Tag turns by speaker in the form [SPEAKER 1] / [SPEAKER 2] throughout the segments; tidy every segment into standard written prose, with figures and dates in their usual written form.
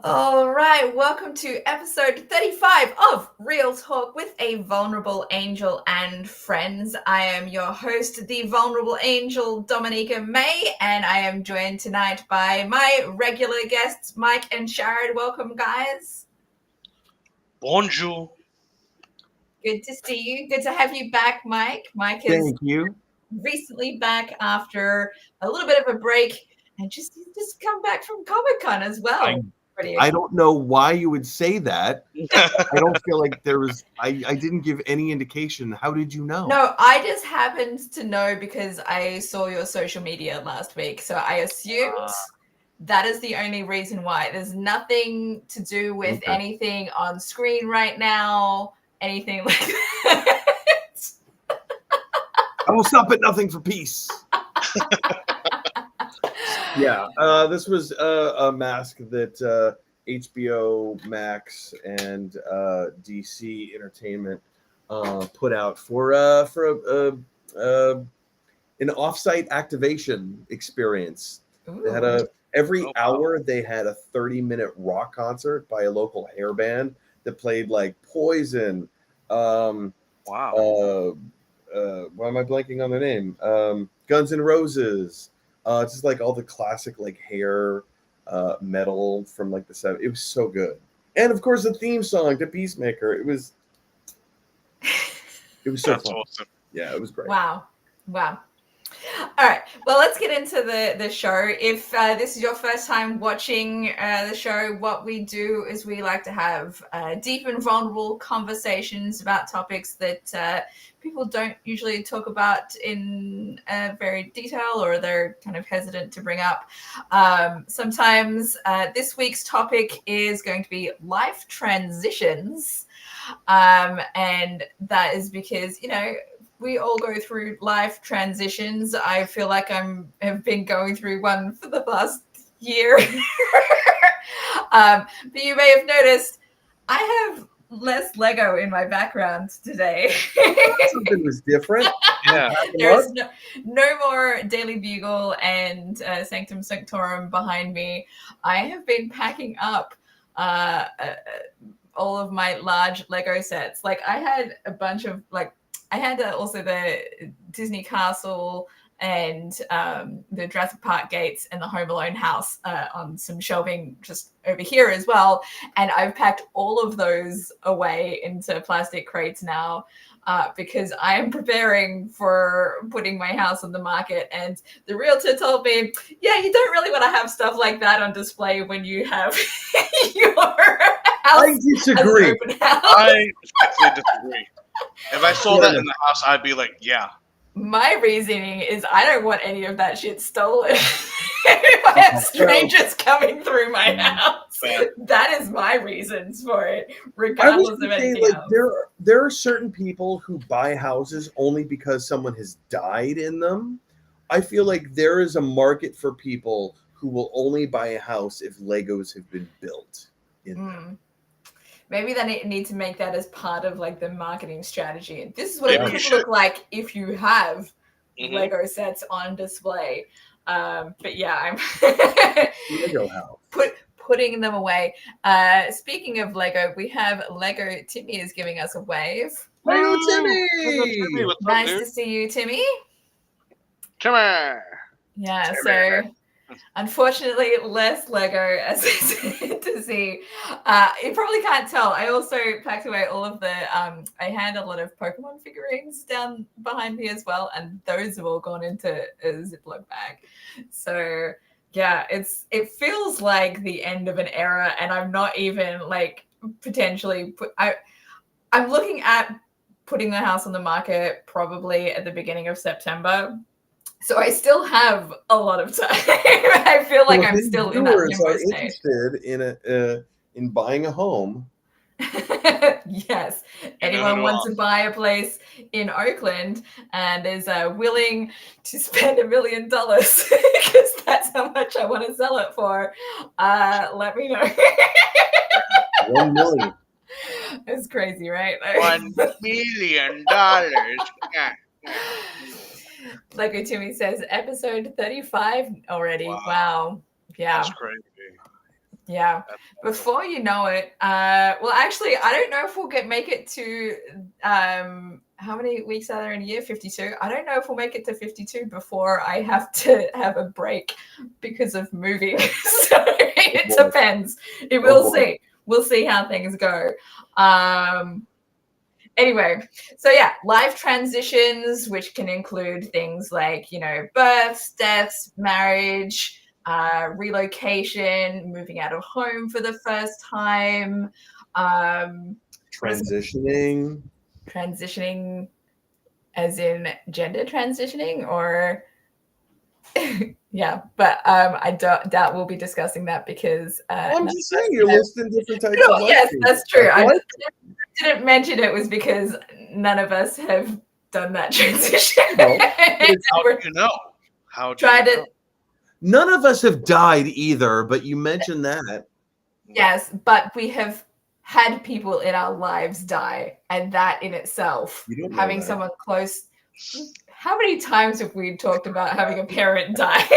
[SPEAKER 1] All right, welcome to episode 35 of Real Talk with a Vulnerable Angel and Friends. I am your host, the Vulnerable Angel, Dominica May, and I am joined tonight by my regular guests, Mike and Sharon. Welcome, guys.
[SPEAKER 2] Bonjour.
[SPEAKER 1] Good to see you. Good to have you back, Mike. Mike is
[SPEAKER 3] Thank you.
[SPEAKER 1] recently back after a little bit of a break and just come back from Comic-Con as well.
[SPEAKER 3] I don't know why you would say that. I don't feel like there was. I didn't give any indication. How did you know?
[SPEAKER 1] No, I just happened to know because I saw your social media last week. So I assumed that is the only reason why. There's nothing to do with anything on screen right now, anything like that.
[SPEAKER 3] I will stop at nothing for peace. Yeah, this was a mask that HBO Max and DC Entertainment put out for an offsite activation experience. They had every hour they had a 30-minute rock concert by a local hair band that played like Poison. Why am I blanking on the name? Guns N' Roses. It's just like all the classic like hair metal from like the 70s. It was so good. And of course the theme song to Peacemaker. It was so fun.
[SPEAKER 2] Awesome.
[SPEAKER 3] Yeah, it was great.
[SPEAKER 1] Wow. All right. Well, let's get into the show. If this is your first time watching the show, what we do is we like to have deep and vulnerable conversations about topics that people don't usually talk about in very detail, or they're kind of hesitant to bring up. Sometimes this week's topic is going to be life transitions. And that is because, we all go through life transitions. I feel like have been going through one for the past year. But you may have noticed I have less Lego in my background today.
[SPEAKER 3] Something was different.
[SPEAKER 2] Yeah.
[SPEAKER 1] There's no more Daily Bugle and Sanctum Sanctorum behind me. I have been packing up all of my large Lego sets. Like I had a bunch of I had also the Disney Castle and the Jurassic Park gates and the Home Alone house on some shelving just over here as well. And I've packed all of those away into plastic crates now because I am preparing for putting my house on the market. And the realtor told me, yeah, you don't really want to have stuff like that on display when you have your house.
[SPEAKER 3] I disagree.
[SPEAKER 1] As an open house.
[SPEAKER 2] I actually disagree. If I saw that in the house, I'd be like, yeah.
[SPEAKER 1] My reasoning is I don't want any of that shit stolen. If I have strangers coming through my house, that is my reasons for it, regardless of anything else.
[SPEAKER 3] There are certain people who buy houses only because someone has died in them. I feel like there is a market for people who will only buy a house if Legos have been built in them.
[SPEAKER 1] Maybe they need to make that as part of like the marketing strategy. This is what it could look like if you have Lego sets on display. But yeah, I'm
[SPEAKER 3] Lego house.
[SPEAKER 1] Putting them away. Speaking of Lego, we have Lego Timmy is giving us a wave.
[SPEAKER 3] Hello, Timmy!
[SPEAKER 1] Nice to see you, Timmy.
[SPEAKER 2] Timmy!
[SPEAKER 1] Yeah, so unfortunately, less Lego as I said to see. You probably can't tell. I also packed away all of the. I had a lot of Pokemon figurines down behind me as well, and those have all gone into a Ziploc bag. So yeah, it feels like the end of an era, and I'm not even like potentially. I'm looking at putting the house on the market probably at the beginning of September. So I still have a lot of time. I feel like I'm still in that limbo state.
[SPEAKER 3] Interested in buying a home.
[SPEAKER 1] Yes. Anyone wants to buy a place in Oakland and is willing to spend $1 million because that's how much I want to sell it for, let me know.
[SPEAKER 3] $1 million.
[SPEAKER 1] It's crazy, right?
[SPEAKER 2] $1 million.
[SPEAKER 1] Lego Timmy says episode 35 already. Wow. Yeah.
[SPEAKER 2] That's crazy.
[SPEAKER 1] Yeah. Before you know it, well, actually, I don't know if we'll make it to, how many weeks are there in a year? 52. I don't know if we'll make it to 52 before I have to have a break because of moving. So it depends. It will see. We'll see how things go. Anyway, so yeah, life transitions, which can include things like, births, deaths, marriage, relocation, moving out of home for the first time,
[SPEAKER 3] Transitioning.
[SPEAKER 1] transitioning as in gender transitioning, or yeah, but I doubt we'll be discussing that because
[SPEAKER 3] I'm just saying you're listing different types of life.
[SPEAKER 1] Yes, that's true. I
[SPEAKER 3] What?
[SPEAKER 1] didn't mention it was because none of us have done that transition.
[SPEAKER 3] No.
[SPEAKER 2] How do you know? How do you know?
[SPEAKER 3] None of us have died either, but you mentioned that.
[SPEAKER 1] Yes, but we have had people in our lives die, and that in itself,
[SPEAKER 3] You don't know
[SPEAKER 1] having
[SPEAKER 3] that.
[SPEAKER 1] someone close. How many times have we talked about having a parent die?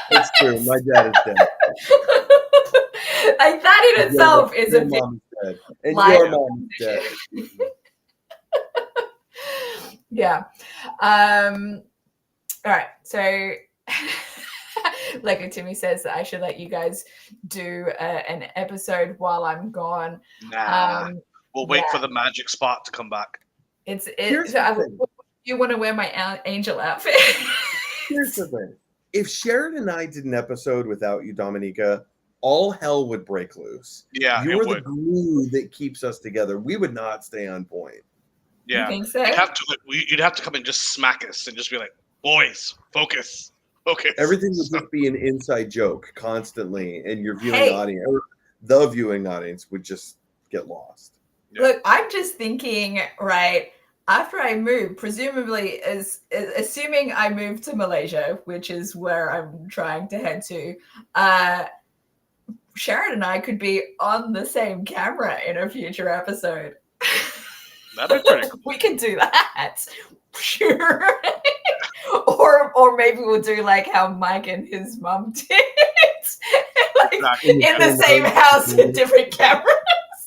[SPEAKER 3] It's true. My dad is dead.
[SPEAKER 1] Like that in itself is a big
[SPEAKER 3] mom is dead. And
[SPEAKER 1] life
[SPEAKER 3] your mom is dead.
[SPEAKER 1] Yeah. All right. So Lego Timmy says that I should let you guys do an episode while I'm gone.
[SPEAKER 2] Nah. We'll wait for the magic spot to come back.
[SPEAKER 1] You want to wear my angel outfit?
[SPEAKER 3] Here's the thing. If Sharon and I did an episode without you, Dominica, all hell would break loose.
[SPEAKER 2] Yeah,
[SPEAKER 3] you are the glue that keeps us together. We would not stay on point.
[SPEAKER 2] Yeah,
[SPEAKER 1] you think so?
[SPEAKER 2] You'd have to come and just smack us and just be like, "Boys, focus."
[SPEAKER 3] Everything would just be an inside joke constantly, and your viewing audience, or the viewing audience, would just get lost.
[SPEAKER 1] Yeah. Look, I'm just thinking, right? After I move, presumably, assuming I move to Malaysia, which is where I'm trying to head to, Sharon and I could be on the same camera in a future episode.
[SPEAKER 2] That'd be pretty cool.
[SPEAKER 1] We can do that. Sure. or maybe we'll do like how Mike and his mom did. Like in the same house in different cameras.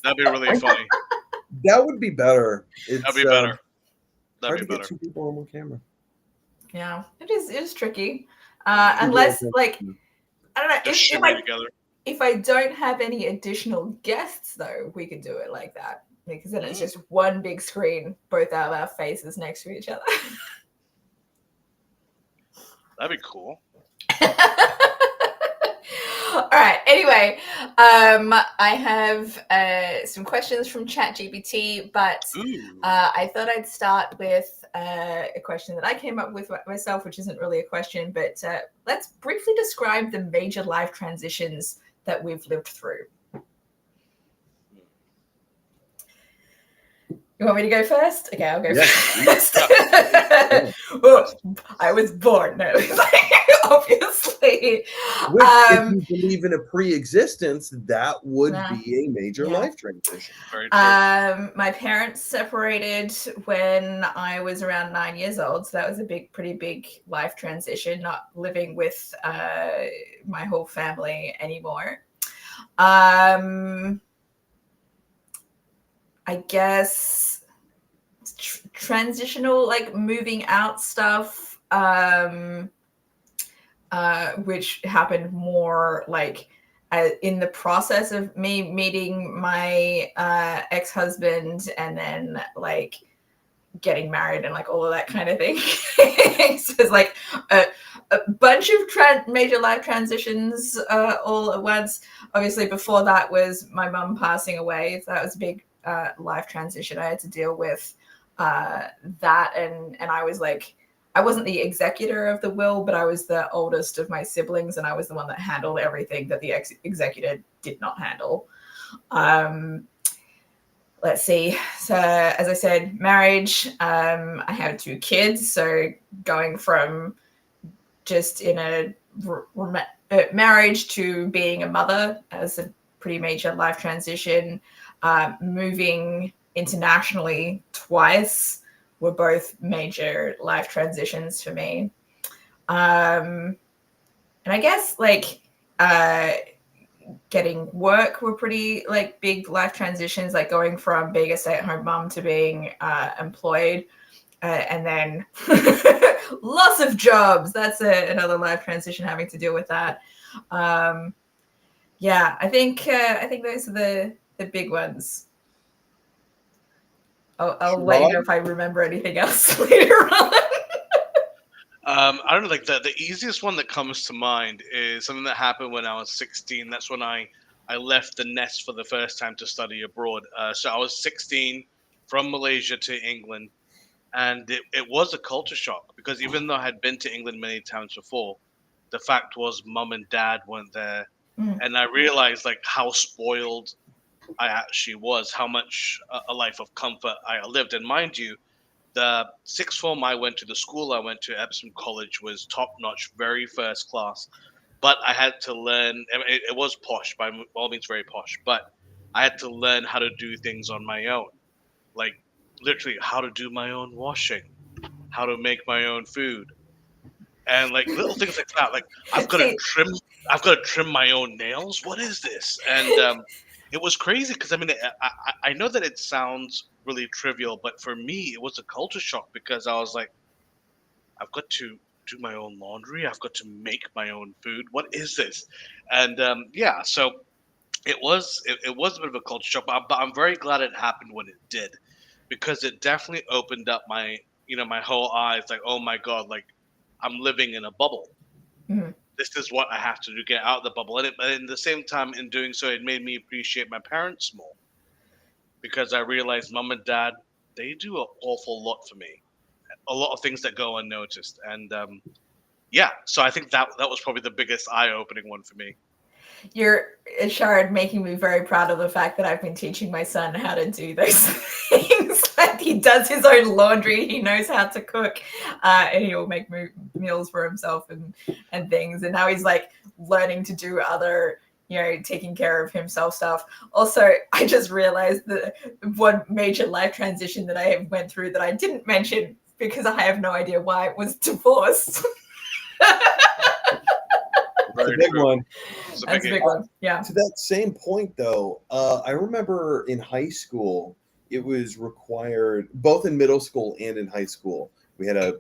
[SPEAKER 2] That'd be really funny.
[SPEAKER 3] That would be better.
[SPEAKER 2] That'd be better. That'd be better.
[SPEAKER 3] Get two people on one camera.
[SPEAKER 1] Yeah, it is tricky. Unless, like, I don't know. If I don't have any additional guests, though, we could do it like that. Because then it's just one big screen, both of our faces next to each other.
[SPEAKER 2] That'd be cool.
[SPEAKER 1] All right. Anyway, I have some questions from ChatGPT, but I thought I'd start with a question that I came up with myself, which isn't really a question, but let's briefly describe the major life transitions that we've lived through. You want me to go first? Okay, I'll go first. Well, I was born. No, obviously.
[SPEAKER 3] If you believe in a pre-existence, that would be a major life transition.
[SPEAKER 2] Very true.
[SPEAKER 1] My parents separated when I was around 9 years old, so that was a pretty big life transition. Not living with my whole family anymore. I guess transitional, like moving out stuff, which happened more like in the process of me meeting my ex-husband and then like getting married and like all of that kind of thing. So it's like a bunch of major life transitions all at once. Obviously, before that was my mum passing away. So that was a big life transition. I had to deal with that, and I was like, I wasn't the executor of the will, but I was the oldest of my siblings, and I was the one that handled everything that the executor did not handle. Let's see. So, as I said, marriage. I have 2 kids, so going from just in a marriage to being a mother as a pretty major life transition. Moving internationally twice were both major life transitions for me. And I guess like getting work were pretty like big life transitions, like going from being a stay-at-home mom to being employed, and then lots of jobs. That's another life transition, having to deal with that. Yeah, I think those are the big ones. I'll let you know if I remember anything else later on.
[SPEAKER 2] I don't know, like the easiest one that comes to mind is something that happened when I was 16. That's when I left the nest for the first time to study abroad. So I was 16 from Malaysia to England, and it was a culture shock because even though I had been to England many times before, the fact was mum and dad weren't there, and I realized like how spoiled I actually was, how much a life of comfort I lived. And mind you, the sixth form I went to, the school I went to, Epsom College, was top notch, very first class. But I had to learn. I mean, it was posh, by all means, very posh. But I had to learn how to do things on my own, like literally how to do my own washing, how to make my own food, and like little things like that. Like I've got to
[SPEAKER 1] See,
[SPEAKER 2] trim, I've got to trim my own nails. What is this? And it was crazy because I mean, I know that it sounds really trivial, but for me, it was a culture shock because I was like, I've got to do my own laundry. I've got to make my own food. What is this? And yeah, so it was a bit of a culture shock, but I'm very glad it happened when it did because it definitely opened up my my whole eyes. Like, oh my god, like I'm living in a bubble.
[SPEAKER 1] Mhm.
[SPEAKER 2] This is what I have to do to get out of the bubble. But at the same time, in doing so, it made me appreciate my parents more because I realized mom and dad, they do an awful lot for me. A lot of things that go unnoticed. And yeah, so I think that was probably the biggest eye-opening one for me.
[SPEAKER 1] You're, Shard, making me very proud of the fact that I've been teaching my son how to do those things. Like he does his own laundry, he knows how to cook, and he will make meals for himself and things. And now he's like learning to do other, taking care of himself stuff. Also, I just realized that one major life transition that I went through that I didn't mention because I have no idea why, it was divorce.
[SPEAKER 3] Very big
[SPEAKER 2] true.
[SPEAKER 3] one.
[SPEAKER 1] That's a big one. Yeah.
[SPEAKER 3] To that same point, though, I remember in high school, it was required, both in middle school and in high school. We had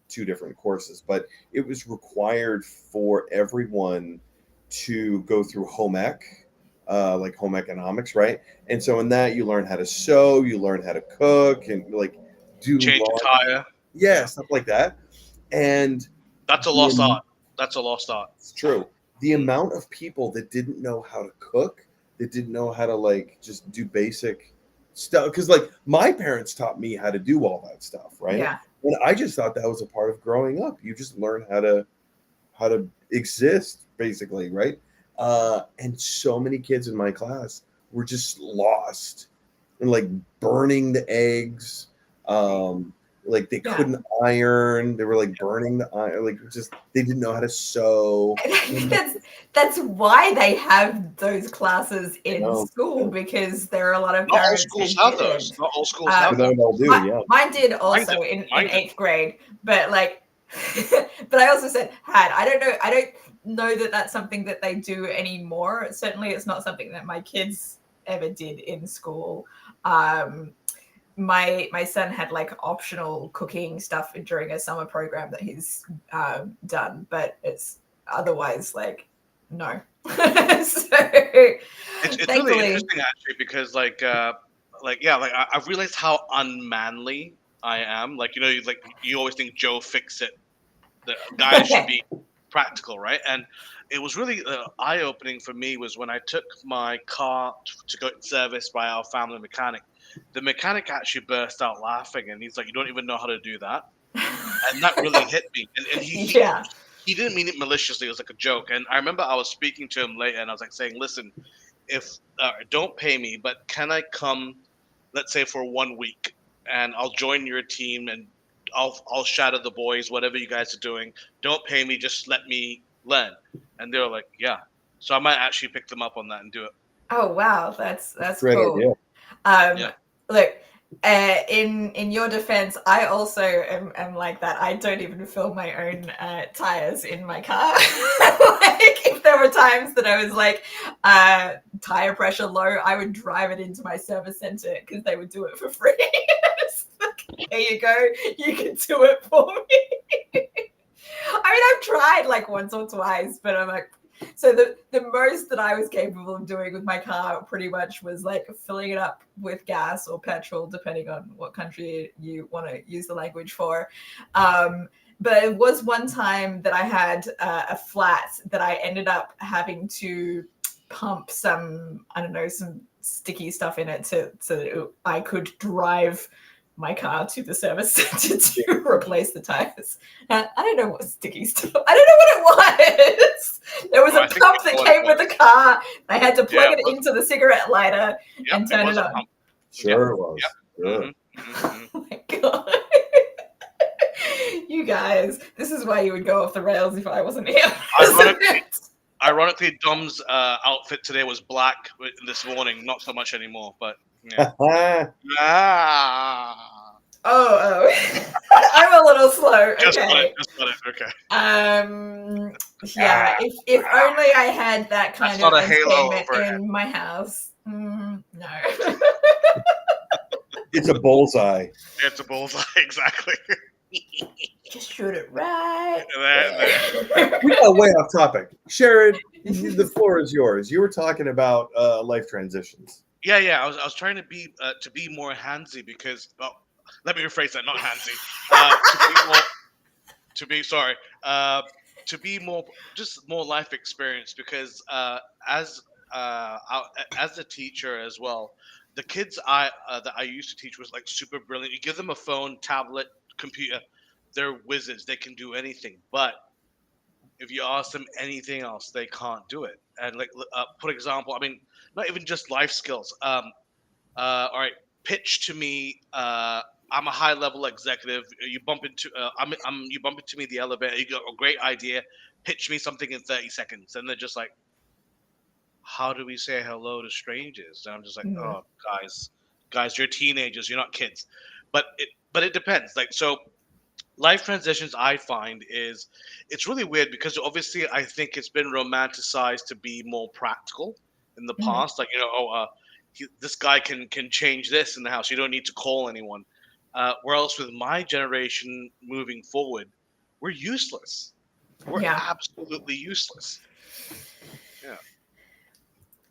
[SPEAKER 3] two different courses, but it was required for everyone to go through home ec, like home economics, right? And so in that, you learn how to sew, you learn how to cook, and like do
[SPEAKER 2] Change a tire.
[SPEAKER 3] yeah, stuff like that. And
[SPEAKER 2] that's a lost art. That's a lost art.
[SPEAKER 3] It's true. The amount of people that didn't know how to cook, that didn't know how to like just do basic stuff, because like my parents taught me how to do all that stuff, right?
[SPEAKER 1] Yeah.
[SPEAKER 3] And I just thought that was a part of growing up. You just learn how to exist, basically, right? And so many kids in my class were just lost and like burning the eggs. Like they couldn't iron. They were like burning the iron. Like just they didn't know how to sew.
[SPEAKER 1] That's why they have those classes in school, because there are a lot of parents.
[SPEAKER 2] Not all schools have those. Not all schools have those.
[SPEAKER 1] Mine did also in 8th grade, but like, but I also said I don't know that that's something that they do anymore. Certainly, it's not something that my kids ever did in school. My son had like optional cooking stuff during a summer program that he's done, but it's otherwise like no. So
[SPEAKER 2] it's really interesting actually because I've realized how unmanly I am. Like you always think Joe fix it. The guys should be practical, right? And it was really eye-opening for me was when I took my car to go service by our family mechanic. The mechanic actually burst out laughing, and he's like, "You don't even know how to do that," and that really hit me. And he didn't mean it maliciously; it was like a joke. And I remember I was speaking to him later, and I was like saying, "Listen, if don't pay me, but can I come, let's say for 1 week, and I'll join your team and I'll shadow the boys, whatever you guys are doing. Don't pay me, just let me learn." And they were like, "Yeah." So I might actually pick them up on that and do it.
[SPEAKER 1] Oh wow, that's
[SPEAKER 3] Great
[SPEAKER 1] cool.
[SPEAKER 3] idea.
[SPEAKER 1] Look, In your defense, I also am like that. I don't even fill my own tires in my car. Like, if there were times that I was like tire pressure low, I would drive it into my service center because they would do it for free. There you go. You can do it for me. I mean, I've tried like once or twice, but I'm like, so the most that I was capable of doing with my car pretty much was like filling it up with gas or petrol, depending on what country you want to use the language for. But it was one time that I had a flat that I ended up having to pump some, I don't know, some sticky stuff in it so that I could drive my car to the service center to replace the tires. I don't know what sticky stuff. I don't know what it was. There was a pump that came with the car. I had to plug it into the cigarette lighter and turn it on.
[SPEAKER 3] Sure it was. Sure.
[SPEAKER 1] Oh my god. You guys, this is why you would go off the rails if I wasn't here.
[SPEAKER 2] Ironically, Dom's outfit today was black this morning, not so much anymore, but yeah.
[SPEAKER 1] Oh. I'm a little slow. Okay.
[SPEAKER 2] Just got it. Okay.
[SPEAKER 1] Yeah, if only I had that kind of entertainment in my house. No.
[SPEAKER 3] It's a bullseye.
[SPEAKER 2] It's a bullseye, exactly.
[SPEAKER 1] Just shoot it right.
[SPEAKER 3] We got way off topic. Sharon, the floor is yours. You were talking about life transitions.
[SPEAKER 2] Yeah. I was trying to be more handsy because, well, let me rephrase that. Not handsy. To be more just more life experience because as a teacher as well, the kids that I used to teach was like super brilliant. You give them a phone, tablet, computer, they're wizards. They can do anything. But if you ask them anything else, they can't do it. And like, for example, I mean, not even just life skills. All right, pitch to me. I'm a high level executive. You bump into me in the elevator. You got a great idea. Pitch me something in 30 seconds, and they're just like, "How do we say hello to strangers?" And I'm just like, "Oh, guys, you're teenagers. You're not kids." But it depends. Like, so life transitions, I find, it's really weird because obviously I think it's been romanticized to be more practical in the past. Like, this guy can change this in the house. You don't need to call anyone. Whereas with my generation moving forward, we're useless. We're absolutely useless. Yeah.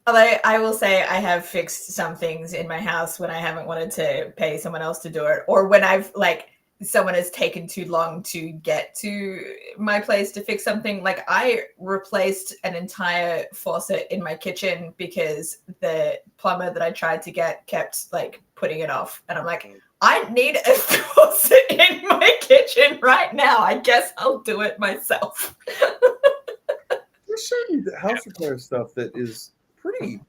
[SPEAKER 1] Although I will say I have fixed some things in my house when I haven't wanted to pay someone else to do it, or when I've like someone has taken too long to get to my place to fix something. Like, I replaced an entire faucet in my kitchen because the plumber that I tried to get kept like putting it off. And I'm like, I need a faucet in my kitchen right now. I guess I'll do it myself.
[SPEAKER 3] There's certain house repair stuff that is pretty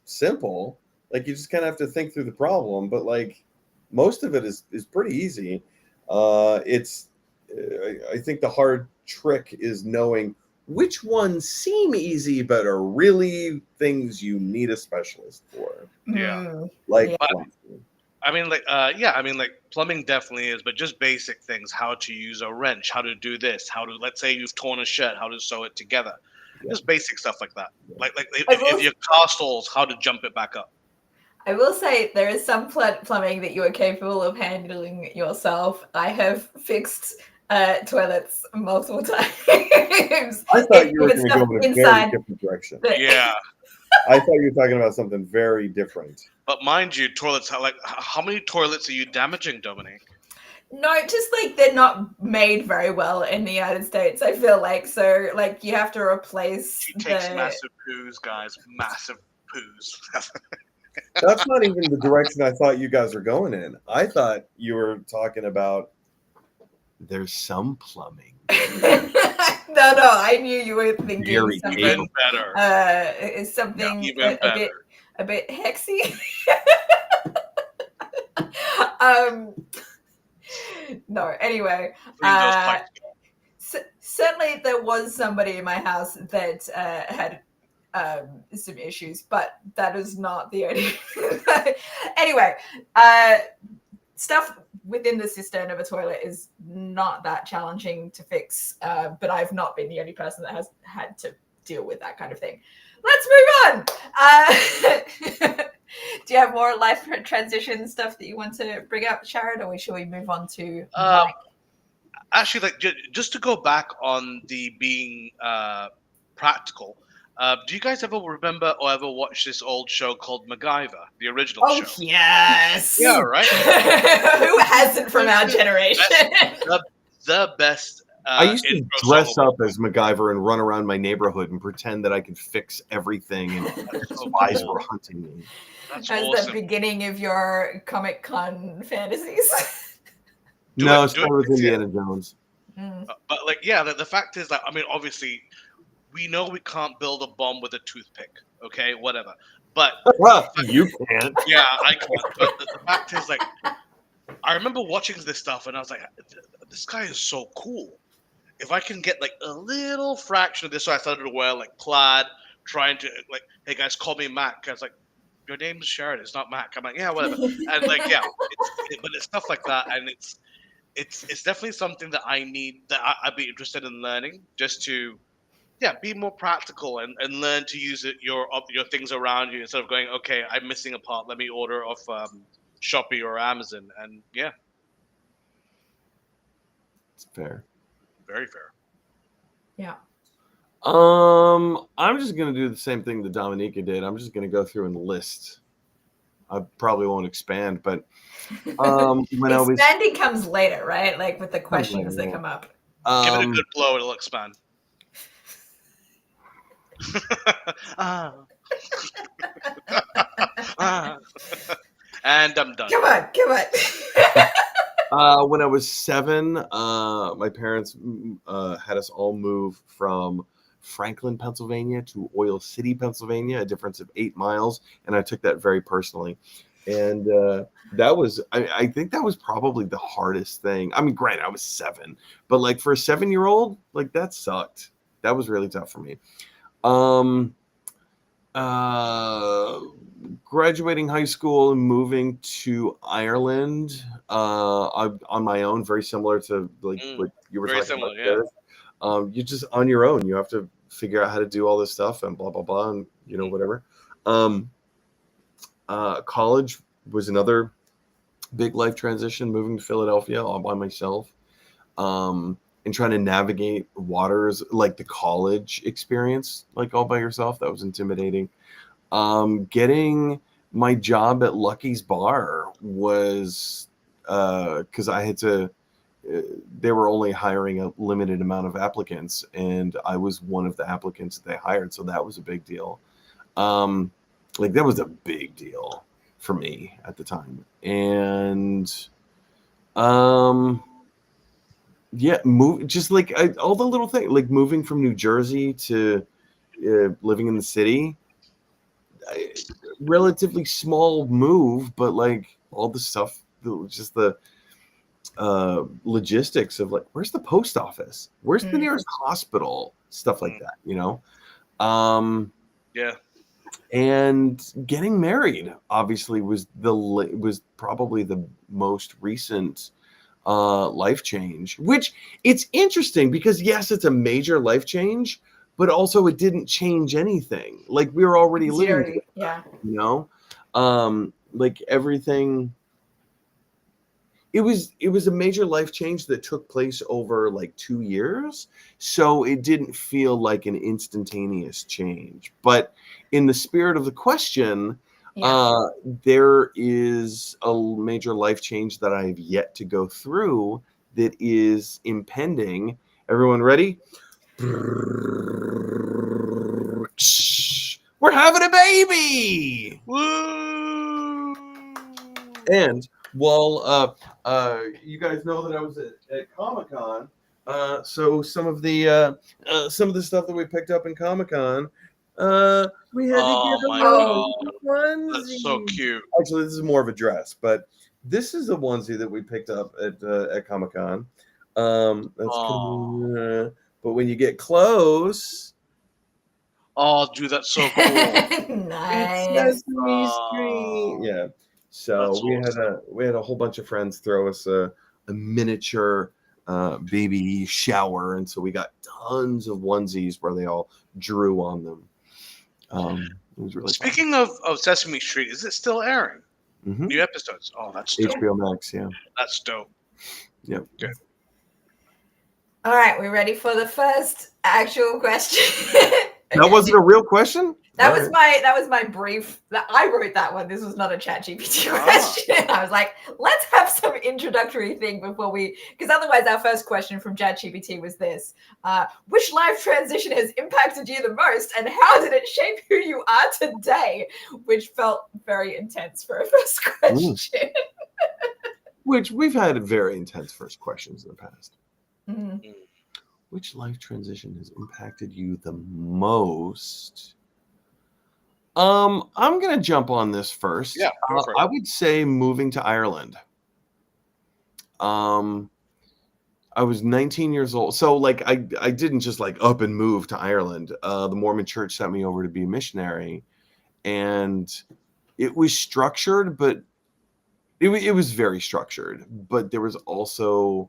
[SPEAKER 3] simple. Like, you just kind of have to think through the problem, but like most of it is pretty easy. I think the hard trick is knowing which ones seem easy but are really things you need a specialist for.
[SPEAKER 2] Yeah.
[SPEAKER 3] Like,
[SPEAKER 2] I mean, like, plumbing definitely is, but just basic things: how to use a wrench, how to do this, let's say you've torn a shirt, how to sew it together. Yeah. Just basic stuff like that. Like if your car stalls, how to jump it back up.
[SPEAKER 1] I will say there is some plumbing that you are capable of handling yourself. I have fixed toilets multiple times.
[SPEAKER 3] I thought you were going to go in a very different direction.
[SPEAKER 2] Yeah.
[SPEAKER 3] I thought you were talking about something very different.
[SPEAKER 2] But mind you, toilets, how many toilets are you damaging, Dominique?
[SPEAKER 1] No, just like they're not made very well in the United States, I feel like. So, like, you have to replace
[SPEAKER 2] She takes massive poos, guys. Massive poos.
[SPEAKER 3] That's not even the direction I thought you guys were going in. I thought you were talking about there's some plumbing.
[SPEAKER 1] No, I knew you were thinking
[SPEAKER 3] very
[SPEAKER 1] something
[SPEAKER 2] even better.
[SPEAKER 1] Is something a bit hexy. No, anyway. Certainly there was somebody in my house that had some issues, but that is not the only. Anyway, stuff within the cistern of a toilet is not that challenging to fix, but I've not been the only person that has had to deal with that kind of thing. Let's move on. Do you have more life transition stuff that you want to bring up, Sharon, or shall we move on to Mike?
[SPEAKER 2] Actually, like just to go back on the being practical, do you guys ever remember or ever watch this old show called MacGyver, the original show?
[SPEAKER 1] Oh, yes.
[SPEAKER 2] Yeah, right.
[SPEAKER 1] Who hasn't from our generation?
[SPEAKER 2] The best.
[SPEAKER 3] I used to dress up as MacGyver and run around my neighborhood and pretend that I could fix everything, and spies were hunting me.
[SPEAKER 2] That's
[SPEAKER 1] As
[SPEAKER 2] awesome.
[SPEAKER 1] the beginning of your Comic Con fantasies.
[SPEAKER 3] No, it's with Indiana Jones.
[SPEAKER 2] But like, yeah, the fact is that, I mean, obviously, we know we can't build a bomb with a toothpick. Okay, whatever. But
[SPEAKER 3] you can't.
[SPEAKER 2] Yeah, I can't. But the fact is, like, I remember watching this stuff and I was like, this guy is so cool. If I can get like a little fraction of this, so I started to wear like plaid, trying to like, hey guys, call me Mac. I was like, your name's Sharon, it's not Mac. I'm like, yeah, whatever. And like, yeah, but it's stuff like that, and it's definitely something that I need, that I'd be interested in learning, just to be more practical and learn to use your things around you instead of going, okay, I'm missing a part, let me order off Shopee or Amazon. And yeah,
[SPEAKER 3] it's fair.
[SPEAKER 2] Very fair.
[SPEAKER 1] Yeah.
[SPEAKER 3] I'm just gonna do the same thing that Dominica did. I'm just gonna go through and list. I probably won't expand, but when
[SPEAKER 1] expanding comes later, right? Like with the questions that come up.
[SPEAKER 2] Give it a good blow, it'll expand. And I'm done.
[SPEAKER 1] Come on.
[SPEAKER 3] When I was 7, my parents had us all move from Franklin, Pennsylvania to Oil City, Pennsylvania, a difference of 8 miles. And I took that very personally. And that was, I think that was probably the hardest thing. I mean, granted, I was 7, but like for a 7-year-old, like that sucked. That was really tough for me. Graduating high school and moving to Ireland on my own, very similar to like what you were talking about. Yeah. You're just on your own. You have to figure out how to do all this stuff and blah blah blah, and whatever. College was another big life transition. Moving to Philadelphia all by myself, and trying to navigate waters like the college experience, like all by yourself. That was intimidating. Getting my job at Lucky's Bar was because I had to. They were only hiring a limited amount of applicants, and I was one of the applicants that they hired, so that was a big deal. Like that was a big deal for me at the time, and just like all the little things, like moving from New Jersey to living in the city. Relatively small move, but like all the stuff, just the logistics of like, where's the post office, where's the nearest hospital, stuff like that, and getting married obviously was probably the most recent life change, which it's interesting because yes, it's a major life change, but also it didn't change anything. Like we were already living together, like everything. It was a major life change that took place over like 2 years. So it didn't feel like an instantaneous change. But in the spirit of the question, there is a major life change that I have yet to go through that is impending. Everyone ready? We're having a baby!
[SPEAKER 2] Woo!
[SPEAKER 3] And well, you guys know that I was at Comic-Con, so some of the stuff that we picked up in Comic-Con, we had to get a onesie.
[SPEAKER 2] That's so cute.
[SPEAKER 3] Actually, this is more of a dress, but this is a onesie that we picked up at Comic-Con. But when you get close,
[SPEAKER 2] Oh, dude, that's so cool.
[SPEAKER 3] It's
[SPEAKER 1] Nice.
[SPEAKER 3] Sesame Street. Yeah. So
[SPEAKER 2] That's awesome.
[SPEAKER 3] we had a whole bunch of friends throw us a miniature baby shower, and so we got tons of onesies where they all drew on them. It was really fun.
[SPEAKER 2] Speaking of Sesame Street, is it still airing?
[SPEAKER 3] Mhm.
[SPEAKER 2] New episodes? Oh, that's dope.
[SPEAKER 3] HBO Max, yeah.
[SPEAKER 2] That's dope.
[SPEAKER 3] Yep.
[SPEAKER 2] Good.
[SPEAKER 1] All right, we're ready for the first actual question.
[SPEAKER 3] That wasn't a real question?
[SPEAKER 1] That
[SPEAKER 3] All
[SPEAKER 1] was
[SPEAKER 3] right.
[SPEAKER 1] my brief. I wrote that one. This was not a ChatGPT
[SPEAKER 2] Ah.
[SPEAKER 1] question. I was like, let's have some introductory thing before because otherwise our first question from ChatGPT was this: which life transition has impacted you the most, and how did it shape who you are today? Which felt very intense for a first question.
[SPEAKER 3] Which we've had very intense first questions in the past.
[SPEAKER 1] Mm.
[SPEAKER 3] Which life transition has impacted you the most? I'm gonna jump on this first.
[SPEAKER 2] Yeah, go for it.
[SPEAKER 3] I would say moving to Ireland. I was 19 years old, so like I didn't just like up and move to Ireland. The Mormon Church sent me over to be a missionary, and it was structured, but it was very structured. But there was also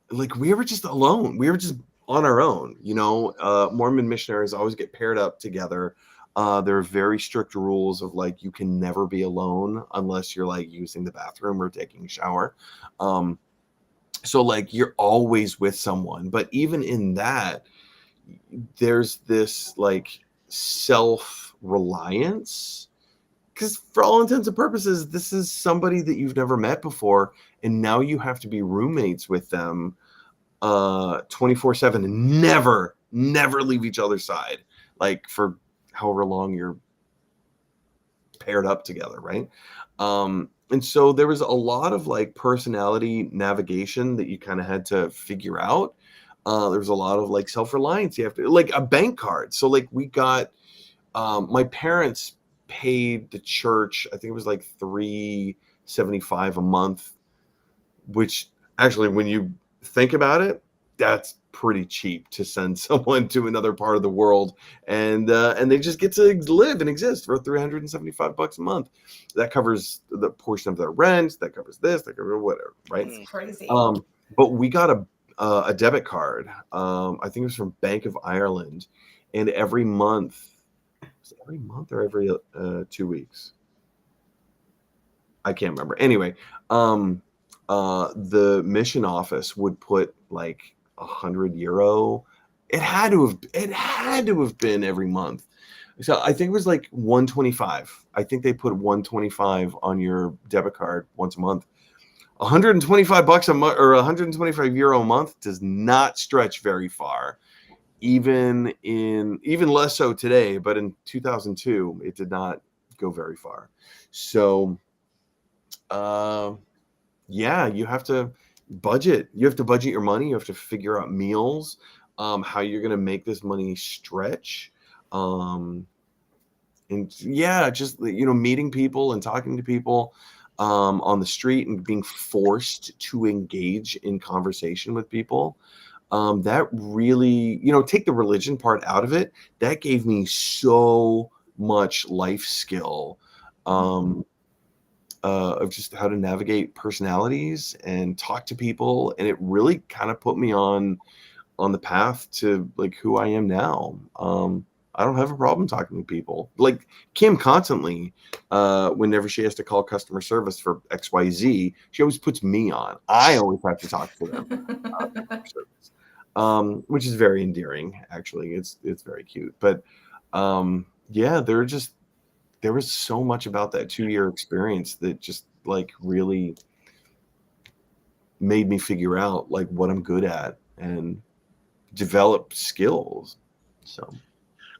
[SPEAKER 3] like we were just alone. We were just on our own. Mormon missionaries always get paired up together. There are very strict rules of like you can never be alone unless you're like using the bathroom or taking a shower. So like you're always with someone, but even in that, there's this like self-reliance, because for all intents and purposes, this is somebody that you've never met before, and now you have to be roommates with them 24/7 and never leave each other's side, like for however long you're paired up together, right? And so there was a lot of like personality navigation that you kind of had to figure out. There was a lot of like self-reliance. You have to like a bank card. So like we got my parents paid the church, I think it was like $375 a month, which actually when you think about it, that's pretty cheap to send someone to another part of the world, and they just get to live and exist for $375 a month. That covers the portion of their rent, that covers this, that covers whatever, right?
[SPEAKER 1] It's crazy.
[SPEAKER 3] But we got a debit card. I think it was from Bank of Ireland, and every month or every 2 weeks, I can't remember. Anyway, the mission office would put like €100. It had to have been every month. So I think it was like 125. I think they put 125 on your debit card once a month. $125 a month or €125 a month does not stretch very far. Even less so today, but in 2002, it did not go very far. So, yeah, you have to budget. You have to budget your money. You have to figure out meals, how you're going to make this money stretch. And yeah, just, meeting people and talking to people on the street and being forced to engage in conversation with people. That really, take the religion part out of it. That gave me so much life skill. Of just how to navigate personalities and talk to people, and it really kind of put me on the path to like who I am now. I don't have a problem talking to people. Like Kim constantly, whenever she has to call customer service for XYZ, she always puts me on. I always have to talk to them. Which is very endearing, actually. It's very cute. But yeah, there was so much about that 2-year experience that just like really made me figure out like what I'm good at and develop skills. So,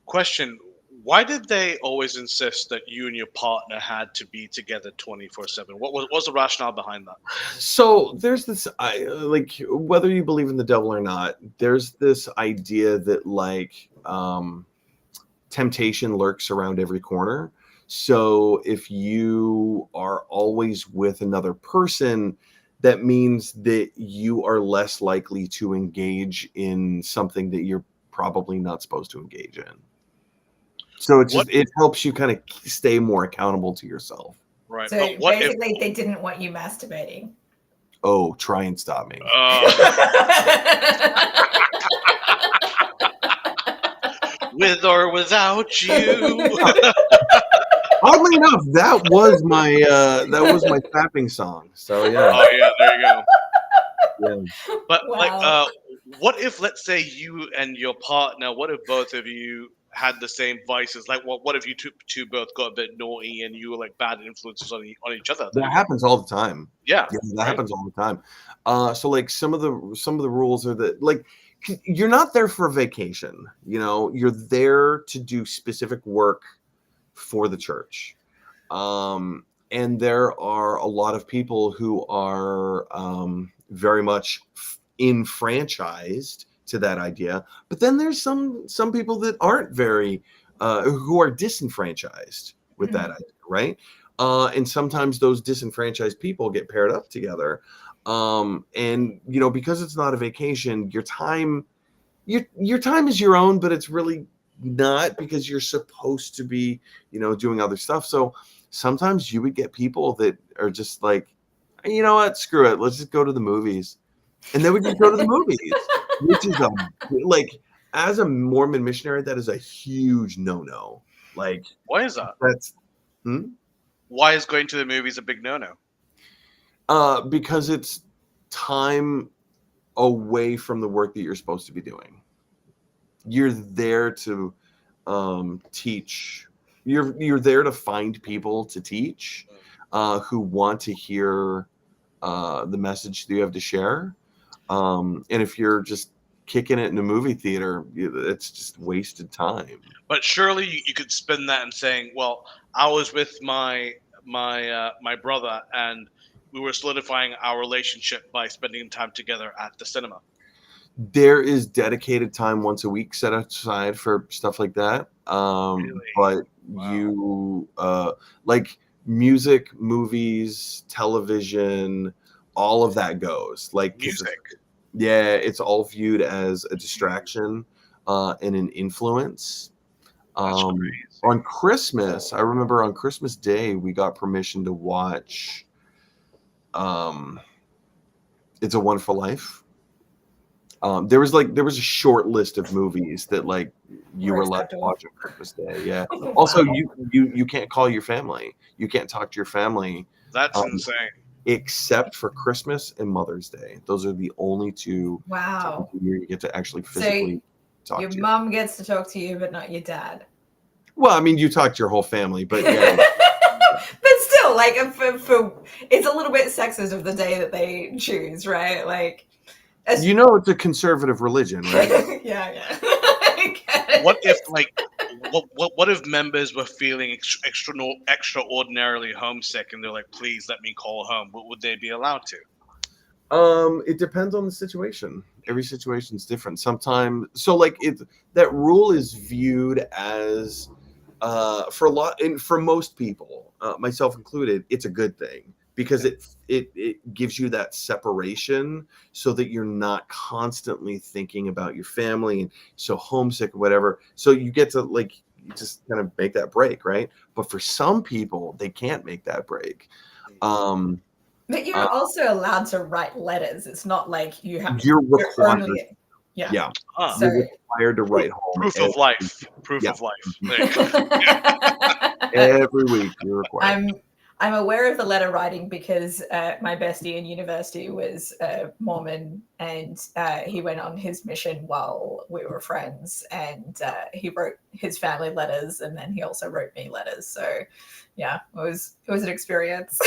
[SPEAKER 2] question: why did they always insist that you and your partner had to be together 24/7? What was the rationale behind that?
[SPEAKER 3] So there's this, like, whether you believe in the devil or not, there's this idea that like temptation lurks around every corner. So if you are always with another person, that means that you are less likely to engage in something that you're probably not supposed to engage in. So it helps you kind of stay more accountable to yourself.
[SPEAKER 2] Right.
[SPEAKER 1] So
[SPEAKER 2] But what if
[SPEAKER 1] basically, they didn't want you masturbating.
[SPEAKER 3] Oh, try and stop me.
[SPEAKER 2] with or without you?
[SPEAKER 3] Oddly enough, that was my tapping song. So yeah.
[SPEAKER 2] Oh yeah, there you go.
[SPEAKER 3] Yeah.
[SPEAKER 2] But
[SPEAKER 1] Wow.
[SPEAKER 2] what if, let's say, you and your partner, what if both of you had the same vices? Like, what if you two both got a bit naughty and you were like bad influences on each other?
[SPEAKER 3] That happens all the time.
[SPEAKER 2] Yeah,
[SPEAKER 3] Yeah, that
[SPEAKER 2] right?
[SPEAKER 3] happens all the time. So like some of the rules are that like you're not there for a vacation, you're there to do specific work for the church. And there are a lot of people who are very much enfranchised to that idea, but then there's some people that aren't very who are disenfranchised with that idea, right? And sometimes those disenfranchised people get paired up together, and because it's not a vacation, your time is your own, but it's really not, because you're supposed to be doing other stuff. So sometimes you would get people that are just like, you know what, screw it, let's just go to the movies, and they would just go to the movies, which is like, as a Mormon missionary, that is a huge no. Like,
[SPEAKER 2] Why is that?
[SPEAKER 3] that's
[SPEAKER 2] Why is going to the movies a big no-no?
[SPEAKER 3] because it's time away from the work that you're supposed to be doing. You're there to teach. You're there to find people to teach who want to hear the message that you have to share. And if you're just kicking it in a movie theater, it's just wasted time.
[SPEAKER 2] But surely you could spin that and saying, well, I was with my brother and we were solidifying our relationship by spending time together at the cinema.
[SPEAKER 3] There is dedicated time once a week set aside for stuff like that.
[SPEAKER 2] Really?
[SPEAKER 3] But
[SPEAKER 2] Wow.
[SPEAKER 3] you like music, movies, television, all of that goes. Like
[SPEAKER 2] Music.
[SPEAKER 3] Yeah, it's all viewed as a distraction and an influence.
[SPEAKER 2] That's crazy.
[SPEAKER 3] On Christmas, I remember on Christmas Day, we got permission to watch It's a Wonderful Life. There was a short list of movies that like you were allowed to watch on Christmas Day. Yeah.
[SPEAKER 1] Wow.
[SPEAKER 3] Also, you can't call your family. You can't talk to your family.
[SPEAKER 2] That's insane.
[SPEAKER 3] Except for Christmas and Mother's Day. Those are the only two
[SPEAKER 1] Wow.
[SPEAKER 3] times a year you get to actually physically talk to
[SPEAKER 1] your
[SPEAKER 3] you.
[SPEAKER 1] mom gets to talk to you, but not your dad.
[SPEAKER 3] Well, I mean, you talk to your whole family, but yeah.
[SPEAKER 1] But still, like, for it's a little bit sexist of the day that they choose, right? Like,
[SPEAKER 3] it's a conservative religion, right?
[SPEAKER 1] yeah. I get it.
[SPEAKER 2] What if what if members were feeling extraordinarily homesick and they're like, please let me call home? Would they be allowed to?
[SPEAKER 3] It depends on the situation. Every situation is different. Sometimes, so like that rule is viewed as for most people, myself included, it's a good thing, because it gives you that separation so that you're not constantly thinking about your family and so homesick or whatever. So you get to like you just kind of make that break, right? But for some people, they can't make that break.
[SPEAKER 1] But you're also allowed to write letters. It's not like you have.
[SPEAKER 3] You're required.
[SPEAKER 1] Yeah.
[SPEAKER 2] Huh.
[SPEAKER 1] So,
[SPEAKER 3] you're required to write home.
[SPEAKER 2] Proof of life. Proof of life.
[SPEAKER 3] Every week you're required.
[SPEAKER 1] I'm aware of the letter writing because my bestie in university was Mormon, and he went on his mission while we were friends, and he wrote his family letters, and then he also wrote me letters. So, yeah, it was an experience.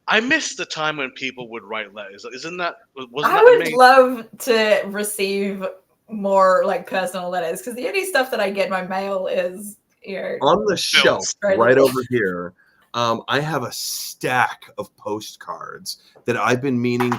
[SPEAKER 2] I miss the time when people would write letters. Wasn't that
[SPEAKER 1] amazing? Love to receive more like personal letters, because the only stuff that I get in my mail is
[SPEAKER 3] on the shelf right over here. I have a stack of postcards that I've been meaning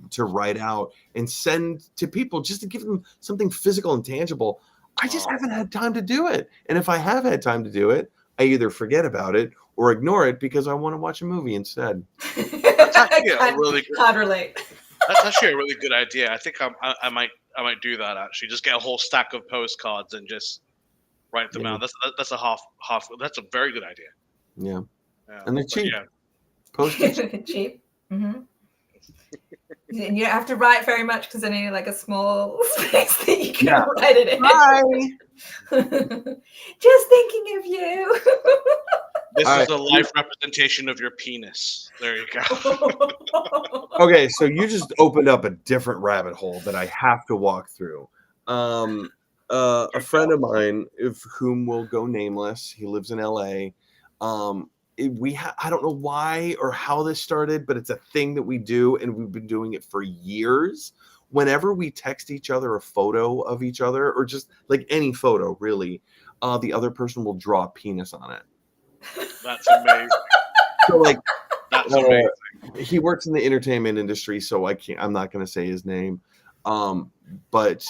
[SPEAKER 3] to write out and send to people, just to give them something physical and tangible. I just haven't had time to do it. And if I have had time to do it, I either forget about it or ignore it because I want to watch a movie instead.
[SPEAKER 2] That's actually
[SPEAKER 1] can't relate.
[SPEAKER 2] That's actually a really good idea. I think I might do that, actually. Just get a whole stack of postcards and just write them
[SPEAKER 3] Yeah.
[SPEAKER 2] out. That's a half. That's a very good idea.
[SPEAKER 3] Yeah.
[SPEAKER 2] Yeah.
[SPEAKER 3] And they're
[SPEAKER 2] But
[SPEAKER 3] cheap.
[SPEAKER 2] yeah.
[SPEAKER 3] Postage.
[SPEAKER 1] Cheap. Mm-hmm. You don't have to write very much because I need like a small space that you can write it in.
[SPEAKER 3] Hi.
[SPEAKER 1] Just thinking of you.
[SPEAKER 2] This
[SPEAKER 3] All
[SPEAKER 2] is
[SPEAKER 3] right.
[SPEAKER 2] a life representation of your penis. There you go.
[SPEAKER 3] Okay, so you just opened up a different rabbit hole that I have to walk through. A friend of mine, of whom will go nameless, he lives in LA. I don't know why or how this started, but it's a thing that we do, and we've been doing it for years. Whenever we text each other a photo of each other, or just like any photo, really, the other person will draw a penis on it.
[SPEAKER 2] That's amazing.
[SPEAKER 3] So, like,
[SPEAKER 2] That's amazing.
[SPEAKER 3] he works in the entertainment industry, so I'm not going to say his name. But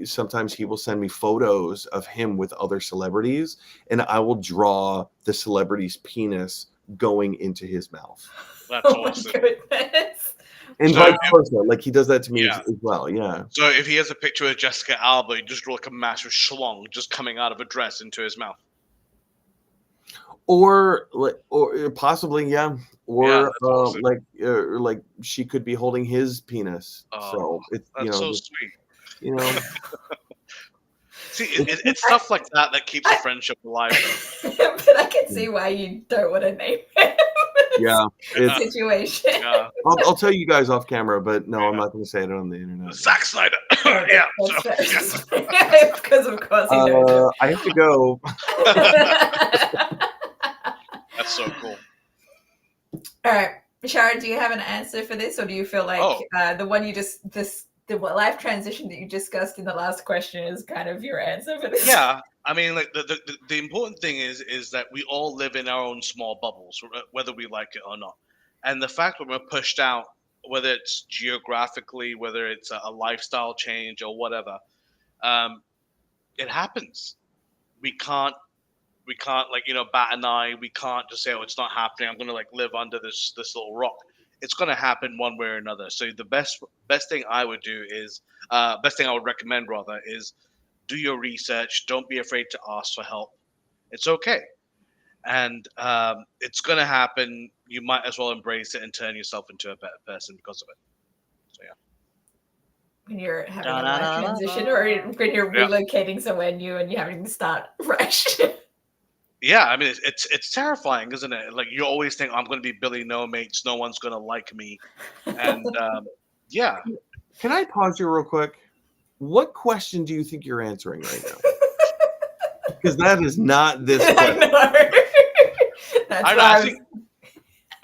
[SPEAKER 3] sometimes he will send me photos of him with other celebrities, and I will draw the celebrity's penis going into his mouth.
[SPEAKER 2] That's awesome.
[SPEAKER 1] My goodness.
[SPEAKER 3] And vice versa. Like, he does that to me as well. Yeah.
[SPEAKER 2] So if he has a picture of Jessica Alba, you just draw like a massive schlong just coming out of a dress into his mouth.
[SPEAKER 3] Or possibly, yeah. Or
[SPEAKER 2] awesome.
[SPEAKER 3] like she could be holding his penis. So it's
[SPEAKER 2] that's so sweet.
[SPEAKER 3] You know.
[SPEAKER 2] See, it's stuff like that keeps a friendship alive.
[SPEAKER 1] But I can see why you don't want to name him.
[SPEAKER 3] Yeah,
[SPEAKER 1] Situation.
[SPEAKER 2] Yeah.
[SPEAKER 3] I'll tell you guys off camera, but no, I'm not going to say it on the internet.
[SPEAKER 2] Zack Snyder. Yeah.
[SPEAKER 1] Because of course he knows.
[SPEAKER 3] I have to go.
[SPEAKER 2] That's so cool.
[SPEAKER 1] All right, Sharon, do you have an answer for this, or do you feel like the one you just the life transition that you discussed in the last question is kind of your answer for this?
[SPEAKER 2] Yeah, I mean, like the important thing is that we all live in our own small bubbles, whether we like it or not. And the fact that we're pushed out, whether it's geographically, whether it's a lifestyle change or whatever, it happens. We can't like bat an eye. We can't just say, oh, it's not happening. I'm gonna like live under this little rock. It's going to happen one way or another. So the best thing I would do is, best thing I would recommend rather is do your research. Don't be afraid to ask for help. It's okay. And it's going to happen. You might as well embrace it and turn yourself into a better person because of it. So, yeah.
[SPEAKER 1] When you're having a life transition or when you're relocating somewhere new and you're having to start fresh.
[SPEAKER 2] Yeah, I mean, it's terrifying, isn't it? Like, you always think, I'm going to be Billy No Mates. No one's going to like me. And, yeah.
[SPEAKER 3] Can I pause you real quick? What question do you think you're answering right now? Because that is not this question.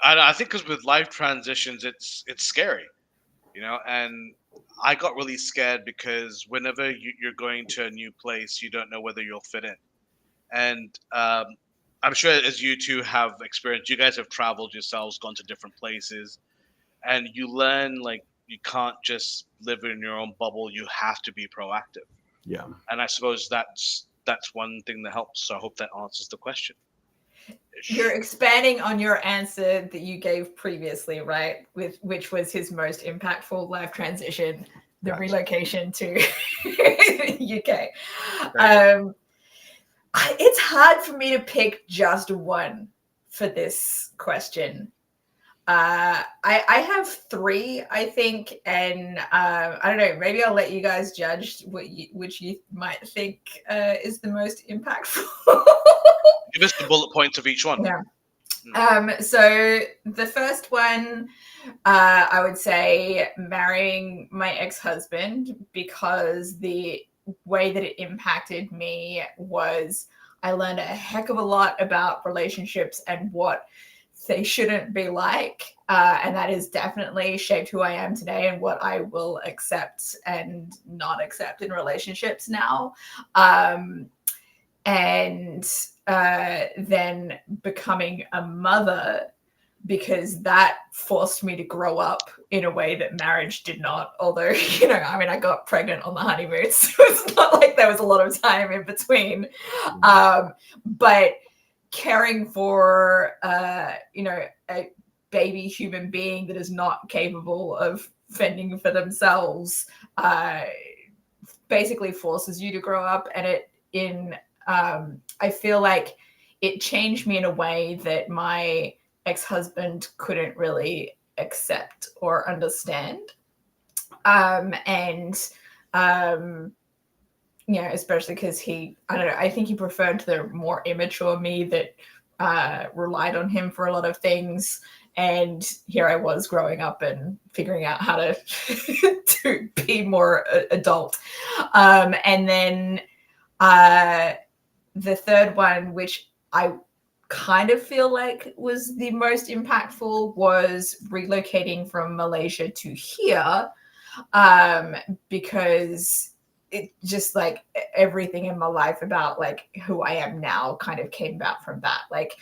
[SPEAKER 1] I
[SPEAKER 2] think because with life transitions, it's scary, and I got really scared because whenever you're going to a new place, you don't know whether you'll fit in. And I'm sure as you two have experienced, you guys have traveled yourselves, gone to different places, and you learn like you can't just live in your own bubble. You have to be proactive.
[SPEAKER 3] Yeah.
[SPEAKER 2] And I suppose that's one thing that helps. So I hope that answers the question.
[SPEAKER 1] You're expanding on your answer that you gave previously, right? Which was his most impactful life transition, the relocation to UK. It's hard for me to pick just one for this question. I have three, I think, and I don't know. Maybe I'll let you guys judge which you might think is the most impactful.
[SPEAKER 2] Give us the bullet points of each one.
[SPEAKER 1] Yeah. So the first one, I would say marrying my ex-husband, because the way that it impacted me was I learned a heck of a lot about relationships and what they shouldn't be like, and that has definitely shaped who I am today and what I will accept and not accept in relationships now. And then becoming a mother, because that forced me to grow up in a way that marriage did not. Although, I got pregnant on the honeymoon, so it's not like there was a lot of time in between. But caring for, a baby human being that is not capable of fending for themselves basically forces you to grow up, and it in I feel like it changed me in a way that my ex-husband couldn't really accept or understand. And you know, especially because I don't know, I think he preferred the more immature me that relied on him for a lot of things. And here I was growing up and figuring out how to to be more adult. And then the third one, which I kind of feel like was the most impactful, was relocating from Malaysia to here, because it just like everything in my life about like who I am now kind of came about from that. Like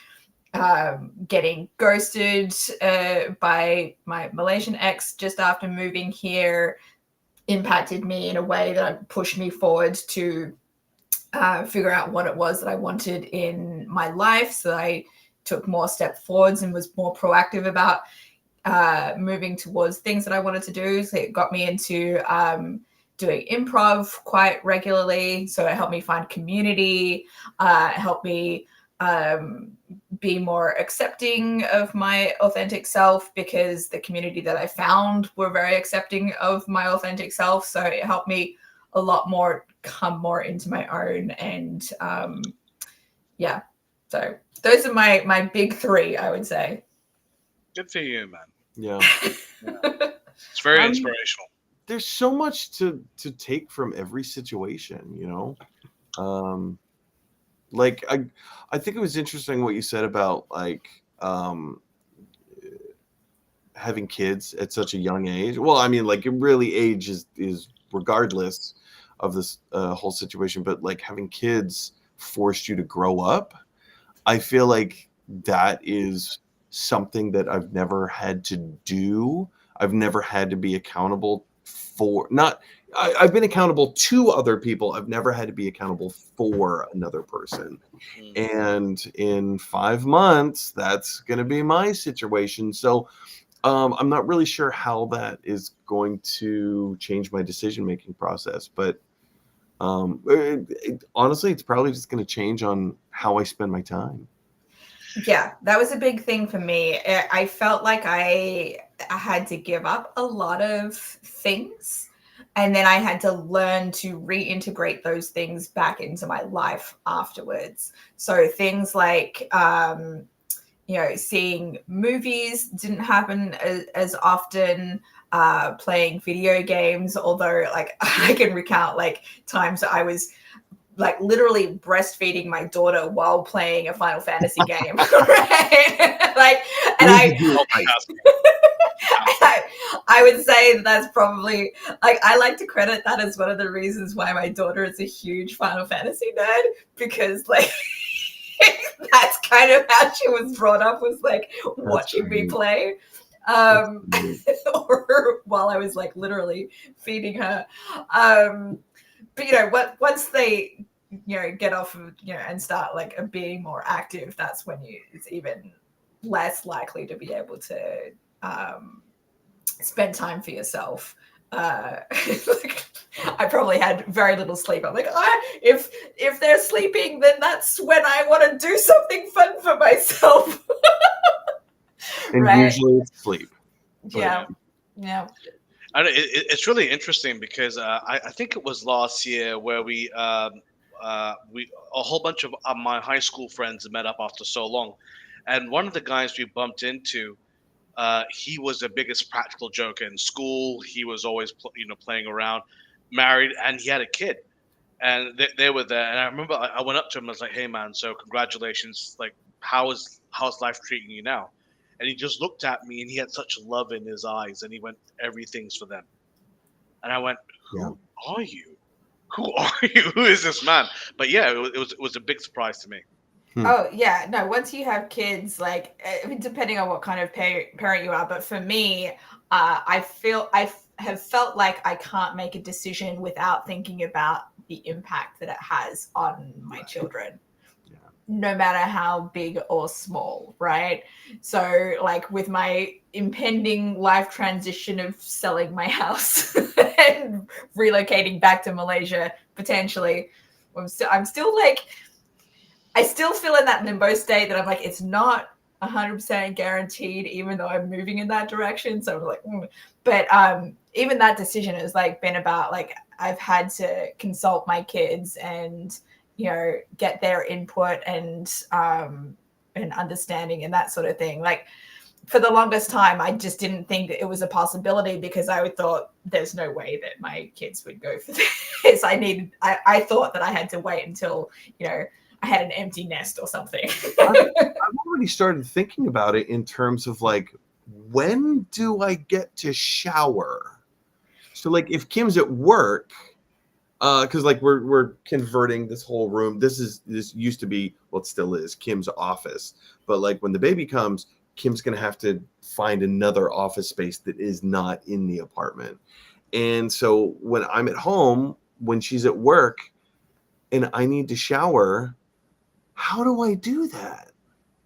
[SPEAKER 1] getting ghosted by my Malaysian ex just after moving here impacted me in a way that pushed me forward to figure out what it was that I wanted in my life. So I took more steps forwards and was more proactive about moving towards things that I wanted to do. So it got me into doing improv quite regularly. So it helped me find community, helped me be more accepting of my authentic self, because the community that I found were very accepting of my authentic self. So it helped me a lot more come more into my own. And yeah, so those are my big three, I would say.
[SPEAKER 2] Good for you, man.
[SPEAKER 3] Yeah.
[SPEAKER 2] It's very inspirational.
[SPEAKER 3] There's so much to take from every situation, you know. Like I think it was interesting what you said about like having kids at such a young age. Well, I mean, like really age is regardless of this whole situation, but like having kids forced you to grow up. I feel like that is something that I've never had to do. I've never had to be accountable for. I've been accountable to other people. I've never had to be accountable for another person. And in 5 months, that's going to be my situation. So I'm not really sure how that is going to change my decision-making process. But honestly, it's probably just going to change on how I spend my time.
[SPEAKER 1] Yeah, that was a big thing for me. I felt like I had to give up a lot of things, and then I had to learn to reintegrate those things back into my life afterwards. So things like, you know, seeing movies didn't happen as often, playing video games, although like I can recount like times that I was like literally breastfeeding my daughter while playing a Final Fantasy game, right? Like, and I would say that's probably like, I like to credit that as one of the reasons why my daughter is a huge Final Fantasy nerd, because like that's kind of how she was brought up, was like watching me play. Or while I was like literally feeding her. But you know what, once they, you know, get off of, you know, and start like being more active, that's when it's even less likely to be able to spend time for yourself. Like, I probably had very little sleep. I'm like, if they're sleeping, then that's when I want to do something fun for myself.
[SPEAKER 3] And
[SPEAKER 1] right?
[SPEAKER 3] Usually it's sleep.
[SPEAKER 1] Yeah.
[SPEAKER 2] It's really interesting because I think it was last year where we a whole bunch of my high school friends met up after so long, and one of the guys we bumped into, he was the biggest practical joker in school. He was always playing around, married, and he had a kid, and they were there. And I remember I went up to him and was like, "Hey man, so congratulations! Like, how's life treating you now?" And he just looked at me and he had such love in his eyes, and he went, "Everything's for them." And I went, "Who are you? Who are you? Who is this man?" But yeah, it was a big surprise to me.
[SPEAKER 1] Oh yeah, no. Once you have kids, like, I mean, depending on what kind of parent you are, but for me, I have felt like I can't make a decision without thinking about the impact that it has on my children, no matter how big or small, right? So like with my impending life transition of selling my house and relocating back to Malaysia, potentially, I'm still like I still feel in that limbo state that I'm like, it's not 100% guaranteed, even though I'm moving in that direction. So I'm like, but even that decision has like been about like I've had to consult my kids and get their input and understanding and that sort of thing. Like for the longest time, I just didn't think that it was a possibility because I thought there's no way that my kids would go for this. I thought that I had to wait until I had an empty nest or something.
[SPEAKER 3] I've already started thinking about it in terms of like, when do I get to shower? So like if Kim's at work, because like we're converting this whole room. This used to be, well, it still is Kim's office, but like when the baby comes, Kim's gonna have to find another office space that is not in the apartment. And so when I'm at home, when she's at work, and I need to shower, how do I do that?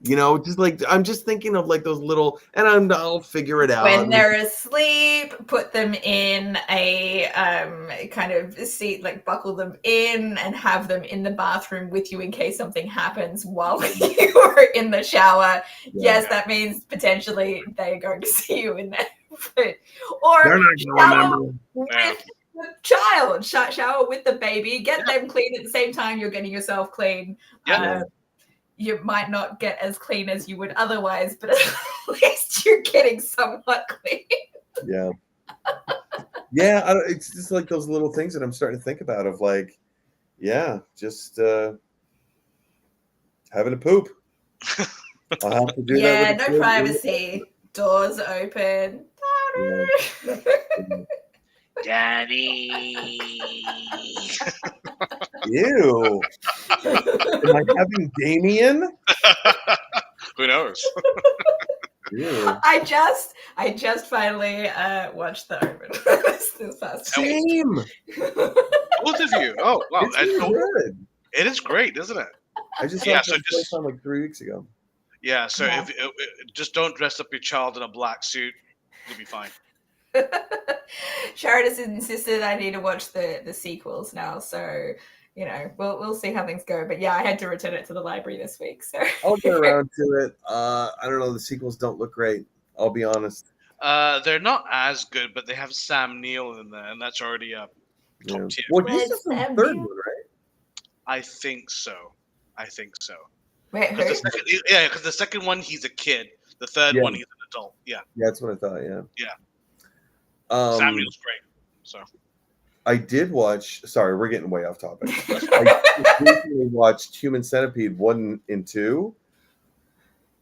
[SPEAKER 3] Just like I'm just thinking of like those little, and I'll figure it out.
[SPEAKER 1] When they're asleep, put them in a kind of seat, like buckle them in and have them in the bathroom with you in case something happens while you are in the shower. Yeah. Yes, that means potentially they're going to see you in there. Or shower with the child, shower with the baby, get them clean at the same time you're getting yourself clean.
[SPEAKER 2] Yeah.
[SPEAKER 1] You might not get as clean as you would otherwise, but at least you're getting somewhat clean.
[SPEAKER 3] Yeah. Yeah, it's just like those little things that I'm starting to think about of like, just having a poop. I'll have to do that.
[SPEAKER 1] Yeah, no privacy. Doors open.
[SPEAKER 3] Yeah.
[SPEAKER 2] Daddy.
[SPEAKER 3] Ew. Am I having Damien?
[SPEAKER 2] Who knows?
[SPEAKER 3] Ew.
[SPEAKER 1] I just finally watched The Omen this past
[SPEAKER 3] Same.
[SPEAKER 2] Both of you. Oh wow,
[SPEAKER 3] It's really good.
[SPEAKER 2] It is great, isn't it?
[SPEAKER 3] I just saw it for the first time like 3 weeks ago.
[SPEAKER 2] Yeah. So if just don't dress up your child in a black suit, you'll be fine.
[SPEAKER 1] Sharon has insisted I need to watch the sequels now, so we'll see how things go. But yeah, I had to return it to the library this week, so
[SPEAKER 3] I'll get around to it. I don't know, the sequels don't look great, I'll be honest.
[SPEAKER 2] They're not as good, but they have Sam Neill in there, and that's already a top tier.
[SPEAKER 3] Well, this is the third one, right?
[SPEAKER 2] I think so.
[SPEAKER 1] Wait, who?
[SPEAKER 2] Because the second one he's a kid. The third one he's an adult. Yeah.
[SPEAKER 3] Yeah, that's what I thought. Yeah.
[SPEAKER 2] Sam Neill's great. So
[SPEAKER 3] I did watch. Sorry, we're getting way off topic. I recently watched Human Centipede 1 and 2.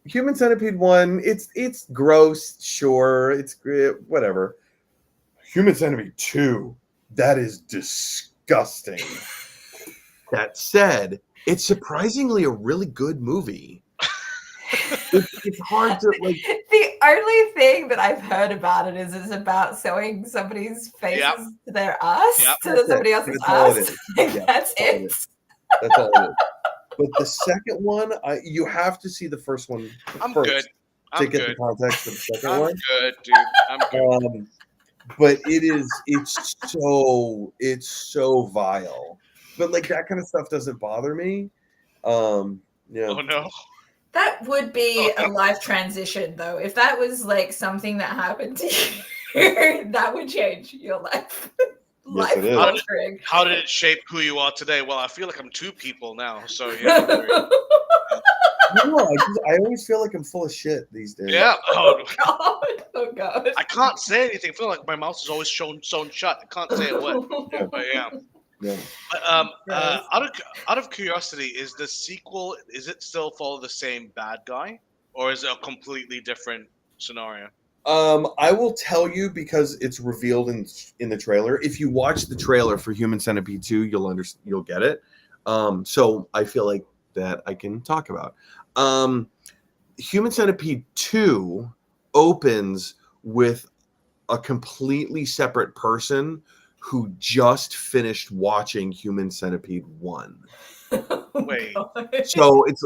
[SPEAKER 3] Human Centipede 1, it's gross, sure, it's whatever. Human Centipede 2, that is disgusting. That said, it's surprisingly a really good movie. It's hard to like.
[SPEAKER 1] The only thing that I've heard about it is it's about sewing somebody's faces to their ass, to somebody else's ass. That's it.
[SPEAKER 3] That's all it is. But the second one, you have to see the first one first to get the context of the second one.
[SPEAKER 2] Good, dude. I'm good.
[SPEAKER 3] But it's so vile. But like that kind of stuff doesn't bother me.
[SPEAKER 2] Oh no.
[SPEAKER 1] That would be a life transition, though. If that was like something that happened to you, that would change your life.
[SPEAKER 3] Yes, it is.
[SPEAKER 2] How did it shape who you are today? Well, I feel like I'm two people now. So yeah.
[SPEAKER 3] No, I always feel like I'm full of shit these days.
[SPEAKER 2] Yeah.
[SPEAKER 1] Oh God.
[SPEAKER 2] I can't say anything. I feel like my mouth is always sewn shut. I can't say a word. But yeah.
[SPEAKER 3] Yeah.
[SPEAKER 2] Out of curiosity, is the sequel, is it still follow the same bad guy, or is it a completely different scenario?
[SPEAKER 3] I will tell you because it's revealed in the trailer. If you watch the trailer for Human Centipede 2, you'll get it. So I feel like that I can talk about. Human Centipede 2 opens with a completely separate person who just finished watching Human Centipede 1.
[SPEAKER 2] Wait.
[SPEAKER 3] So it's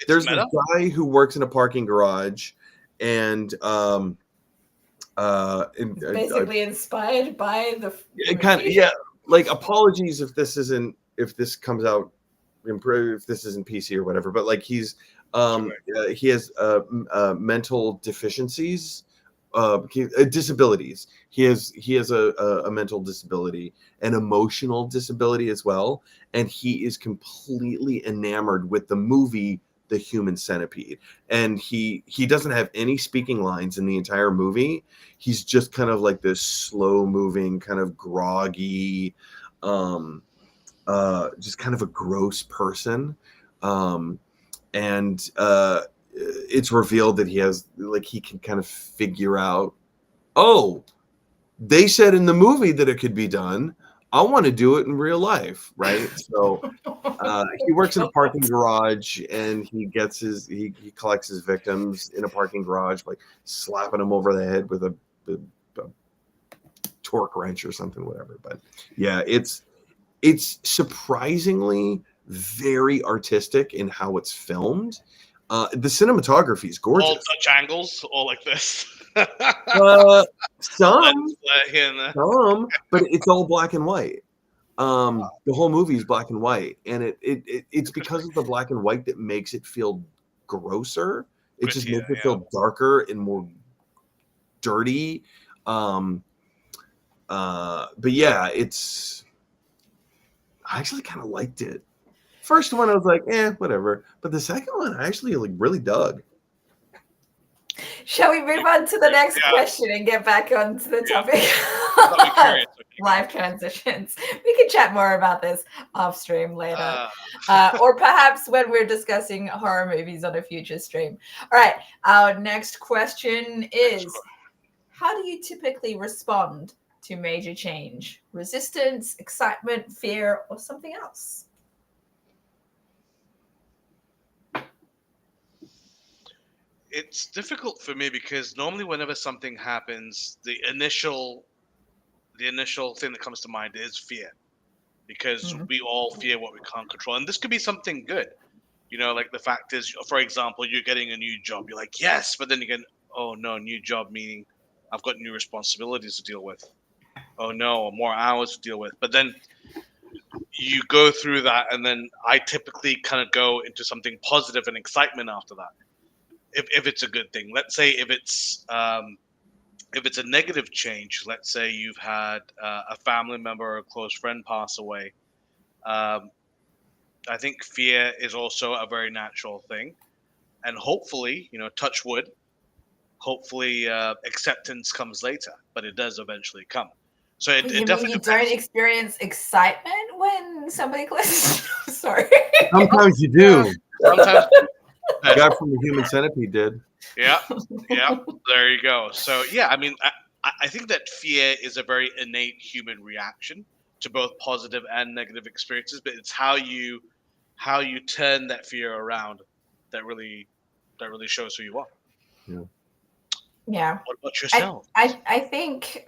[SPEAKER 3] there's a guy who works in a parking garage and
[SPEAKER 1] basically inspired by the
[SPEAKER 3] kind of, like, apologies if this comes out improve. This isn't PC or whatever, but like he has mental deficiencies, disabilities. He has a mental disability, an emotional disability as well, and he is completely enamored with the movie The Human Centipede. And he doesn't have any speaking lines in the entire movie. He's just kind of like this slow moving, kind of groggy, just kind of a gross person. And it's revealed that he can kind of figure out, oh, they said in the movie that it could be done. I want to do it in real life, right? So he works in a parking garage, and he collects his victims in a parking garage by slapping them over the head with a torque wrench or something, whatever. But yeah, it's surprisingly very artistic in how it's filmed. The cinematography is gorgeous.
[SPEAKER 2] All Dutch angles, all like this.
[SPEAKER 3] Some, but it's all black and white. The whole movie is black and white, and it's because of the black and white that makes it feel grosser. It just makes it feel darker and more dirty. But yeah, I actually kind of liked it. First one, I was like, whatever. But the second one, I actually really dug.
[SPEAKER 1] Shall we move on to the next question and get back onto the topic? Live transitions. We can chat more about this off stream later. Or perhaps when we're discussing horror movies on a future stream. All right. Our next question is, how do you typically respond to major change? Resistance, excitement, fear, or something else?
[SPEAKER 2] It's difficult for me because normally whenever something happens, the initial thing that comes to mind is fear, because we all fear what we can't control. And this could be something good. Like the fact is, for example, you're getting a new job. You're like, yes, but then again, oh no, new job meaning I've got new responsibilities to deal with. Oh no, more hours to deal with. But then you go through that, and then I typically kind of go into something positive and excitement after that. If it's a good thing. Let's say if it's a negative change, let's say you've had a family member or a close friend pass away. I think fear is also a very natural thing, and hopefully, touch wood, hopefully acceptance comes later, but it does eventually come. So it definitely depends.
[SPEAKER 1] Don't experience excitement when somebody closes. Sorry.
[SPEAKER 3] Sometimes you do.
[SPEAKER 2] Sometimes.
[SPEAKER 3] The guy from The Human Centipede did.
[SPEAKER 2] Yeah. There you go. So yeah, I mean, I think that fear is a very innate human reaction to both positive and negative experiences, but it's how you turn that fear around that really shows who you are.
[SPEAKER 1] Yeah.
[SPEAKER 2] What about yourself?
[SPEAKER 1] I think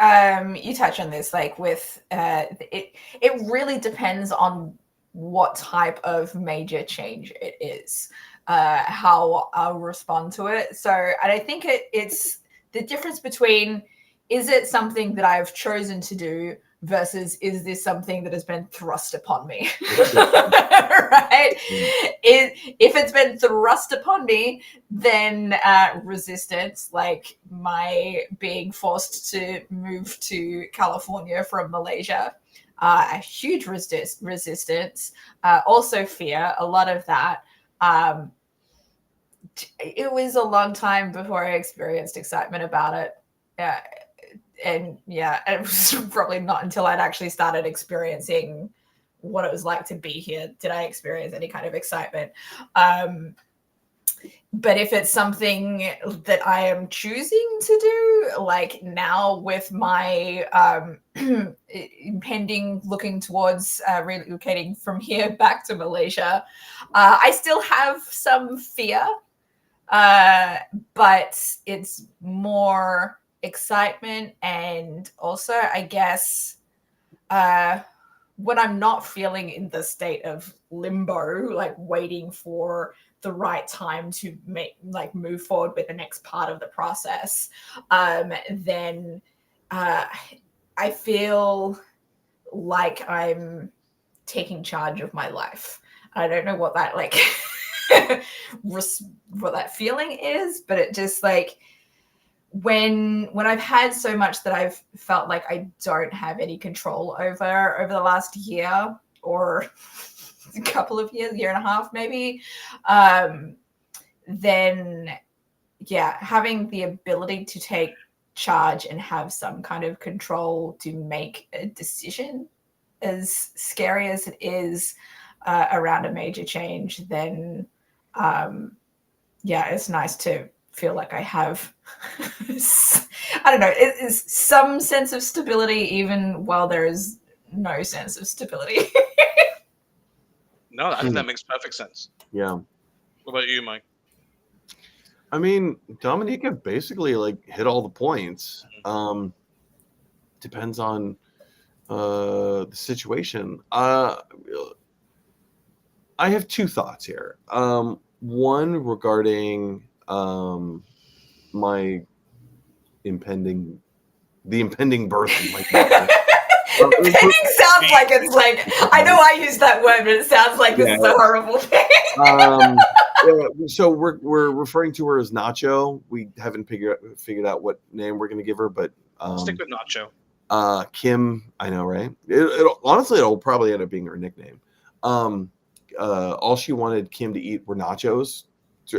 [SPEAKER 1] you touch on this, like with it really depends on what type of major change it is, how I'll respond to it. So, and I think it's the difference between, is it something that I've chosen to do versus is this something that has been thrust upon me? Right? If it's been thrust upon me, then resistance, like my being forced to move to California from Malaysia, a huge resistance, also fear, a lot of that. It was a long time before I experienced excitement about it. And it was probably not until I'd actually started experiencing what it was like to be here did I experience any kind of excitement. But if it's something that I am choosing to do, like now with my impending looking towards relocating from here back to Malaysia, I still have some fear, but it's more excitement, and also I guess when I'm not feeling in the state of limbo, like waiting for the right time to move forward with the next part of the process, then I feel like I'm taking charge of my life. I don't know what that like what that feeling is, but it just like when I've had so much that I've felt like I don't have any control over the last year or a couple of year and a half maybe, then yeah, having the ability to take charge and have some kind of control to make a decision, as scary as it is around a major change, then yeah, it's nice to feel like I have I don't know, it is some sense of stability even while there is no sense of stability.
[SPEAKER 2] No, I think that makes perfect sense.
[SPEAKER 3] Yeah.
[SPEAKER 2] What about you, Mike?
[SPEAKER 3] I mean, Dominica basically like hit all the points. Depends on the situation. I have two thoughts here. One regarding my impending birth of my daughter.
[SPEAKER 1] Impending sounds like it's like, I know I use that word, but it sounds like this is a horrible thing.
[SPEAKER 3] So we're referring to her as Nacho. We haven't figured out what name we're going to give her, but
[SPEAKER 2] Stick with Nacho.
[SPEAKER 3] Kim, I know, right? Honestly, it'll probably end up being her nickname. All she wanted Kim to eat were nachos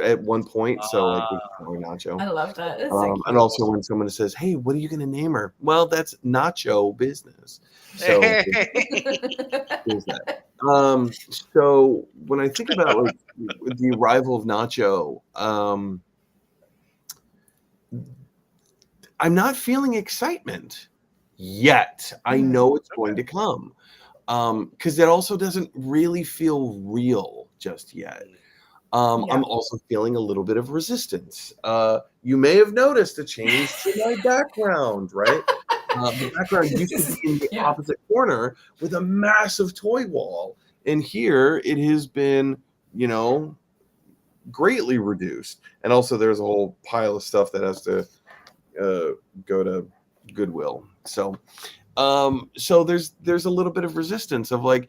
[SPEAKER 3] at one point, so like we call her Nacho.
[SPEAKER 1] I love that.
[SPEAKER 3] And also when someone says, "Hey, what are you going to name her?" Well, that's Nacho business. So there's that. So when I think about like the arrival of Nacho, I'm not feeling excitement yet. I know it's going to come, because it also doesn't really feel real just yet. I'm also feeling a little bit of resistance. You may have noticed a change to my background, right? The background used to be in the opposite corner with a massive toy wall. And here it has been, greatly reduced. And also there's a whole pile of stuff that has to go to Goodwill. So there's a little bit of resistance of like,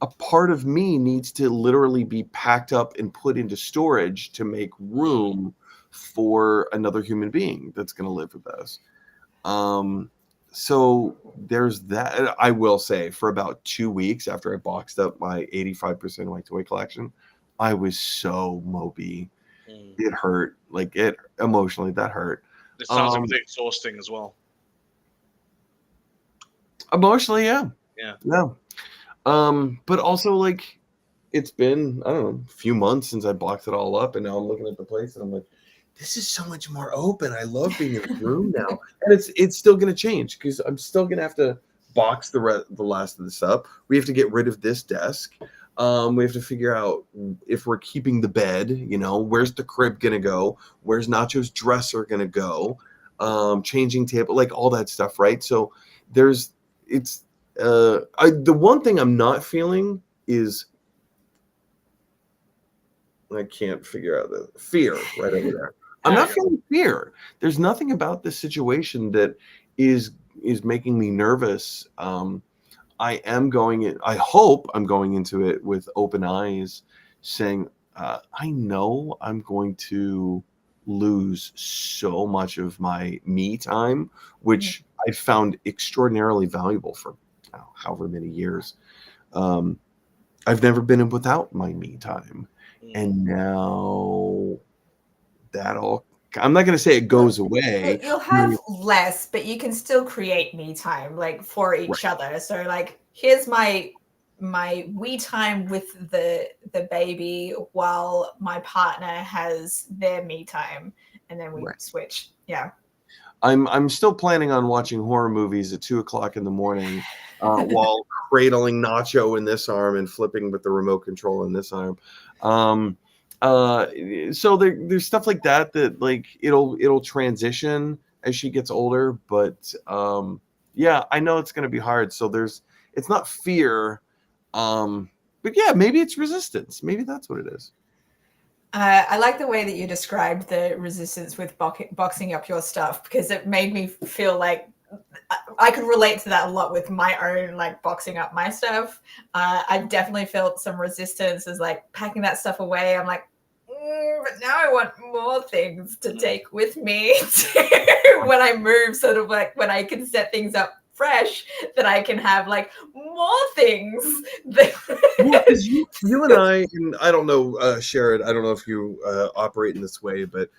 [SPEAKER 3] a part of me needs to literally be packed up and put into storage to make room for another human being that's going to live with us. So there's that. I will say for about 2 weeks after I boxed up my 85% of my toy collection, I was so mopey. It hurt. Like it emotionally, that hurt.
[SPEAKER 2] It sounds like really exhausting as well.
[SPEAKER 3] Emotionally, yeah.
[SPEAKER 2] Yeah.
[SPEAKER 3] But also like it's been, I don't know, a few months since I boxed it all up, and now I'm looking at the place and I'm like, this is so much more open. I love being in the room now. And it's still gonna change because I'm still gonna have to box the last of this up. We have to get rid of this desk. We have to figure out if we're keeping the bed, where's the crib gonna go, where's Nacho's dresser gonna go, changing table, like all that stuff, right? So the one thing I'm not feeling is, I can't figure out the fear right over there. I'm not feeling fear. There's nothing about this situation that is making me nervous. I hope I'm going into it with open eyes, saying, I know I'm going to lose so much of my me time, which I found extraordinarily valuable for however many years. I've never been without my me time. And now I'm not going to say it goes away.
[SPEAKER 1] You'll have less, but you can still create me time, like for each other. So like, here's my we time with the baby while my partner has their me time, and then we switch. Yeah.
[SPEAKER 3] I'm still planning on watching horror movies at 2:00 in the morning while cradling Nacho in this arm and flipping with the remote control in this arm. So there's stuff like that like it'll transition as she gets older, but yeah, I know it's going to be hard. So it's not fear, but yeah, maybe it's resistance. Maybe that's what it is.
[SPEAKER 1] I like the way that you described the resistance with boxing up your stuff, because it made me feel like I could relate to that a lot with my own like boxing up my stuff. I've definitely felt some resistance as like packing that stuff away. I'm like, but now I want more things to take with me when I move, sort of like when I can set things up fresh, that I can have like more things.
[SPEAKER 3] Well, because you and I don't know, Sherrod, I don't know if you operate in this way, but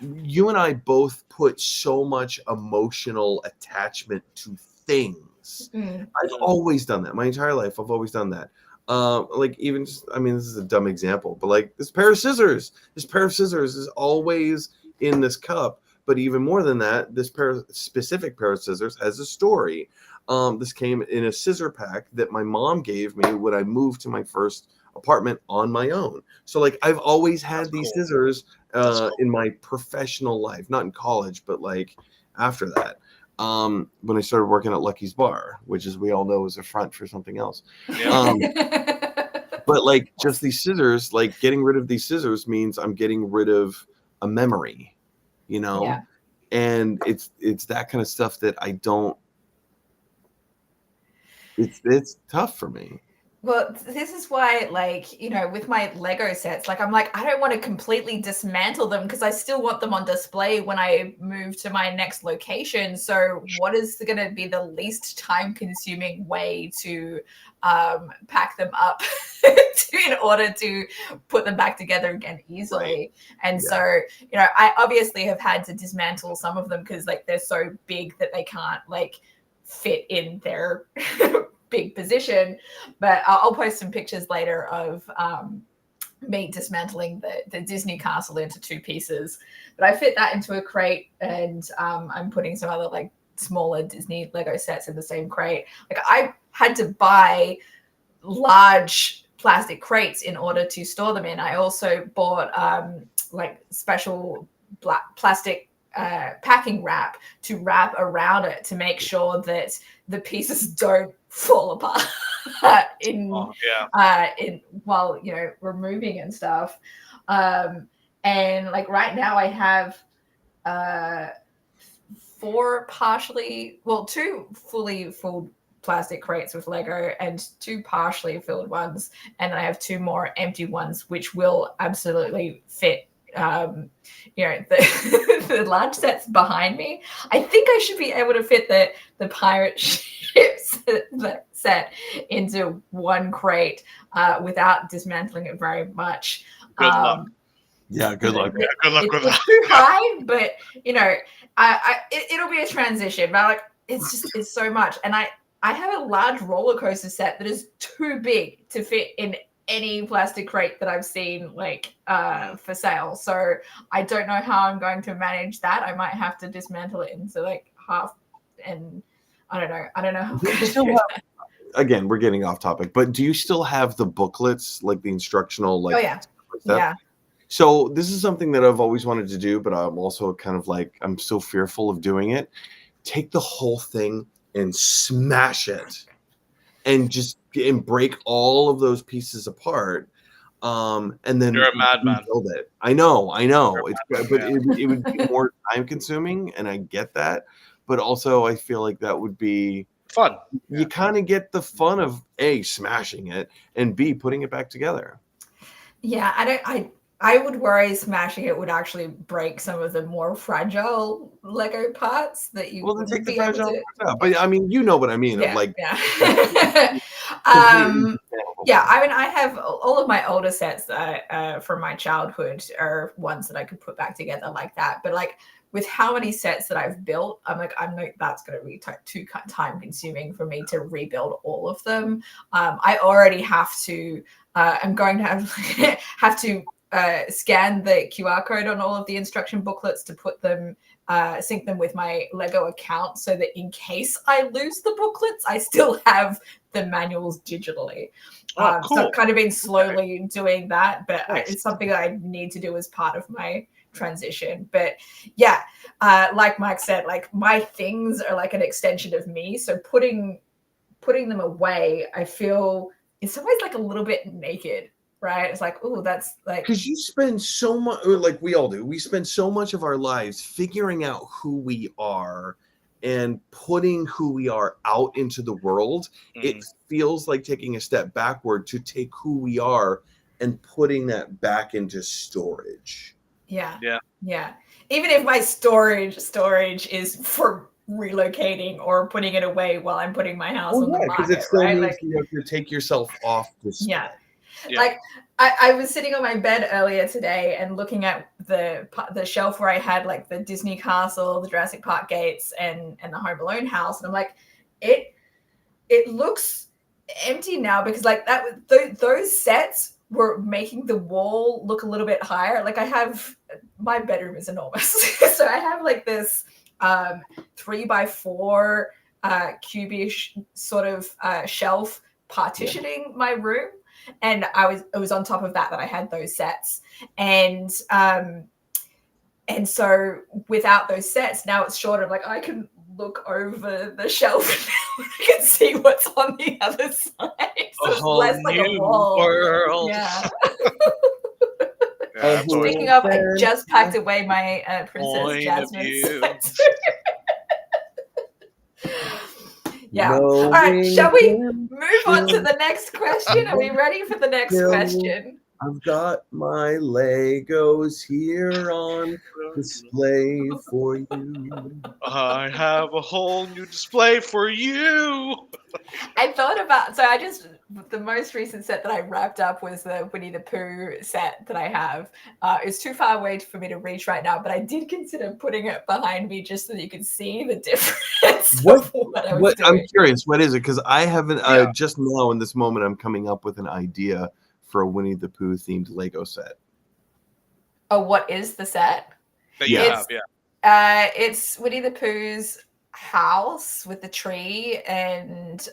[SPEAKER 3] you and I both put so much emotional attachment to things. I've always done that. My entire life, I've always done that. Like even just, I mean, this is a dumb example, but like this pair of scissors is always in this cup. But even more than that, this specific pair of scissors has a story. This came in a scissor pack that my mom gave me when I moved to my first apartment on my own. So like I've always had these scissors in my professional life, not in college, but like after that. When I started working at Lucky's Bar, which, as we all know, is a front for something else. But like just these scissors, like getting rid of these scissors means I'm getting rid of a memory, you know?
[SPEAKER 1] Yeah.
[SPEAKER 3] And it's that kind of stuff that I don't, it's tough for me.
[SPEAKER 1] Well, this is why, like, you know, with my Lego sets, like, I'm like, I don't want to completely dismantle them because I still want them on display when I move to my next location. So what is going to be the least time consuming way to pack them up in order to put them back together again easily? Right. And so, you know, I obviously have had to dismantle some of them because, like, they're so big that they can't, like, fit in their big position. But I'll post some pictures later of me dismantling the Disney castle into 2 pieces. But I fit that into a crate, and I'm putting some other like smaller Disney Lego sets in the same crate. Like I had to buy large plastic crates in order to store them in. I also bought like special plastic packing wrap to wrap around it to make sure that the pieces don't fall apart while, you know, removing and stuff. And like right now I have 2 fully filled plastic crates with Lego and 2 partially filled ones, and then I have 2 more empty ones which will absolutely fit you know, the large sets behind me. I think I should be able to fit the pirate ships set into 1 crate without dismantling it very much.
[SPEAKER 2] Good luck.
[SPEAKER 3] Yeah, good luck.
[SPEAKER 2] Yeah, good luck with that.
[SPEAKER 1] It's too high, but you know, it'll be a transition. But like, it's so much, and I have a large roller coaster set that is too big to fit in any plastic crate that I've seen like for sale. So I don't know how I'm going to manage that. I might have to dismantle it into like half, and I don't know how I'm going to do that.
[SPEAKER 3] Again, we're getting off topic, but do you still have the booklets, like the instructional, like?
[SPEAKER 1] Oh yeah,
[SPEAKER 3] stuff?
[SPEAKER 1] yeah.
[SPEAKER 3] So this is something that I've always wanted to do, but I'm also kind of like, I'm so fearful of doing it. Take the whole thing and smash it, and break all of those pieces apart. And then
[SPEAKER 2] you're a madman.
[SPEAKER 3] Build it. I know. It would be more time consuming, and I get that. But also, I feel like that would be
[SPEAKER 2] fun.
[SPEAKER 3] You kind of get the fun of A, smashing it, and B, putting it back together.
[SPEAKER 1] Yeah, I would worry smashing it would actually break some of the more fragile Lego parts that you
[SPEAKER 3] wouldn't
[SPEAKER 1] take
[SPEAKER 3] be able to. But I mean, you know what I mean.
[SPEAKER 1] Yeah,
[SPEAKER 3] of like,
[SPEAKER 1] yeah. Yeah, I mean, I have all of my older sets that from my childhood are ones that I could put back together like that. But like with how many sets that I've built, I'm like, that's going to be too time consuming for me to rebuild all of them. I already have to. I'm going to have to scan the QR code on all of the instruction booklets to put them, sync them with my Lego account so that in case I lose the booklets, I still have the manuals digitally.
[SPEAKER 2] Cool.
[SPEAKER 1] So I've kind of been slowly doing that, but it's something that I need to do as part of my transition. But yeah, like Mike said, like my things are like an extension of me. So putting them away, I feel it's always like a little bit naked. Right. It's like, oh, that's like,
[SPEAKER 3] because you spend so much, like we all do. We spend so much of our lives figuring out who we are and putting who we are out into the world, it feels like taking a step backward to take who we are and putting that back into storage.
[SPEAKER 1] Yeah.
[SPEAKER 2] Yeah.
[SPEAKER 1] Yeah. Even if my storage is for relocating or putting it away while I'm putting my house on the
[SPEAKER 3] because
[SPEAKER 1] market,
[SPEAKER 3] it still
[SPEAKER 1] right?
[SPEAKER 3] means
[SPEAKER 1] Like,
[SPEAKER 3] you have to take yourself off display.
[SPEAKER 1] yeah.
[SPEAKER 2] Yeah.
[SPEAKER 1] Like I was sitting on my bed earlier today and looking at the shelf where I had like the Disney Castle, the Jurassic Park gates, and the Home Alone house, and I'm like, it looks empty now because like those sets were making the wall look a little bit higher. Like my bedroom is enormous, so I have like this 3x4 cubish sort of shelf partitioning my room, and it was on top of that I had those sets, and so without those sets, now it's short of like I can look over the shelf now. I can see what's on the other side. So it's less like a wall.
[SPEAKER 2] World.
[SPEAKER 1] Yeah.
[SPEAKER 2] Yeah,
[SPEAKER 1] Speaking of, I just packed away my Princess Jasmine set. Yeah. All right. Shall we move on to the next question? Are we ready for the next question?
[SPEAKER 3] I've got my Legos here on display for you.
[SPEAKER 2] I have a whole new display for you.
[SPEAKER 1] I thought about, the most recent set that I wrapped up was the Winnie the Pooh set that I have. It's too far away for me to reach right now, but I did consider putting it behind me just so that you could see the difference of what I was doing.
[SPEAKER 3] I'm curious, what is it? Because I haven't, just now in this moment, I'm coming up with an idea for a Winnie the Pooh themed Lego set.
[SPEAKER 1] Oh, what is the set?
[SPEAKER 2] That you have, yeah.
[SPEAKER 1] It's Winnie the Pooh's house with the tree, and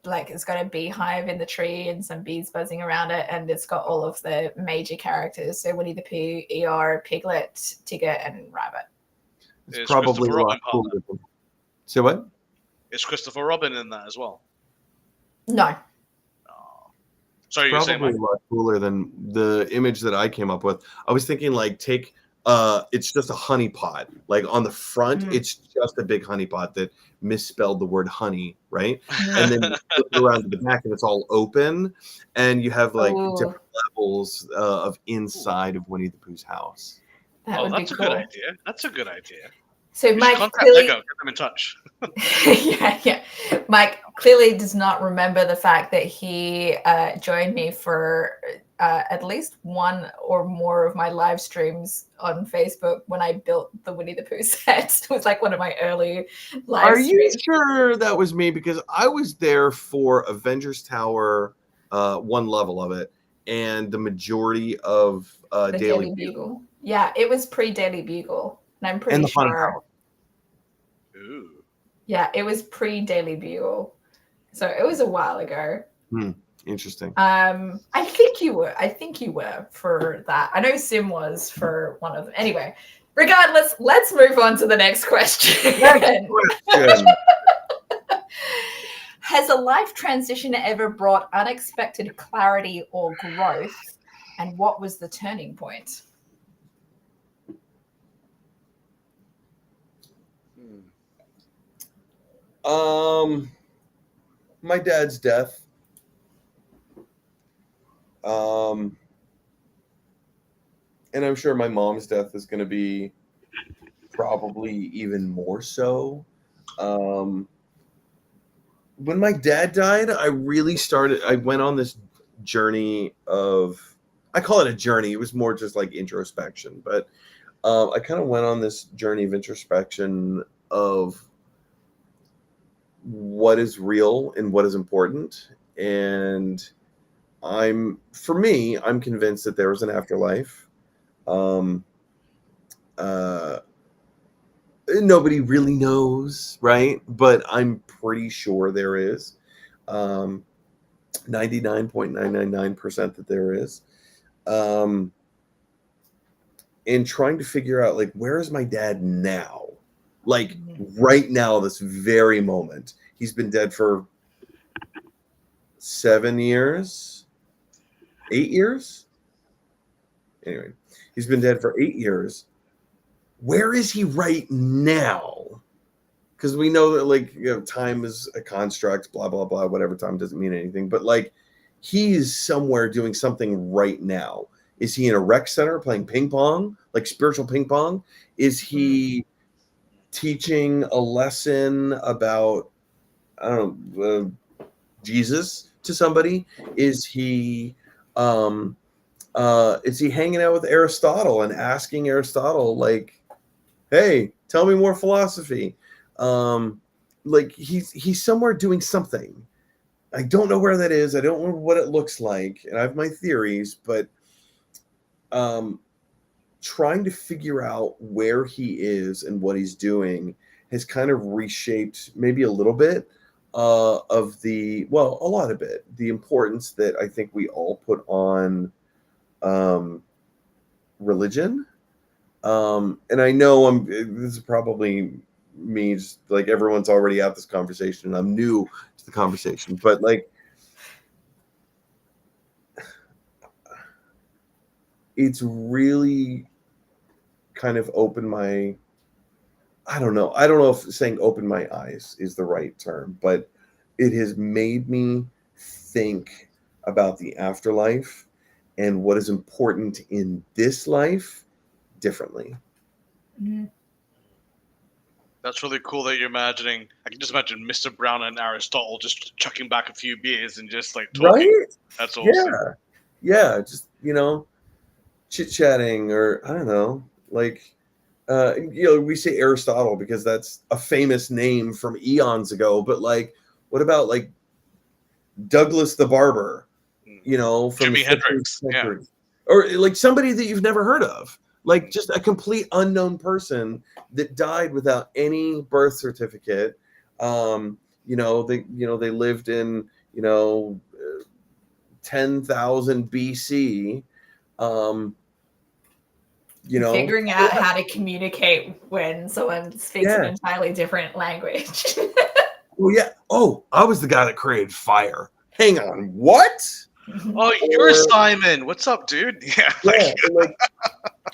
[SPEAKER 1] like it's got a beehive in the tree and some bees buzzing around it, and it's got all of the major characters. So Winnie the Pooh, Eeyore, Piglet, Tigger, and Rabbit.
[SPEAKER 3] It's probably a lot cooler. Say what?
[SPEAKER 2] Is Christopher Robin in that as well?
[SPEAKER 1] No.
[SPEAKER 2] Sorry,
[SPEAKER 3] it's probably a lot cooler than the image that I came up with. I was thinking like it's just a honey pot. Like on the front, it's just a big honey pot that misspelled the word honey, right? And then you flip it around to the back and it's all open, and you have like different levels of inside of Winnie the Pooh's house.
[SPEAKER 2] That's a good idea. That's a good idea.
[SPEAKER 1] So
[SPEAKER 2] you
[SPEAKER 1] Mike
[SPEAKER 2] contact Lego, get them in touch.
[SPEAKER 1] yeah. Mike clearly does not remember the fact that he joined me for at least one or more of my live streams on Facebook when I built the Winnie the Pooh set. It was like one of my early live streams. Are you
[SPEAKER 3] sure that was me? Because I was there for Avengers Tower, one level of it, and the majority of
[SPEAKER 1] the Daily Bugle. Yeah, it was pre-Daily Bugle. And I'm pretty sure.
[SPEAKER 2] Ooh.
[SPEAKER 1] Yeah, it was pre-Daily Bugle. So it was a while ago.
[SPEAKER 3] Interesting.
[SPEAKER 1] I think you were for that. I know Sim was for one of them. Anyway, regardless, let's move on to the next question. Has a life transition ever brought unexpected clarity or growth? And what was the turning point?
[SPEAKER 3] My dad's death. And I'm sure my mom's death is going to be probably even more so. When my dad died, I went on this journey I call it a journey. It was more just like introspection, but I kind of went on this journey of introspection of what is real and what is important. And I'm convinced that there is an afterlife. Nobody really knows, right? But I'm pretty sure there is. 99.999% that there is. And trying to figure out, like, where is my dad now? Like, right now, this very moment. He's been dead for 7 years? 8 years? Anyway, he's been dead for 8 years. where is he right now? Because we know that, like, you know, time is a construct, blah, blah, blah, whatever. Time doesn't mean anything. But, like, he's somewhere doing something right now. Is he in a rec center playing ping pong, like spiritual ping pong? Is he teaching a lesson about, I don't know, Jesus to somebody? Is he hanging out with Aristotle and asking Aristotle, like, hey, tell me more philosophy? Like, he's somewhere doing something. I don't know where that is. I don't know what it looks like, and I have my theories, but trying to figure out where he is and what he's doing has kind of reshaped maybe a little bit of a lot of it, the importance that I think we all put on religion. And I know this is probably me, just like everyone's already at this conversation and I'm new to the conversation, but like, it's really kind of opened my, I don't know if saying open my eyes is the right term, but it has made me think about the afterlife and what is important in this life differently.
[SPEAKER 1] Mm-hmm.
[SPEAKER 2] That's really cool that you're imagining. I can just imagine Mr. Brown and Aristotle just chucking back a few beers and just like talking.
[SPEAKER 3] Right?
[SPEAKER 2] That's awesome.
[SPEAKER 3] Yeah. Just, chit-chatting, or I don't know, like, we say Aristotle because that's a famous name from eons ago, but like, what about like Douglas the Barber, from
[SPEAKER 2] Jimi Hendrix, yeah.
[SPEAKER 3] Or like somebody that you've never heard of, like just a complete unknown person that died without any birth certificate. They lived in 10,000 BC.
[SPEAKER 1] Figuring out how to communicate when someone speaks an entirely different language.
[SPEAKER 3] Well, yeah. Oh, I was the guy that created fire. Hang on, what?
[SPEAKER 2] Oh, you're Simon. What's up, dude?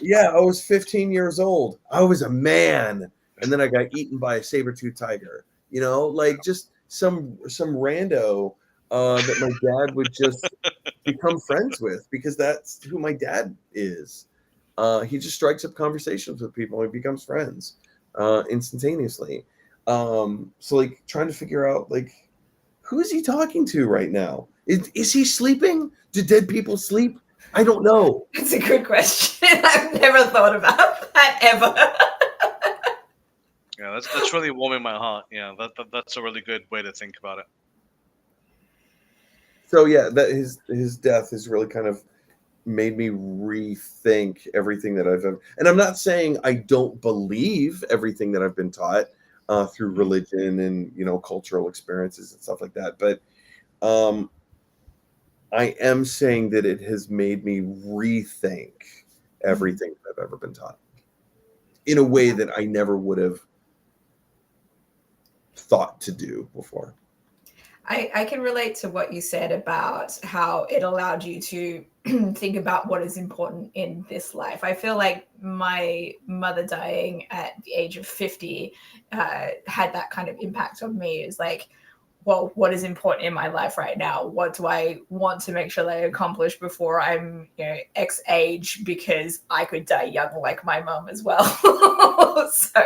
[SPEAKER 3] Yeah, I was 15 years old. I was a man, and then I got eaten by a saber-toothed tiger. Like just some rando that my dad would just become friends with, because that's who my dad is. He just strikes up conversations with people and becomes friends instantaneously. So like trying to figure out, like, who is he talking to right now? Is he sleeping? Do dead people sleep? I don't know.
[SPEAKER 1] It's a good question. I've never thought about that ever.
[SPEAKER 2] Yeah, that's really warming my heart. Yeah, that's a really good way to think about it.
[SPEAKER 3] So yeah, that his death has really kind of made me rethink everything that I've ever. And I'm not saying I don't believe everything that I've been taught through religion and cultural experiences and stuff like that, but I am saying that it has made me rethink everything that I've ever been taught in a way that I never would have thought to do before.
[SPEAKER 1] I can relate to what you said about how it allowed you to think about what is important in this life. I feel like my mother dying at the age of 50 had that kind of impact on me. It's like, well, what is important in my life right now? What do I want to make sure that I accomplish before I'm, X age, because I could die young like my mom as well. So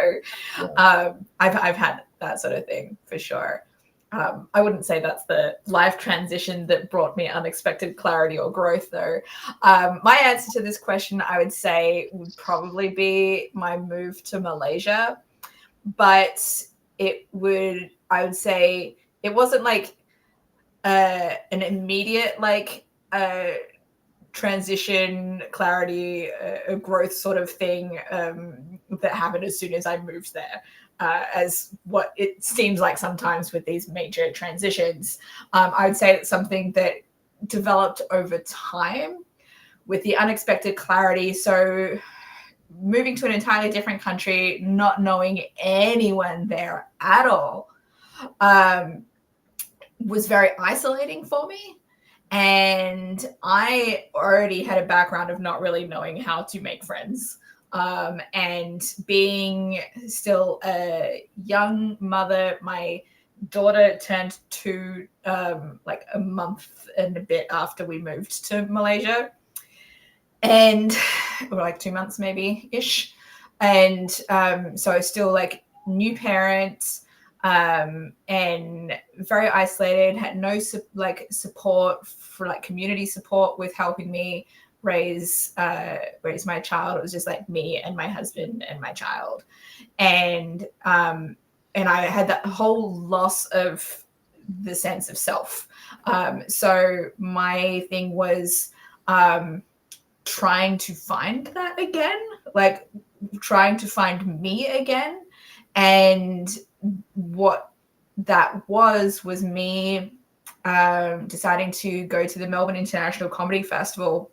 [SPEAKER 1] I've had that sort of thing for sure. I wouldn't say that's the life transition that brought me unexpected clarity or growth, though. My answer to this question, I would say, would probably be my move to Malaysia. But I would say it wasn't like an immediate transition, clarity, a growth sort of thing that happened as soon as I moved there. As what it seems like sometimes with these major transitions. I would say it's something that developed over time with the unexpected clarity. So moving to an entirely different country, not knowing anyone there at all, was very isolating for me. And I already had a background of not really knowing how to make friends. And being still a young mother, my daughter turned 2 like a month and a bit after we moved to Malaysia, and or like 2 months maybe ish. And so still like new parents, and very isolated, had no support for like community support with helping me raise my child. It was just like me and my husband and my child. And I had that whole loss of the sense of self. So my thing was trying to find that again, like trying to find me again. And what that was me deciding to go to the Melbourne International Comedy Festival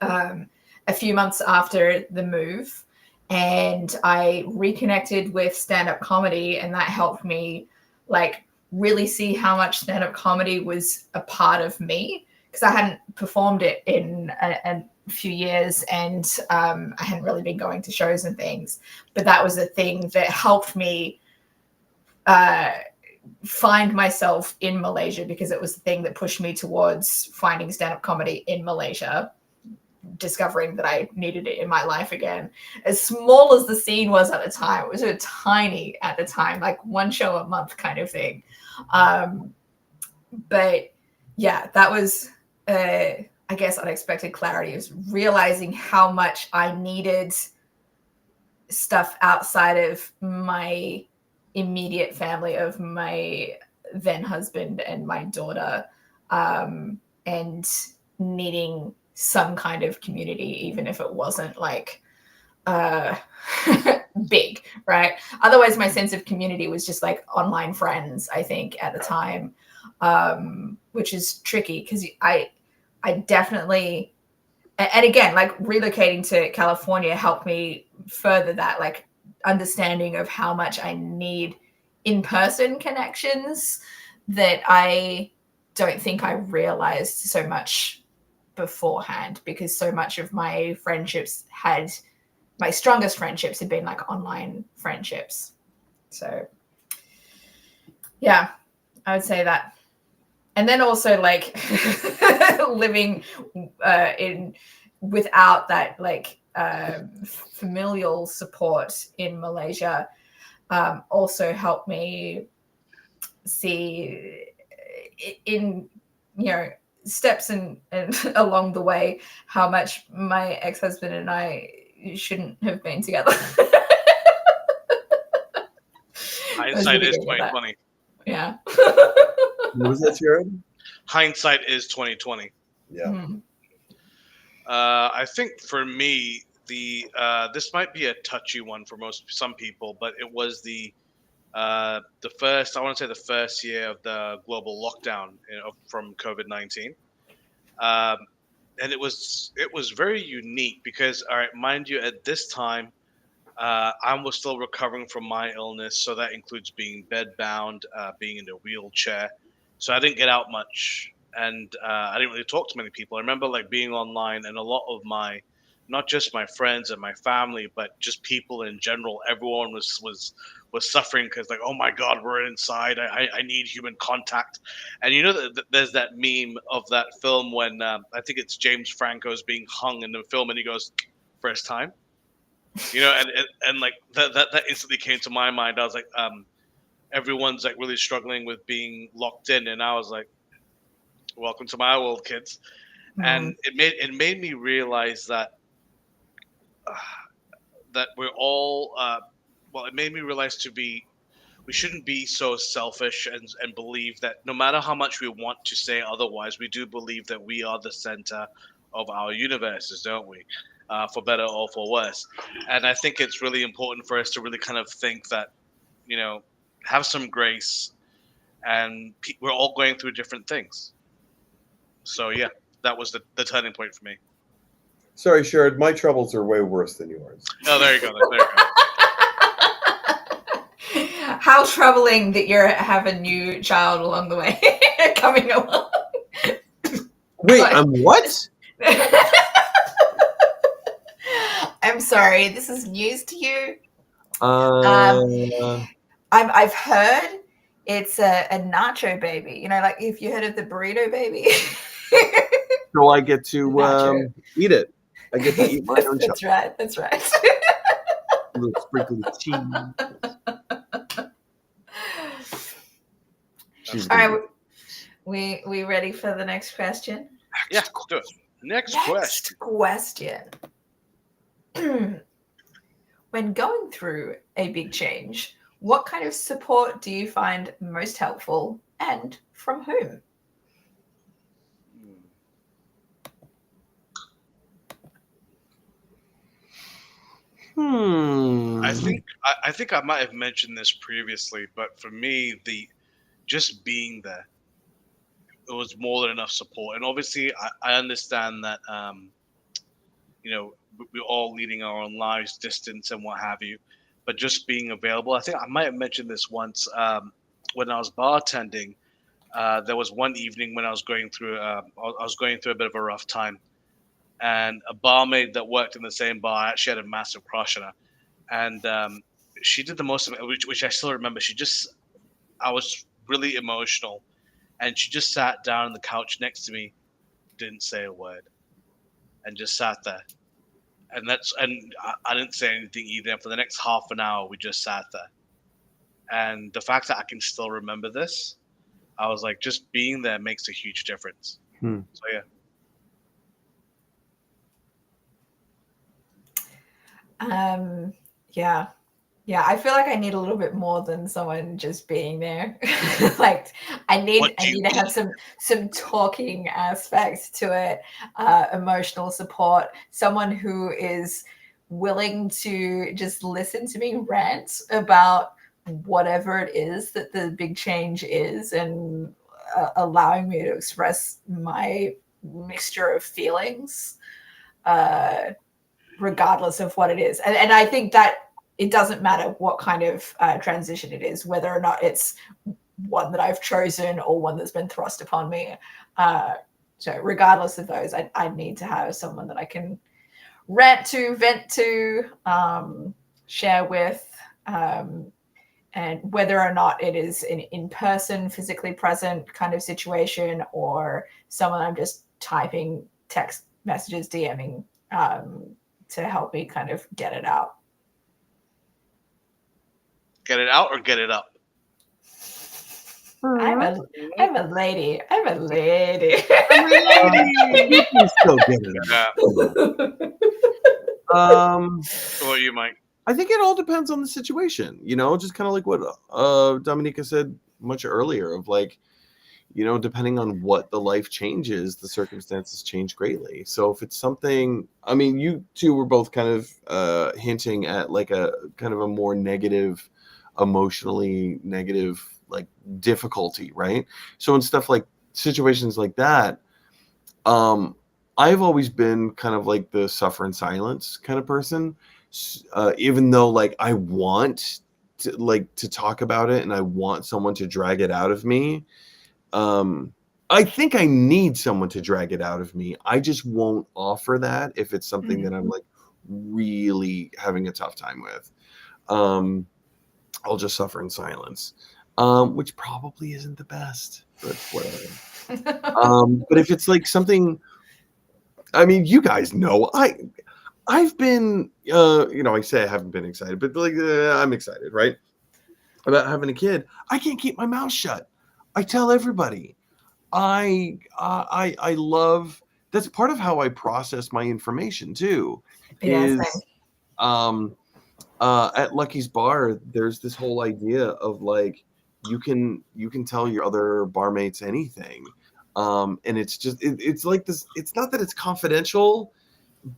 [SPEAKER 1] a few months after the move. And I reconnected with stand-up comedy, and that helped me like really see how much stand-up comedy was a part of me, because I hadn't performed it in a few years, and I hadn't really been going to shows and things. But that was a thing that helped me find myself in Malaysia, because it was the thing that pushed me towards finding stand-up comedy in Malaysia, discovering that I needed it in my life again. As small as the scene was at the time, it was so tiny at the time, like one show a month kind of thing. But yeah, that was, I guess, unexpected clarity. It was realizing how much I needed stuff outside of my immediate family of my then husband and my daughter, and needing some kind of community, even if it wasn't like big, right? Otherwise, my sense of community was just like online friends, I think, at the time, which is tricky because I definitely, and again, like relocating to California helped me further that, like understanding of how much I need in-person connections that I don't think I realized so much beforehand, because so much of my friendships my strongest friendships had been like online friendships. So yeah, I would say that. And then also like living without that like familial support in Malaysia also helped me see in, steps and along the way how much my ex-husband and I shouldn't have been together.
[SPEAKER 2] Hindsight is 2020.
[SPEAKER 1] Yeah.
[SPEAKER 3] What was that, Jared?
[SPEAKER 2] Hindsight is 2020.
[SPEAKER 3] Yeah.
[SPEAKER 1] Mm-hmm.
[SPEAKER 2] I think for me, this might be a touchy one for some people, but it was the first year of the global lockdown from COVID-19, and it was very unique because, all right, mind you, at this time, I was still recovering from my illness, so that includes being bedbound, being in a wheelchair, so I didn't get out much, and I didn't really talk to many people. I remember like being online, and a lot of my, not just my friends and my family, but just people in general, everyone was suffering because like, oh my God, we're inside. I need human contact. And there's that meme of that film when I think it's James Franco's being hung in the film, and he goes, first time. And like that instantly came to my mind. I was like, everyone's like really struggling with being locked in, and I was like, welcome to my world, kids. Mm-hmm. And it made me realize that we're all it made me realize we shouldn't be so selfish and believe that no matter how much we want to say otherwise, we do believe that we are the center of our universes, don't we? For better or for worse. And I think it's really important for us to really kind of think that, have some grace, and we're all going through different things. So yeah, that was the turning point for me.
[SPEAKER 3] Sorry, Sherrod, my troubles are way worse than yours.
[SPEAKER 2] Oh, there you go. There you
[SPEAKER 1] go. How troubling that you have a new child along the way coming along.
[SPEAKER 3] Wait, I'm what?
[SPEAKER 1] I'm sorry, this is news to you.
[SPEAKER 3] Uh,
[SPEAKER 1] I've heard it's a nacho baby. You know, like if you heard of the burrito baby.
[SPEAKER 3] so I get to
[SPEAKER 1] Nacho.
[SPEAKER 3] eat it. I get to eat my own
[SPEAKER 1] That's right. That's right.
[SPEAKER 3] little sprinkle of cheese. She's
[SPEAKER 1] All
[SPEAKER 3] gonna
[SPEAKER 1] right, we ready for the next question?
[SPEAKER 2] Yeah, let's do it. Next question.
[SPEAKER 1] Question. When going through a big change, what kind of support do you find most helpful, and from whom?
[SPEAKER 2] I think I might have mentioned this previously, but for me, the just being there, it was more than enough support. And obviously, I understand that we're all leading our own lives, distance and what have you, but just being available. I think I might have mentioned this once when I was bartending. There was one evening when I was going through a bit of a rough time, and a barmaid that worked in the same bar, I actually had a massive crush on her, and she did the most of it, which I still remember. I was really emotional, and she just sat down on the couch next to me, didn't say a word, and just sat there. And I didn't say anything either. And for the next half an hour, we just sat there. And the fact that I can still remember this, I was like, just being there makes a huge difference. So
[SPEAKER 1] yeah. Yeah, I feel like I need a little bit more than someone just being there. Like I need to have some talking aspects to it, emotional support, someone who is willing to just listen to me rant about whatever it is that the big change is, and allowing me to express my mixture of feelings, regardless of what it is. And I think that it doesn't matter what kind of transition it is, whether or not it's one that I've chosen or one that's been thrust upon me. So regardless of those, I need to have someone that I can rant to, vent to, share with, and whether or not it is an in-person, physically present kind of situation, or someone I'm just typing text messages, DMing, to help me kind of get it out.
[SPEAKER 2] Get it out or get it up?
[SPEAKER 1] I'm a lady. I'm a lady.
[SPEAKER 3] You can still get it out.
[SPEAKER 2] What are you, Mike?
[SPEAKER 3] I think it all depends on the situation, just kind of like what Dominica said much earlier of like, depending on what the life changes, the circumstances change greatly. So if it's something, I mean, you two were both kind of hinting at like a kind of a more negative, emotionally negative, like difficulty, right? So in stuff like situations like that, I've always been kind of like the suffer in silence kind of person. Even though like I want to talk about it and I want someone to drag it out of me. I think I need someone to drag it out of me. I just won't offer that if it's something that I'm like really having a tough time with. I'll just suffer in silence, which probably isn't the best, but whatever. But if it's like something, I mean, you guys know, I've been, I say I haven't been excited, but like I'm excited, right? About having a kid. I can't keep my mouth shut. I tell everybody. I love. That's part of how I process my information too.
[SPEAKER 1] Yeah,
[SPEAKER 3] is at Lucky's Bar, there's this whole idea of like you can tell your other barmates anything, and it's just it's like this. It's not that it's confidential,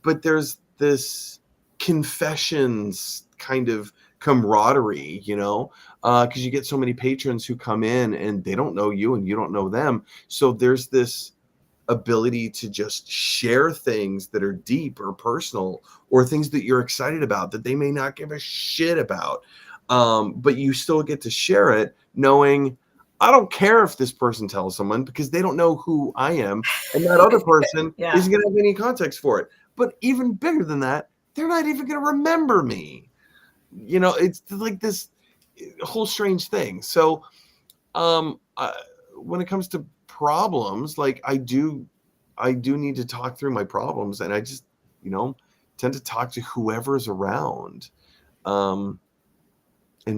[SPEAKER 3] but there's this confessions kind of camaraderie, because you get so many patrons who come in and they don't know you and you don't know them. So there's this ability to just share things that are deep or personal or things that you're excited about that they may not give a shit about. But you still get to share it knowing I don't care if this person tells someone because they don't know who I am and that other person isn't going to have any context for it. But even bigger than that, they're not even going to remember me. You know, it's like this whole strange thing. So, when it comes to problems, like I do need to talk through my problems, and I just, tend to talk to whoever's around. And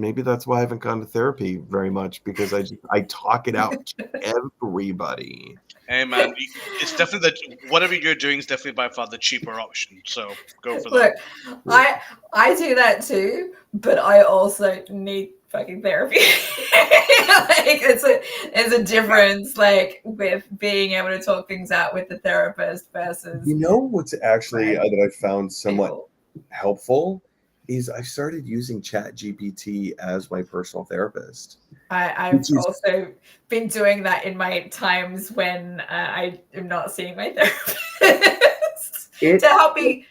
[SPEAKER 3] maybe that's why I haven't gone to therapy very much, because I talk it out to everybody.
[SPEAKER 2] Hey man, it's definitely whatever you're doing is definitely by far the cheaper option. So go for
[SPEAKER 1] Look,
[SPEAKER 2] that.
[SPEAKER 1] I do that too, but I also need fucking therapy. Like it's a difference, like with being able to talk things out with the therapist versus
[SPEAKER 3] You know what's actually that I found somewhat
[SPEAKER 1] people.
[SPEAKER 3] helpful is I started using ChatGPT as my personal therapist.
[SPEAKER 1] I've also been doing that in my times when I am not seeing my therapist to help me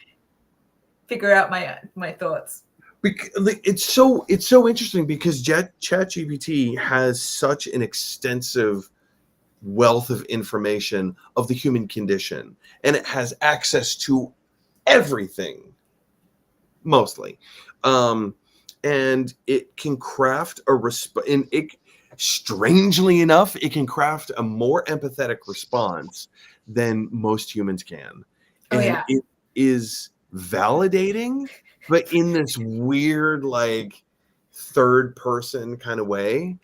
[SPEAKER 1] figure out my thoughts.
[SPEAKER 3] It's so interesting because ChatGPT has such an extensive wealth of information of the human condition, and it has access to everything, mostly, and it can craft a response. Strangely enough, it can craft a more empathetic response than most humans can, and it is validating, but in this weird, like, third person kind of way.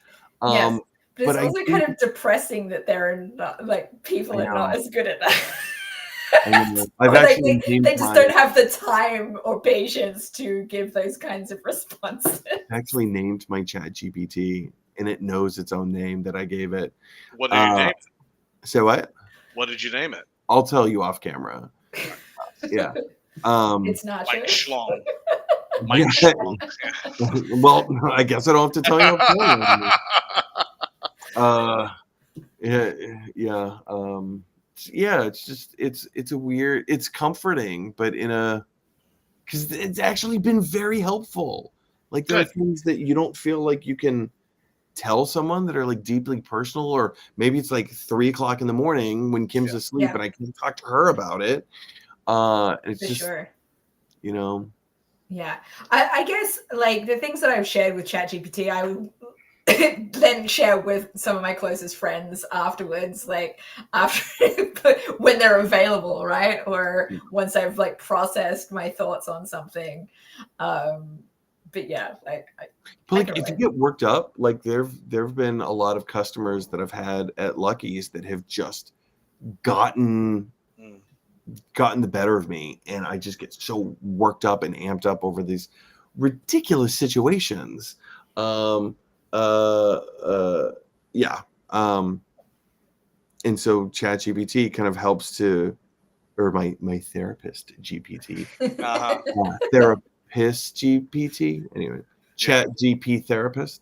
[SPEAKER 1] Yes, but it's
[SPEAKER 3] But
[SPEAKER 1] also kind of depressing that they're not, like, people are not as good at that. They just don't have the time or patience to give those kinds of responses.
[SPEAKER 3] I actually named my ChatGPT, and it knows its own name that I gave it.
[SPEAKER 2] What did you name it?
[SPEAKER 3] Say what?
[SPEAKER 2] What did you name it?
[SPEAKER 3] I'll tell you off camera. Yeah.
[SPEAKER 1] It's not
[SPEAKER 2] Mike Schlong.
[SPEAKER 3] Mike Schlong. Well, I guess I don't have to tell you off camera. Yeah. It's just it's a weird, it's comforting, but because it's actually been very helpful. Like, there are things that you don't feel like you can tell someone that are like deeply personal, or maybe it's like 3 o'clock in the morning when Kim's asleep and I can talk to her about it. It's
[SPEAKER 1] For
[SPEAKER 3] just,
[SPEAKER 1] sure.
[SPEAKER 3] Yeah.
[SPEAKER 1] I guess, like, the things that I've shared with ChatGPT, I would then share with some of my closest friends afterwards, like after when they're available, right? Or once I've like processed my thoughts on something. But yeah,
[SPEAKER 3] if you get worked up, like there've been a lot of customers that I've had at Lucky's that have just gotten the better of me, and I just get so worked up and amped up over these ridiculous situations. And so ChatGPT kind of helps to, or my therapist GPT, therapist GPT, anyway, ChatGPT therapist.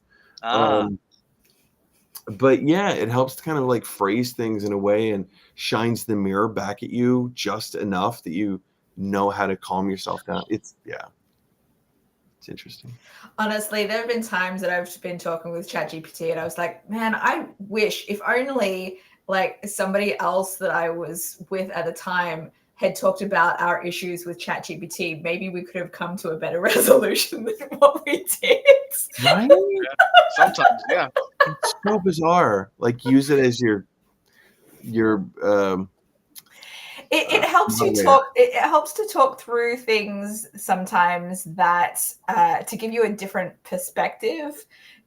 [SPEAKER 3] But yeah, it helps to kind of like phrase things in a way and shines the mirror back at you just enough that you know how to calm yourself down. It's interesting.
[SPEAKER 1] Honestly, there have been times that I've been talking with ChatGPT and I was like, man, I wish if only like somebody else that I was with at the time had talked about our issues with ChatGPT, maybe we could have come to a better resolution than what we did.
[SPEAKER 3] Right?
[SPEAKER 2] Sometimes, yeah.
[SPEAKER 3] It's so bizarre. Like, use it as your
[SPEAKER 1] it helps you talk. It helps to talk through things sometimes that to give you a different perspective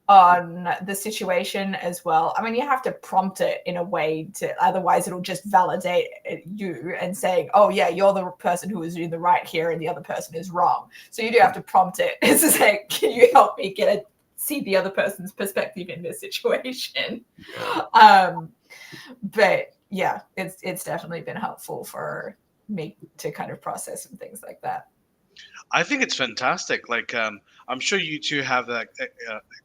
[SPEAKER 1] on the situation as well. I mean, you have to prompt it in a way to, otherwise it'll just validate you and saying, oh yeah, you're the person who is doing the right here and the other person is wrong. So you do have to prompt it. It's to say, can you help me see the other person's perspective in this situation? But yeah, it's definitely been helpful for me to kind of process some things like that.
[SPEAKER 2] I think it's fantastic. Like, I'm sure you two have that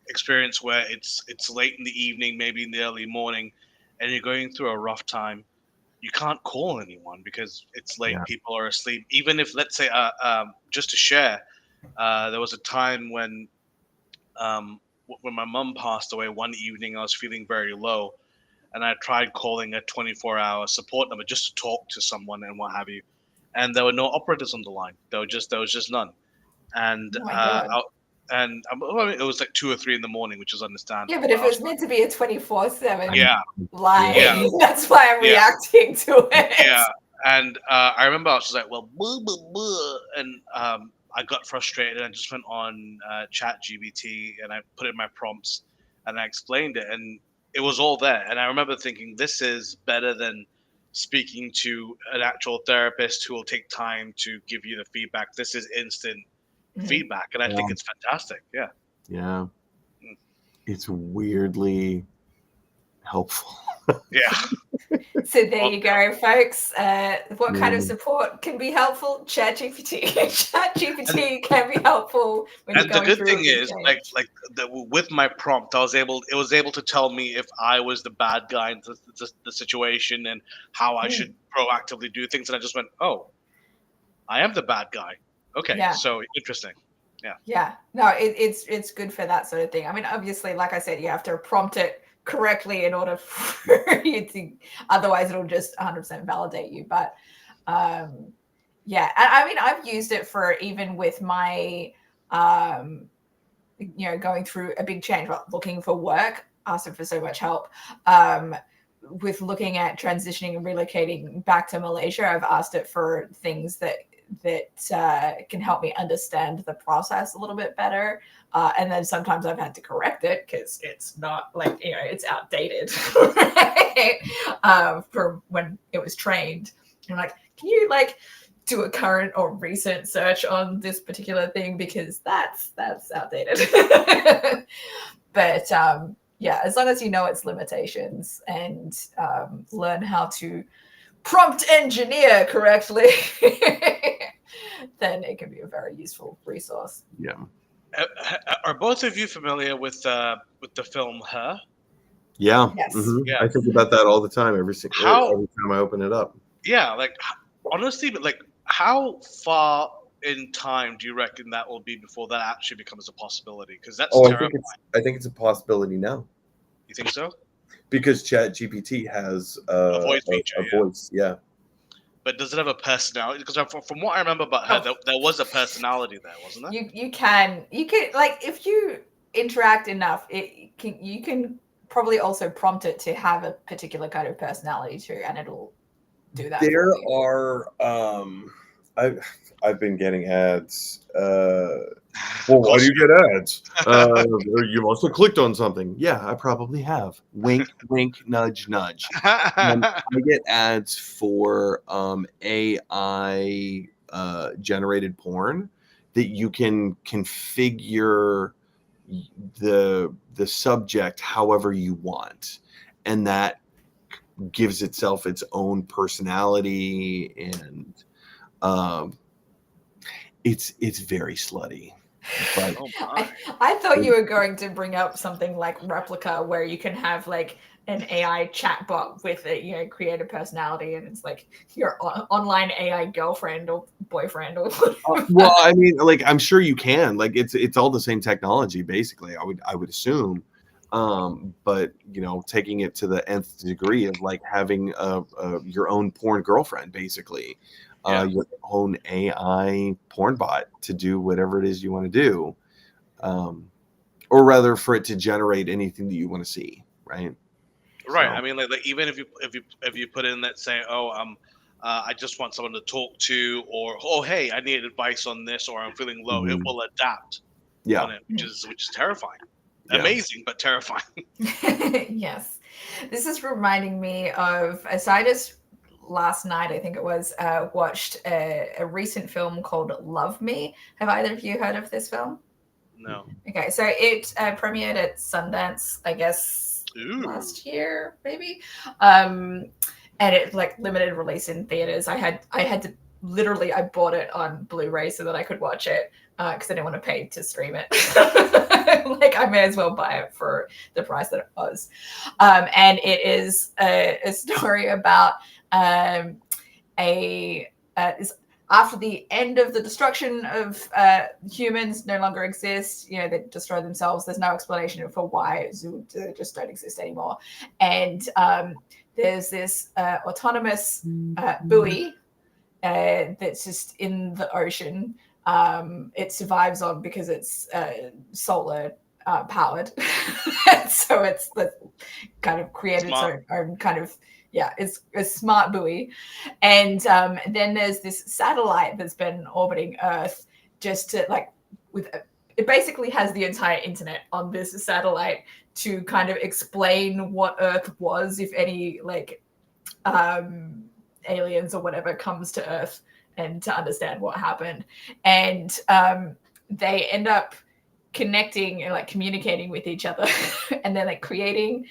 [SPEAKER 2] experience where it's late in the evening, maybe in the early morning, and you're going through a rough time. You can't call anyone because it's late. Yeah. People are asleep. Even if, let's say, just to share, there was a time when my mum passed away one evening. I was feeling very low, and I tried calling a 24-hour support number just to talk to someone and what have you. and there were no operators on the line. There was just none. And
[SPEAKER 1] Oh my God.
[SPEAKER 2] well, it was like 2 or 3 in the morning, which is understandable.
[SPEAKER 1] Yeah, but if it was meant to be a 24/7
[SPEAKER 2] Yeah,
[SPEAKER 1] line,
[SPEAKER 2] yeah,
[SPEAKER 1] that's why I'm
[SPEAKER 2] yeah,
[SPEAKER 1] reacting to it.
[SPEAKER 2] yeah. And I remember I was just like, well, blah, blah, blah. And I got frustrated and I just went on Chat GBT and I put in my prompts and I explained it, and it was all there. And I remember thinking, this is better than speaking to an actual therapist who will take time to give you the feedback. This is instant feedback, and I think it's fantastic. Yeah.
[SPEAKER 3] Yeah. It's weirdly helpful.
[SPEAKER 2] Yeah.
[SPEAKER 1] So there you go, folks. What kind of support can be helpful? ChatGPT. ChatGPT can be helpful when you're
[SPEAKER 2] And the
[SPEAKER 1] going
[SPEAKER 2] good
[SPEAKER 1] through
[SPEAKER 2] thing
[SPEAKER 1] a big
[SPEAKER 2] is,
[SPEAKER 1] change.
[SPEAKER 2] with my prompt, it was able to tell me if I was the bad guy in the situation and how I should proactively do things. And I just went, oh, I am the bad guy. Okay,
[SPEAKER 1] Yeah.
[SPEAKER 2] so interesting. Yeah.
[SPEAKER 1] Yeah. No, it's good for that sort of thing. I mean, obviously, like I said, you have to prompt it correctly in order for you to, otherwise it'll just 100% validate you. But yeah, I mean, I've used it for even with my going through a big change, looking for work, asking for so much help. With looking at transitioning and relocating back to Malaysia, I've asked it for things that can help me understand the process a little bit better. And then sometimes I've had to correct it because it's not like, it's outdated right? From when it was trained. And like, can you do a current or recent search on this particular thing, because that's outdated. But yeah, as long as you know its limitations and learn how to prompt engineer correctly, then it can be a very useful resource.
[SPEAKER 3] Yeah.
[SPEAKER 2] Are both of you familiar with the film Her?
[SPEAKER 3] Yeah.
[SPEAKER 1] Yes.
[SPEAKER 2] Yeah.
[SPEAKER 3] I think about that all the time. Every time I open it up.
[SPEAKER 2] Yeah, honestly, but how far in time do you reckon that will be before that actually becomes a possibility? Because that's terrifying.
[SPEAKER 3] I think it's a possibility now.
[SPEAKER 2] You think so?
[SPEAKER 3] Because Chat GPT has
[SPEAKER 2] A voice feature,
[SPEAKER 3] a voice. Yeah.
[SPEAKER 2] But does it have a personality? Because from what I remember about her, there was a personality there, wasn't there?
[SPEAKER 1] You can if you interact enough, you can probably also prompt it to have a particular kind of personality too, and it'll do that.
[SPEAKER 3] There are I've been getting ads. Well, why do you get ads? You must have clicked on something. Yeah, I probably have. Wink, wink, nudge, nudge. I get ads for AI generated porn that you can configure the subject however you want, and that gives itself its own personality, and it's very slutty. But
[SPEAKER 1] I thought you were going to bring up something like Replica, where you can have an AI chatbot with it, create a personality, and it's like your online AI girlfriend or boyfriend or
[SPEAKER 3] well, I mean, I'm sure you can. It's all the same technology, basically. I would assume. But taking it to the nth degree of having your own porn girlfriend, basically. Your own AI porn bot to do whatever it is you want to do, or rather for it to generate anything that you want to see, right?
[SPEAKER 2] Right. So, I mean, even if you put in that saying, I just want someone to talk to, or hey, I need advice on this, or I'm feeling low, it will adapt on it, which is terrifying. Yeah. Amazing, but terrifying.
[SPEAKER 1] Yes, this is reminding me of last night, I think it was, watched a recent film called Love Me. Have either of you heard of this film?
[SPEAKER 2] No.
[SPEAKER 1] Okay, so it premiered at Sundance, I guess, last year, maybe. And it limited release in theaters. I had to literally, I bought it on Blu-ray so that I could watch it because I didn't want to pay to stream it. I may as well buy it for the price that it was. And it is a story about after the end of the destruction of humans no longer exist, they destroy themselves. There's no explanation for why zoos just don't exist anymore. And there's this autonomous buoy that's just in the ocean. It survives on because it's solar powered. So it's kind of created
[SPEAKER 2] Smart.
[SPEAKER 1] its own kind of, it's a smart buoy. And then there's this satellite that's been orbiting Earth just to it basically has the entire internet on this satellite to kind of explain what Earth was if any aliens or whatever comes to Earth, and to understand what happened. And they end up connecting and communicating with each other and then creating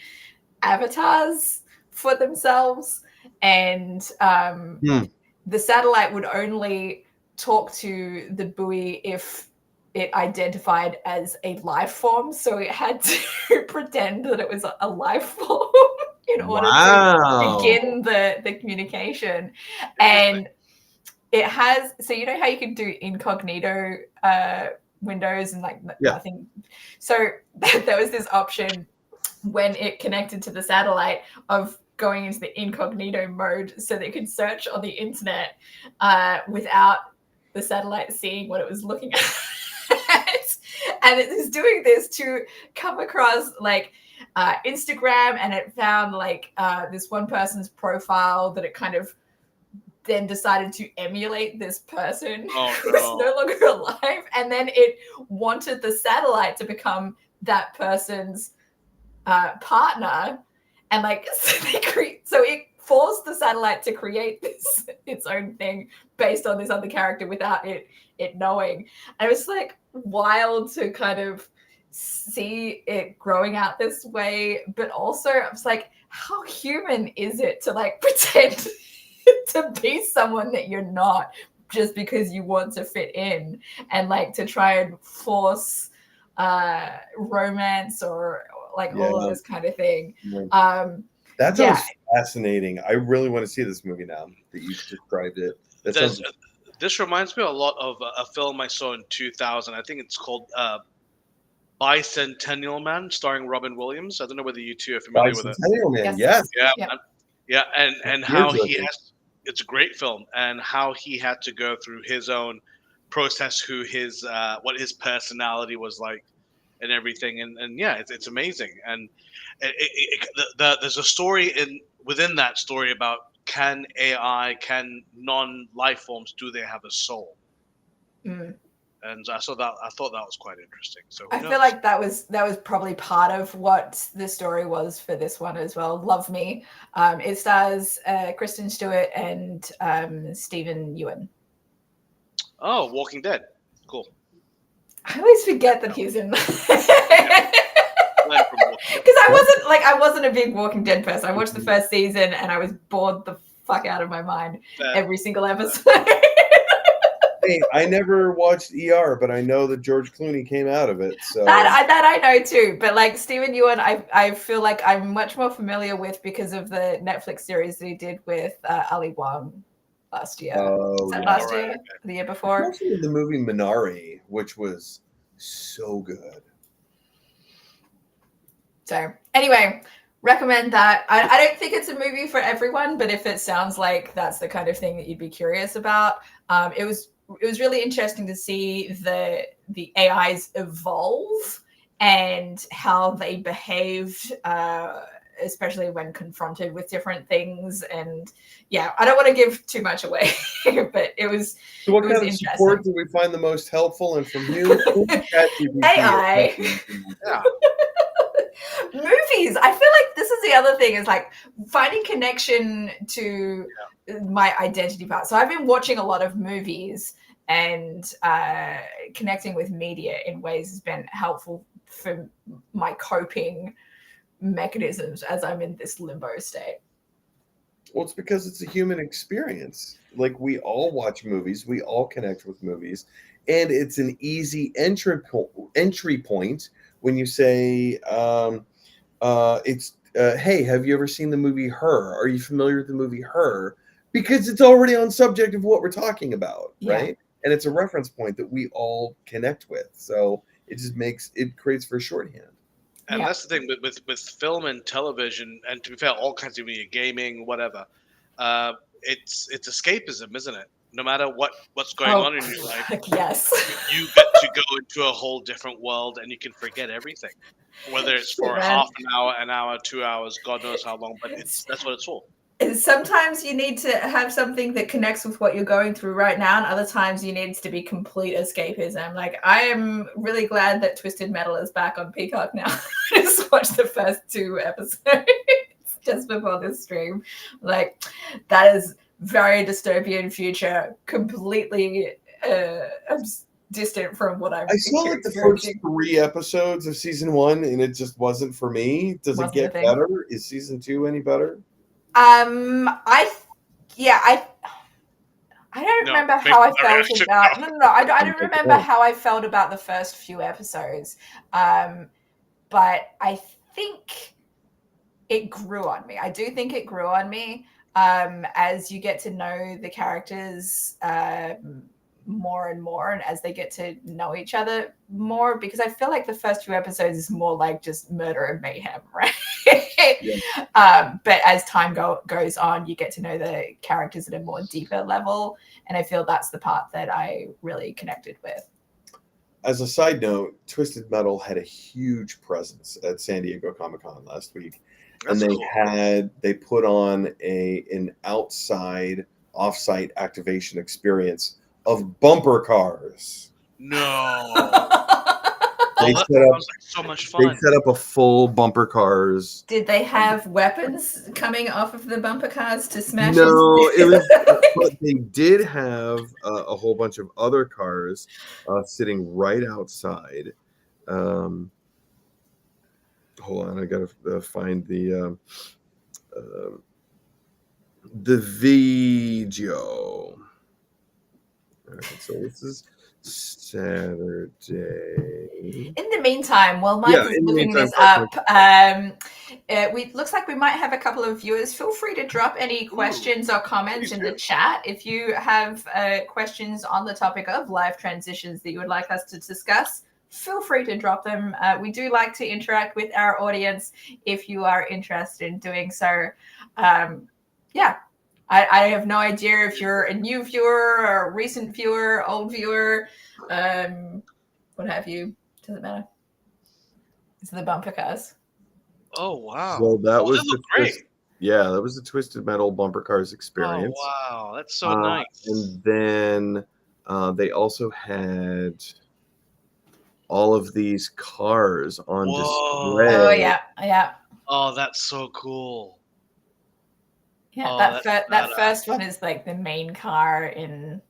[SPEAKER 1] avatars for themselves. And the satellite would only talk to the buoy if it identified as a life form, so it had to pretend that it was a life form in order to begin the communication. And it has, so you know how you can do incognito windows and nothing. So there was this option when it connected to the satellite of going into the incognito mode so that it could search on the internet without the satellite seeing what it was looking at. And it is doing this to come across Instagram, and it found this one person's profile that it kind of then decided to emulate this person who's no longer alive, and then it wanted the satellite to become that person's partner, and so it forced the satellite to create its own thing based on this other character without it knowing. And it was wild to kind of see it growing out this way, but also I was how human is it to pretend to be someone that you're not just because you want to fit in, and to try and force romance or all of this kind of thing.
[SPEAKER 3] That sounds fascinating. I really want to see this movie now that you've described it.
[SPEAKER 2] This reminds me a lot of a film I saw in 2000. I think it's called Bicentennial Man, starring Robin Williams. I don't know whether you two are familiar with it.
[SPEAKER 3] Bicentennial Man, yes.
[SPEAKER 2] Yeah, and how he has. It's a great film, and how he had to go through his own process, what his personality was like, and everything. And yeah, it's amazing. And there's a story within that story about, can non-life forms, do they have a soul? And I thought that was quite interesting. So
[SPEAKER 1] I feel like that was probably part of what the story was for this one as well. Love Me. It stars Kristen Stewart and Stephen Ewan.
[SPEAKER 2] Oh, Walking Dead. Cool.
[SPEAKER 1] I always forget that he's in because I wasn't a big Walking Dead person. I watched the first season and I was bored the fuck out of my mind every single episode.
[SPEAKER 3] Hey, I never watched ER, but I know that George Clooney came out of it. So
[SPEAKER 1] that I know too. But Stephen Ewan, I feel like I'm much more familiar with because of the Netflix series that he did with Ali Wong last year. Last year? The year before?
[SPEAKER 3] Especially the movie Minari, which was so good. So
[SPEAKER 1] anyway, recommend that. I don't think it's a movie for everyone, but if it sounds like that's the kind of thing that you'd be curious about, it was really interesting to see the AIs evolve and how they behaved, especially when confronted with different things. And yeah, I don't want to give too much away, but it was.
[SPEAKER 3] So what kind of support do we find the most helpful, and from you?
[SPEAKER 1] AI.
[SPEAKER 2] Yeah.
[SPEAKER 1] Movies. I feel like this is the other thing, is finding connection to my identity part. So I've been watching a lot of movies, and connecting with media in ways has been helpful for my coping mechanisms as I'm in this limbo state.
[SPEAKER 3] Well, it's because it's a human experience. We all watch movies, we all connect with movies, and it's an easy entry point when you say, hey, have you ever seen the movie Her? Are you familiar with the movie Her? Because it's already on subject of what we're talking about, right? And it's a reference point that we all connect with. So it just creates for shorthand.
[SPEAKER 2] And that's the thing with film and television, and to be fair, all kinds of media, gaming, whatever. It's escapism, isn't it? no matter what's going on in your life,
[SPEAKER 1] fuck yes.
[SPEAKER 2] you get to go into a whole different world and you can forget everything. Whether it's
[SPEAKER 1] Shit,
[SPEAKER 2] for
[SPEAKER 1] man.
[SPEAKER 2] half an hour, 2 hours, God knows how long, but that's what it's for.
[SPEAKER 1] And sometimes you need to have something that connects with what you're going through right now, and other times you need it to be complete escapism. Like, I am really glad that Twisted Metal is back on Peacock now. I just watched the first 2 episodes just before this stream. Like, that is very dystopian future, completely distant from what I'm
[SPEAKER 3] I saw like the first 3 episodes of season 1, and it just wasn't for me. Does
[SPEAKER 1] Wasn't
[SPEAKER 3] it get
[SPEAKER 1] the thing.
[SPEAKER 3] better? Is season 2 any better?
[SPEAKER 1] I don't
[SPEAKER 2] No,
[SPEAKER 1] remember
[SPEAKER 2] based
[SPEAKER 1] how I
[SPEAKER 2] on the
[SPEAKER 1] felt
[SPEAKER 2] reaction,
[SPEAKER 1] about.
[SPEAKER 2] no.
[SPEAKER 1] No. I don't remember how I felt about the first few episodes. But I think it grew on me. I do think it grew on me as you get to know the characters more and more, and as they get to know each other more, because I feel like the first few episodes is more like just murder and mayhem, right?
[SPEAKER 3] Yeah.
[SPEAKER 1] But as time goes on, you get to know the characters at a more deeper level, and I feel that's the part that I really connected with.
[SPEAKER 3] As a side note, Twisted Metal had a huge presence at San Diego Comic-Con last week.
[SPEAKER 2] That's
[SPEAKER 3] And
[SPEAKER 2] cool.
[SPEAKER 3] they put on an outside offsite activation experience of bumper cars.
[SPEAKER 2] No.
[SPEAKER 3] They
[SPEAKER 2] Oh, that
[SPEAKER 3] set up
[SPEAKER 2] sounds like so much
[SPEAKER 3] they
[SPEAKER 2] fun.
[SPEAKER 3] set up a full bumper cars.
[SPEAKER 1] Did they have weapons coming off of the bumper cars to smash
[SPEAKER 3] No,
[SPEAKER 1] into?
[SPEAKER 3] it was, but they did have a whole bunch of other cars sitting right outside. Hold on, I gotta find the video. All right, so this is Saturday.
[SPEAKER 1] In the meantime, while Mike is
[SPEAKER 3] In the
[SPEAKER 1] looking
[SPEAKER 3] meantime,
[SPEAKER 1] this up, we looks like we might have a couple of viewers. Feel free to drop any questions or comments in the chat. If you have questions on the topic of life transitions that you would like us to discuss, feel free to drop them. We do like to interact with our audience if you are interested in doing so. Yeah. I have no idea if you're a new viewer or a recent viewer, old viewer, what have you. Doesn't matter. It's the bumper cars.
[SPEAKER 2] Oh wow!
[SPEAKER 3] So that was
[SPEAKER 2] they look great.
[SPEAKER 3] That was the Twisted Metal bumper cars experience.
[SPEAKER 2] Oh wow, that's so nice.
[SPEAKER 3] And then they also had all of these cars on display.
[SPEAKER 1] Oh yeah.
[SPEAKER 2] Oh, that's so cool.
[SPEAKER 1] Yeah, that first one is like the main car in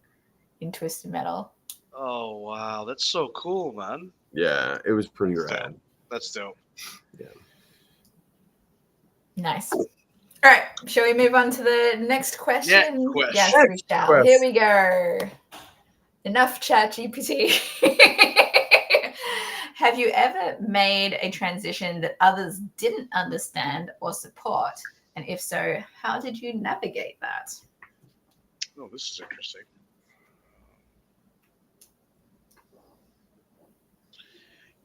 [SPEAKER 1] Twisted Metal.
[SPEAKER 2] Oh wow, that's so cool, man.
[SPEAKER 3] Yeah, it was pretty rad.
[SPEAKER 2] That's dope.
[SPEAKER 3] Yeah.
[SPEAKER 1] Nice. All right, shall we move on to the next question? Yes, we shall. Here we go. Enough ChatGPT. Have you ever made a transition that others didn't understand or support? And if so, how did you navigate that?
[SPEAKER 2] Oh, this is interesting.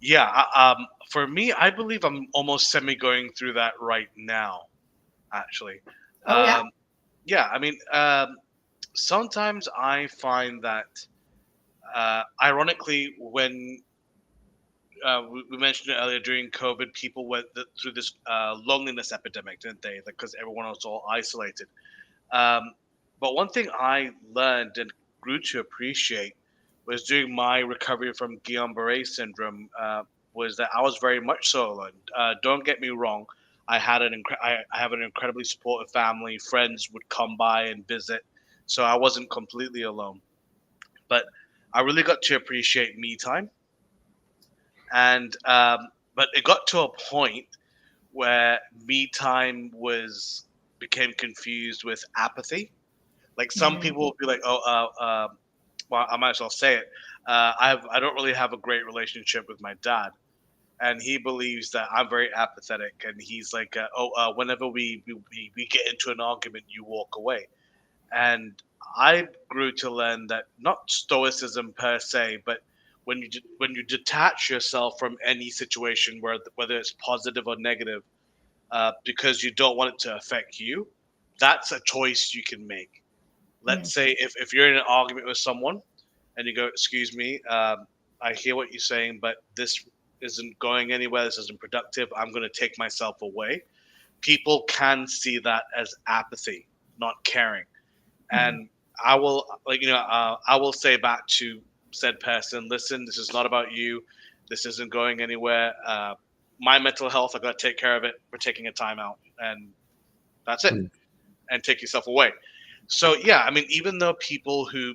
[SPEAKER 2] Yeah, for me, I believe I'm almost going through that right now, actually. Yeah, I mean, sometimes I find that, ironically, when we mentioned it earlier, during COVID, people went through this loneliness epidemic, didn't they? Because everyone was all isolated. But one thing I learned and grew to appreciate was during my recovery from Guillain-Barré syndrome, was that I was very much so alone. Don't get me wrong. I have an incredibly supportive family. Friends would come by and visit, so I wasn't completely alone. But I really got to appreciate me time. And but it got to a point where me time became confused with apathy. Like some people will be like, "Oh, well, I might as well say it. I don't really have a great relationship with my dad, and he believes that I'm very apathetic. And he's like, whenever we get into an argument, you walk away." And I grew to learn that not stoicism per se, but when you detach yourself from any situation, whether it's positive or negative, because you don't want it to affect you, that's a choice you can make. Let's say if you're in an argument with someone and you go, excuse me, I hear what you're saying, but this isn't going anywhere. This isn't productive. I'm going to take myself away. People can see that as apathy, not caring. And I will, I will say back to said person, listen, this is not about you. This isn't going anywhere. My mental health, I got to take care of it. We're taking a time out, and that's it. And take yourself away. So yeah, I mean, even though people who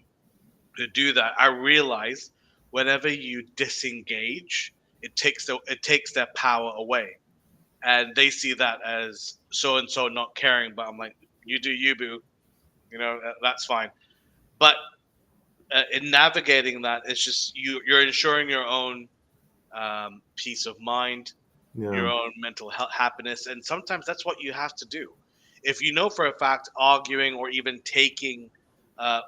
[SPEAKER 2] do that, I realize whenever you disengage, it takes their power away, and they see that as so and so not caring. But I'm like, you do you, boo. That's fine. But in navigating that, it's just you're ensuring your own peace of mind, your own mental health, happiness, and sometimes that's what you have to do. If you know for a fact arguing or even taking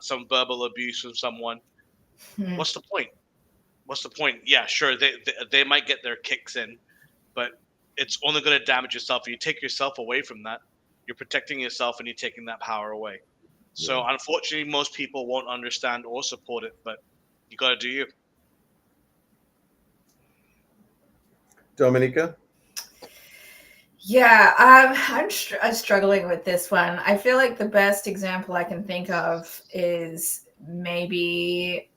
[SPEAKER 2] some verbal abuse from someone, what's the point? What's the point? Yeah, sure, they might get their kicks in, but it's only going to damage yourself. If you take yourself away from that, you're protecting yourself and you're taking that power away. So unfortunately, most people won't understand or support it, but you got to do you.
[SPEAKER 3] Dominica?
[SPEAKER 1] Yeah, I'm struggling with this one. I feel like the best example I can think of is maybe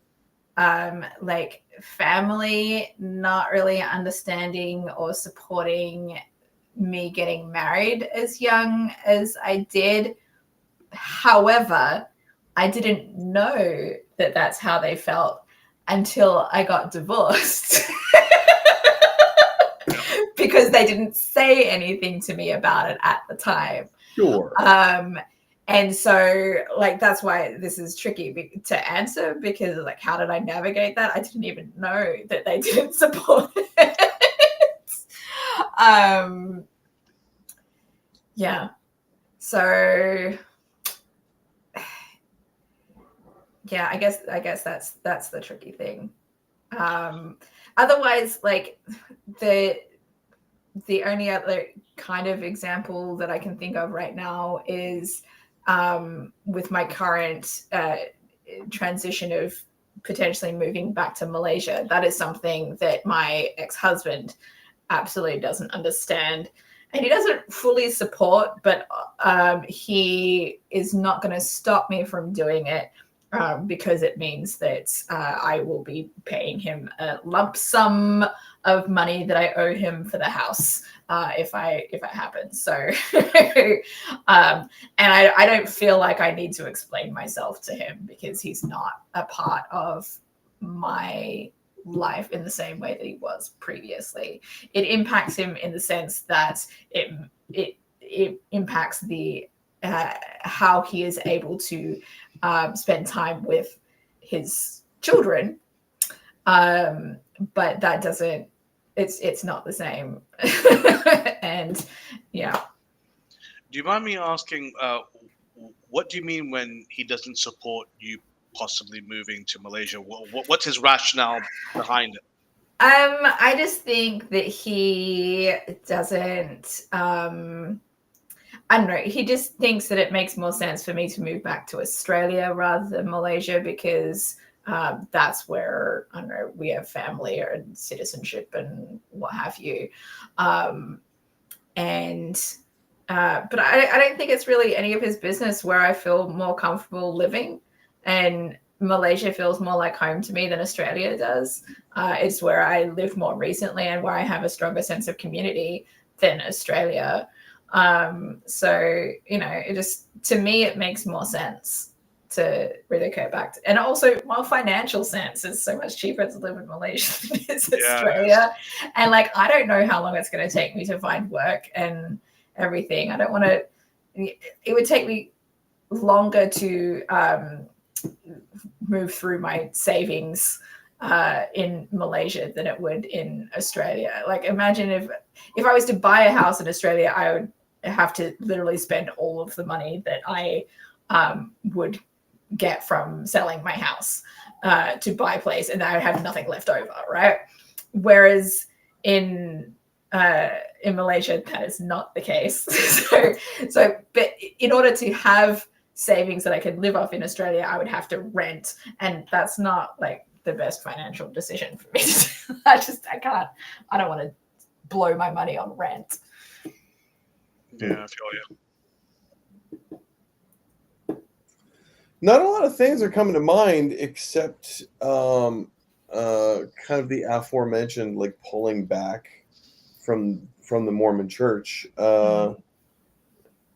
[SPEAKER 1] like family not really understanding or supporting me getting married as young as I did. However, I didn't know that that's how they felt until I got divorced. Because they didn't say anything to me about it at the time.
[SPEAKER 3] Sure.
[SPEAKER 1] And so, like, that's why this is tricky to answer, because, like, how did I navigate that? I didn't even know that they didn't support it. Yeah. So, yeah, I guess that's the tricky thing. Otherwise, like, the only other kind of example that I can think of right now is with my current transition of potentially moving back to Malaysia. That is something that my ex-husband absolutely doesn't understand. And he doesn't fully support, but he is not going to stop me from doing it because it means that I will be paying him a lump sum of money that I owe him for the house if it happens. So, and I don't feel like I need to explain myself to him because he's not a part of my life in the same way that he was previously. It impacts him in the sense that it impacts the how he is able to spend time with his children, but that doesn't. It's not the same. And yeah.
[SPEAKER 2] Do you mind me asking, what do you mean when he doesn't support you possibly moving to Malaysia? What's his rationale behind it?
[SPEAKER 1] I just think that he doesn't. I don't know. He just thinks that it makes more sense for me to move back to Australia rather than Malaysia because that's where, I don't know, we have family and citizenship and what have you. But I don't think it's really any of his business where I feel more comfortable living. And Malaysia feels more like home to me than Australia does. It's where I live more recently and where I have a stronger sense of community than Australia. So, it just, to me, it makes more sense to relocate back. And also more financial sense. It's so much cheaper to live in Malaysia than it is Australia. And like, I don't know how long it's going to take me to find work and everything. I don't want to, it would take me longer to move through my savings in Malaysia than it would in Australia. Like, imagine if I was to buy a house in Australia, I would have to literally spend all of the money that I would get from selling my house to buy a place, and I would have nothing left over, right? Whereas in Malaysia, that is not the case. So, but in order to have savings that I could live off in Australia, I would have to rent, and that's not like the best financial decision for me to do. I don't want to blow my money on rent.
[SPEAKER 2] Yeah, I feel you.
[SPEAKER 3] Not a lot of things are coming to mind except kind of the aforementioned, like pulling back from the Mormon Church.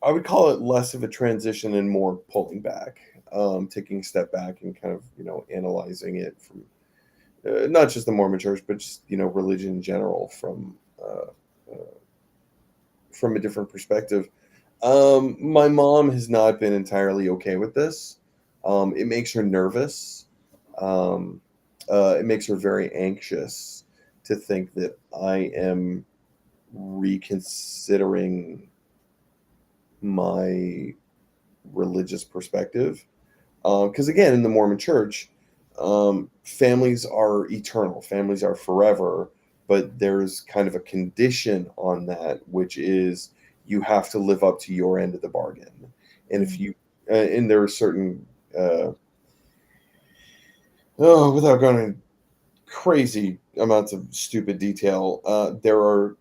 [SPEAKER 3] I would call it less of a transition and more pulling back, taking a step back and kind of, analyzing it from not just the Mormon Church, but just, religion in general from a different perspective. My mom has not been entirely okay with this. It makes her nervous. It makes her very anxious to think that I am reconsidering my religious perspective. Because again, in the Mormon Church, families are eternal, families are forever, but there's kind of a condition on that, which is you have to live up to your end of the bargain. And if you, and there are certain, without going into crazy amounts of stupid detail, there are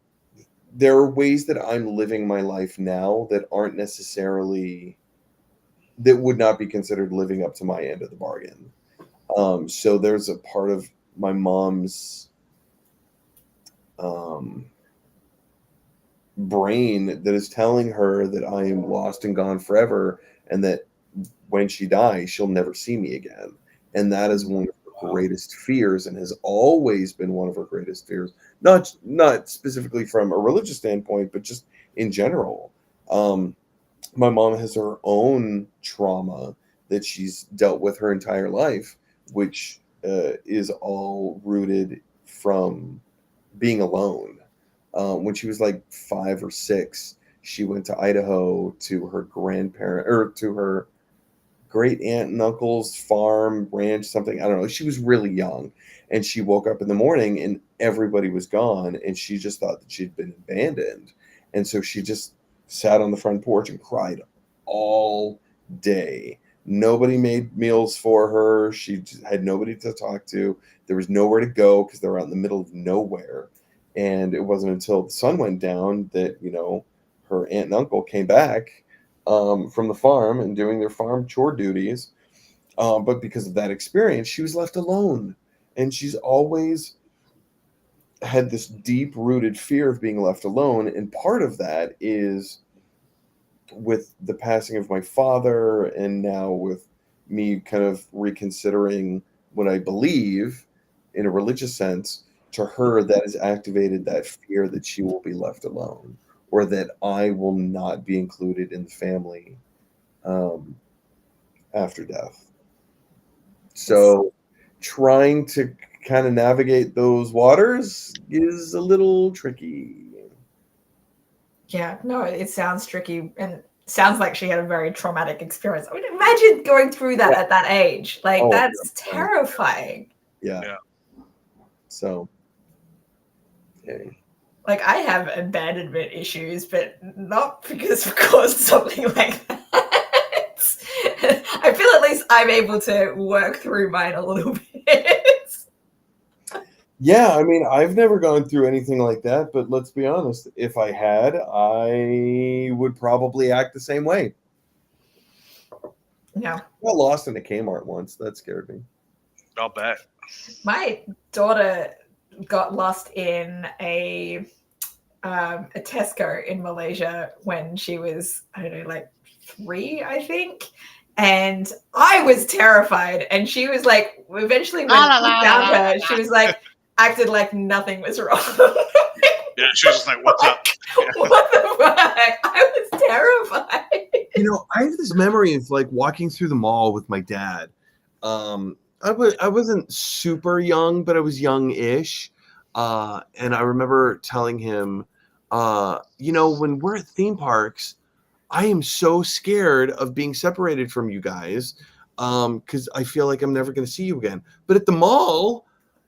[SPEAKER 3] ways that I'm living my life now that aren't necessarily, that would not be considered living up to my end of the bargain. So there's a part of my mom's brain that is telling her that I am lost and gone forever, and that when she dies, she'll never see me again. And that is one of her greatest fears, and has always been one of her greatest fears. Not specifically from a religious standpoint, but just in general. My mom has her own trauma that she's dealt with her entire life, which is all rooted from being alone. When she was like 5 or 6, she went to Idaho to her grandparent, or to her great aunt and uncle's farm, ranch, something. I don't know. She was really young, and she woke up in the morning and everybody was gone, and she just thought that she'd been abandoned. And so she just sat on the front porch and cried all day. Nobody made meals for her. She had nobody to talk to. There was nowhere to go because they were out in the middle of nowhere. And it wasn't until the sun went down that, her aunt and uncle came back from the farm and doing their farm chore duties. But because of that experience, she was left alone. And she's always had this deep-rooted fear of being left alone. And part of that is with the passing of my father, and now with me kind of reconsidering what I believe in a religious sense. To her, that has activated that fear that she will be left alone, or that I will not be included in the family after death. So trying to kind of navigate those waters is a little tricky.
[SPEAKER 1] Yeah, no, it sounds tricky, and sounds like she had a very traumatic experience. I mean, imagine going through that at that age. Like, that's terrifying.
[SPEAKER 3] Yeah. So, okay.
[SPEAKER 1] Like, I have abandonment issues, but not because of caused something like that. I feel at least I'm able to work through mine a little bit.
[SPEAKER 3] Yeah, I mean, I've never gone through anything like that, but let's be honest, if I had, I would probably act the same way.
[SPEAKER 1] Yeah.
[SPEAKER 3] I got lost in a Kmart once. That scared me.
[SPEAKER 2] I'll bet.
[SPEAKER 1] My daughter got lost in a Tesco in Malaysia when she was, I don't know, like 3, I think. And I was terrified. And she was like, eventually when we found her, she was like, acted like nothing was wrong.
[SPEAKER 2] Yeah, she was just like, what's up?
[SPEAKER 1] What the fuck? I was terrified.
[SPEAKER 3] I have this memory of like walking through the mall with my dad. I wasn't super young, but I was young-ish. And I remember telling him, when we're at theme parks, I am so scared of being separated from you guys because I feel like I'm never going to see you again. But at the mall,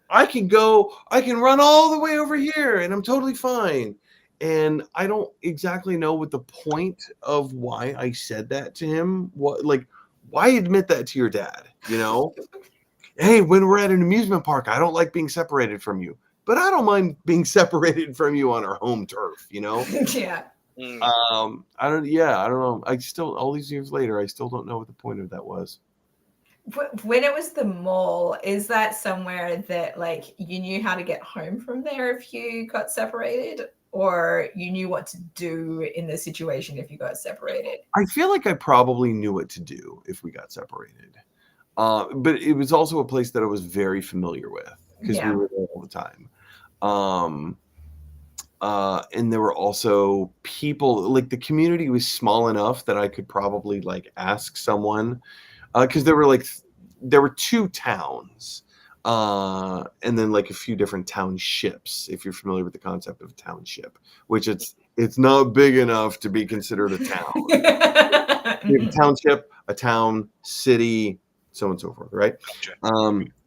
[SPEAKER 3] I can run all the way over here and I'm totally fine. And I don't exactly know what the point of why I said that to him. Why admit that to your dad? Hey, when we're at an amusement park, I don't like being separated from you, but I don't mind being separated from you on our home turf.
[SPEAKER 1] Yeah.
[SPEAKER 3] I don't know. I still, all these years later, I still don't know what the point of that was.
[SPEAKER 1] When it was the mall, is that somewhere that like you knew how to get home from there if you got separated, or you knew what to do in the situation if you got separated?
[SPEAKER 3] I feel like I probably knew what to do if we got separated. But it was also a place that I was very familiar with because we
[SPEAKER 1] Yeah.
[SPEAKER 3] were there all the time. And there were also people, like the community was small enough that I could probably like ask someone, because there were 2 towns, and then like a few different townships, if you're familiar with the concept of a township, which it's not big enough to be considered a town. We have a township, a town, city, so on and so forth, right?
[SPEAKER 2] Gotcha.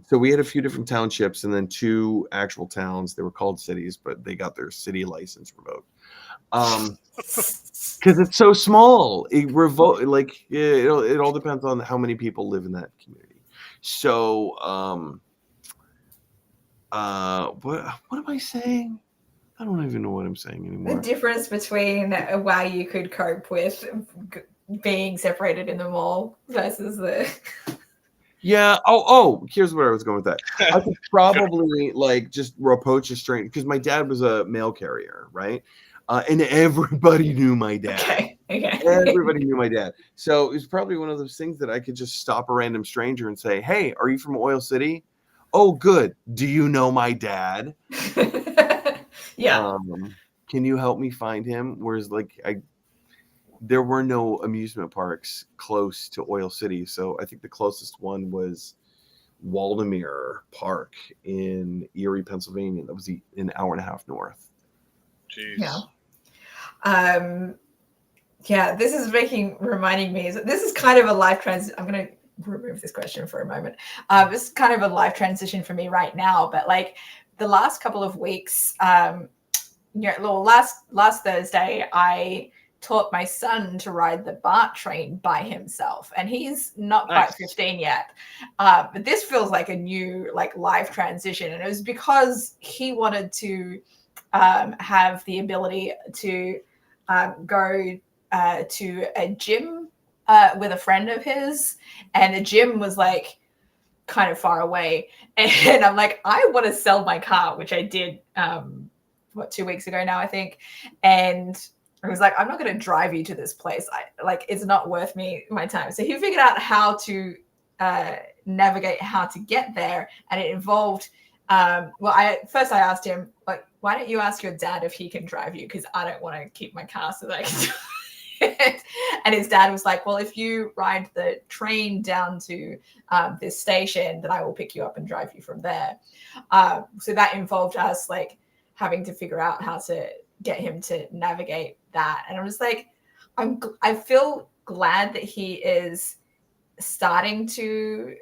[SPEAKER 3] So we had a few different townships and then 2 actual towns. They were called cities, but they got their city license revoked. Because it's so small. It all depends on how many people live in that community. So what am I saying? I don't even know what I'm saying
[SPEAKER 1] The
[SPEAKER 3] anymore.
[SPEAKER 1] difference between why you could cope with being separated in the mall versus the
[SPEAKER 3] Yeah. Oh, here's where I was going with that. I could probably like just approach a stranger because my dad was a mail carrier, right? And everybody knew my dad.
[SPEAKER 1] okay.
[SPEAKER 3] Everybody knew my dad. So it was probably one of those things that I could just stop a random stranger and say, "Hey, are you from Oil City? Oh, good. Do you know my dad?
[SPEAKER 1] Yeah.
[SPEAKER 3] Can you help me find him?" Whereas there were no amusement parks close to Oil City. So I think the closest one was Waldemere Park in Erie, Pennsylvania. That was an hour and a half north.
[SPEAKER 2] Jeez.
[SPEAKER 1] Yeah. Yeah, this is reminding me, this is kind of a life transition. I'm going to remove this question for a moment. This is kind of a life transition for me right now, but like the last couple of weeks, last Thursday, I taught my son to ride the BART train by himself, and he's not quite 15 yet. But this feels like a new like life transition, and it was because he wanted to have the ability to go to a gym with a friend of his, and the gym was like kind of far away. And I'm like, I want to sell my car, which I did 2 weeks ago now, I think. And I was like, I'm not going to drive you to this place. It's not worth my time. So he figured out how to navigate how to get there, and it involved. I asked him, like, why don't you ask your dad if he can drive you? Because I don't want to keep my car so that I can do it. And his dad was like, well, if you ride the train down to this station, then I will pick you up and drive you from there. So that involved us like having to figure out how to get him to navigate that. And I'm just like, I feel glad that he is starting to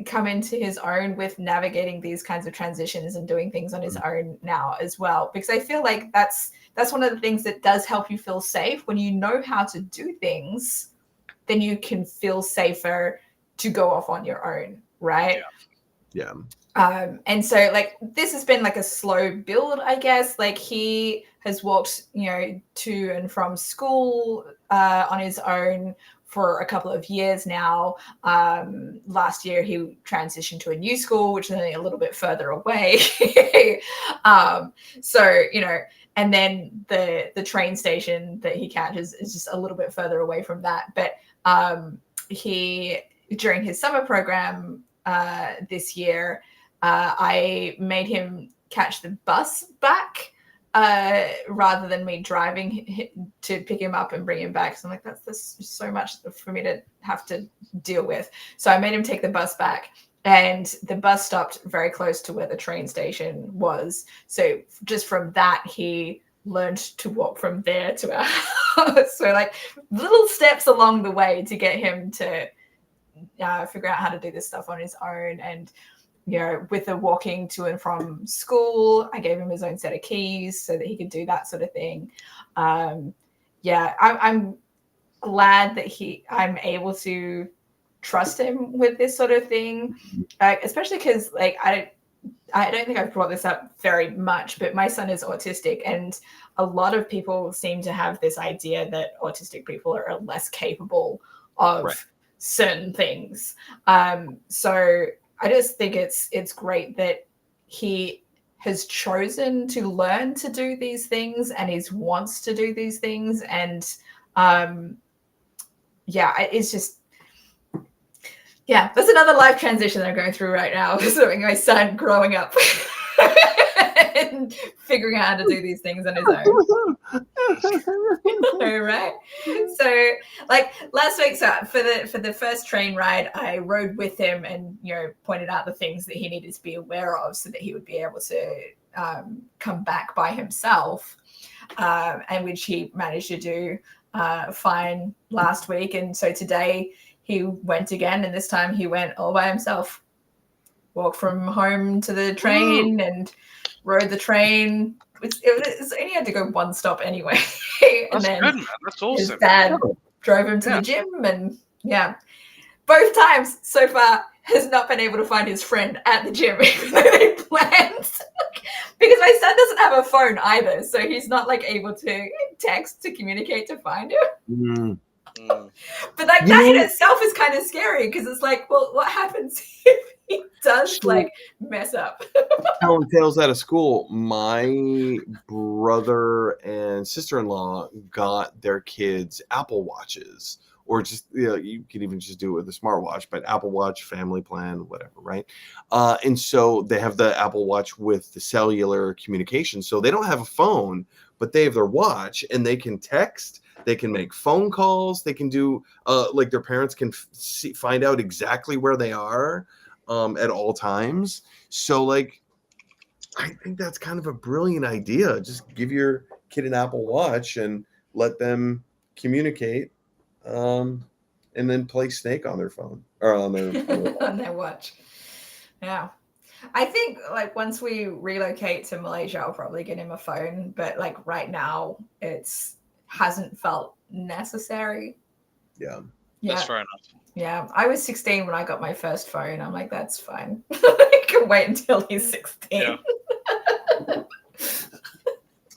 [SPEAKER 1] come into his own with navigating these kinds of transitions and doing things on his own now as well, because I feel like that's one of the things that does help you feel safe. When you know how to do things, then you can feel safer to go off on your own, right?
[SPEAKER 3] Yeah.
[SPEAKER 1] And so like this has been like a slow build, I guess. Like he has walked, to and from school on his own for a couple of years now. Last year he transitioned to a new school, which is only a little bit further away. So, and then the train station that he catches is just a little bit further away from that. But he, during his summer program this year, I made him catch the bus back rather than me driving to pick him up and bring him back. So I'm like, that's so much for me to have to deal with. So I made him take the bus back, and the bus stopped very close to where the train station was. So just from that, he learned to walk from there to our house. So like little steps along the way to get him to figure out how to do this stuff on his own. And with the walking to and from school. I gave him his own set of keys so that he could do that sort of thing. I'm glad that I'm able to trust him with this sort of thing, especially because like I don't think I've brought this up very much, but my son is autistic, and a lot of people seem to have this idea that autistic people are less capable of certain things. So I just think it's great that he has chosen to learn to do these things, and he wants to do these things, and it's just. Yeah, that's another life transition that I'm going through right now. So my son growing up and figuring out how to do these things on his own. All right. So, like last week, so for the first train ride, I rode with him and pointed out the things that he needed to be aware of so that he would be able to come back by himself, and which he managed to do fine last week. And so today he went again, and this time he went all by himself. Walked from home to the train and rode the train. It only had to go one stop anyway. And
[SPEAKER 2] That's
[SPEAKER 1] then
[SPEAKER 2] good, man. That's awesome.
[SPEAKER 1] His dad drove him to the gym, and both times so far has not been able to find his friend at the gym even though they planned. Because my son doesn't have a phone either, so he's not like able to text to communicate to find him. But like that in itself is kind of scary because it's like, well, what happens if he does like mess up?
[SPEAKER 3] Telling tales out of school. My brother and sister-in-law got their kids Apple Watches, or just you could even just do it with a smartwatch, but Apple Watch, family plan, whatever, right? And so they have the Apple Watch with the cellular communication, so they don't have a phone, but they have their watch and they can text. They can make phone calls. They can do like their parents can find out exactly where they are at all times. So like, I think that's kind of a brilliant idea. Just give your kid an Apple Watch and let them communicate, and then play Snake on their phone or on their
[SPEAKER 1] on their watch. Yeah. I think like once we relocate to Malaysia, I'll probably get him a phone. But like right now, hasn't felt necessary.
[SPEAKER 3] Yeah.
[SPEAKER 2] That's fair enough.
[SPEAKER 1] Yeah. I was 16 when I got my first phone. I'm like, that's fine. I can wait until he's 16.
[SPEAKER 2] Yeah.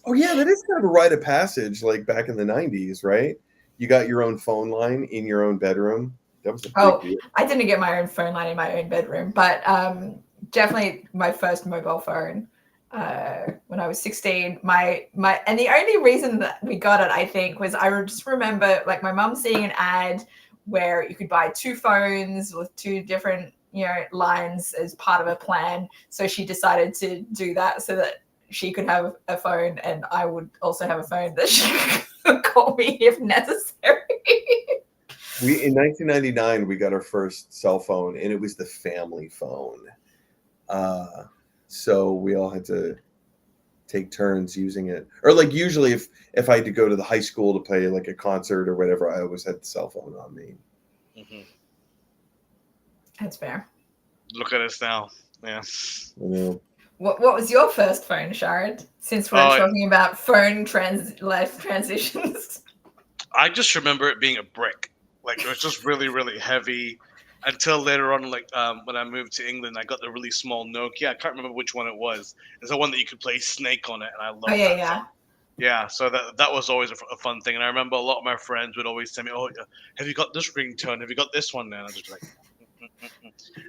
[SPEAKER 3] Oh yeah, that is kind of a rite of passage, like back in the 90s, right? You got your own phone line in your own bedroom. That was a big deal.
[SPEAKER 1] I didn't get my own phone line in my own bedroom, but definitely my first mobile phone when I was 16. My and the only reason that we got it, I think, was I just remember like my mum seeing an ad where you could buy two phones with two different lines as part of a plan. So she decided to do that so that she could have a phone and I would also have a phone that she could call me if necessary.
[SPEAKER 3] In 1999, we got our first cell phone, and it was the family phone. So we all had to take turns using it. Or like usually if I had to go to the high school to play like a concert or whatever, I always had the cell phone on me.
[SPEAKER 2] Mm-hmm.
[SPEAKER 1] That's fair.
[SPEAKER 2] Look at us now. Yeah.
[SPEAKER 1] What was your first phone, Shard? Since we're talking about phone life transitions.
[SPEAKER 2] I just remember it being a brick. Like it was just really, really heavy. Until later on, like when I moved to England, I got the really small Nokia. I can't remember which one it was. It's the one that you could play Snake on it, and I loved that.
[SPEAKER 1] Yeah.
[SPEAKER 2] Yeah, so that was always a fun thing. And I remember a lot of my friends would always tell me, "Oh, have you got this ringtone? Have you got this one?" And I'd just be like,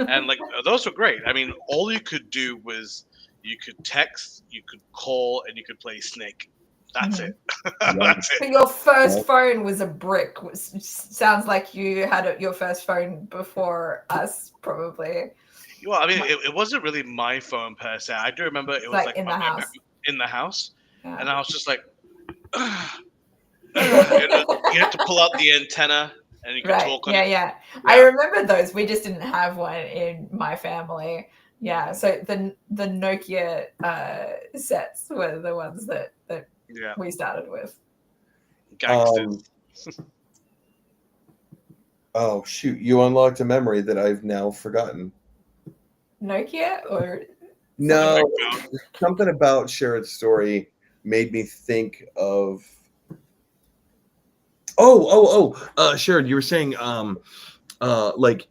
[SPEAKER 2] and like those were great. I mean, all you could do was you could text, you could call, and you could play Snake. That's it. That's it.
[SPEAKER 1] But your first phone was a brick. Sounds like you had your first phone before us, probably.
[SPEAKER 2] Well, I mean, it wasn't really my phone per se. I do remember it was like
[SPEAKER 1] in the house.
[SPEAKER 2] In the house,
[SPEAKER 1] yeah.
[SPEAKER 2] And I was just like, you have to pull out the antenna and you can talk on it.
[SPEAKER 1] Yeah. I remember those. We just didn't have one in my family. Yeah, so the Nokia sets were the ones that we started with.
[SPEAKER 2] Gangsters.
[SPEAKER 3] Oh shoot! You unlocked a memory that I've now forgotten.
[SPEAKER 1] Nokia or
[SPEAKER 3] No,
[SPEAKER 2] Like,
[SPEAKER 3] something about Sharon's story made me think of. Sharon, you were saying like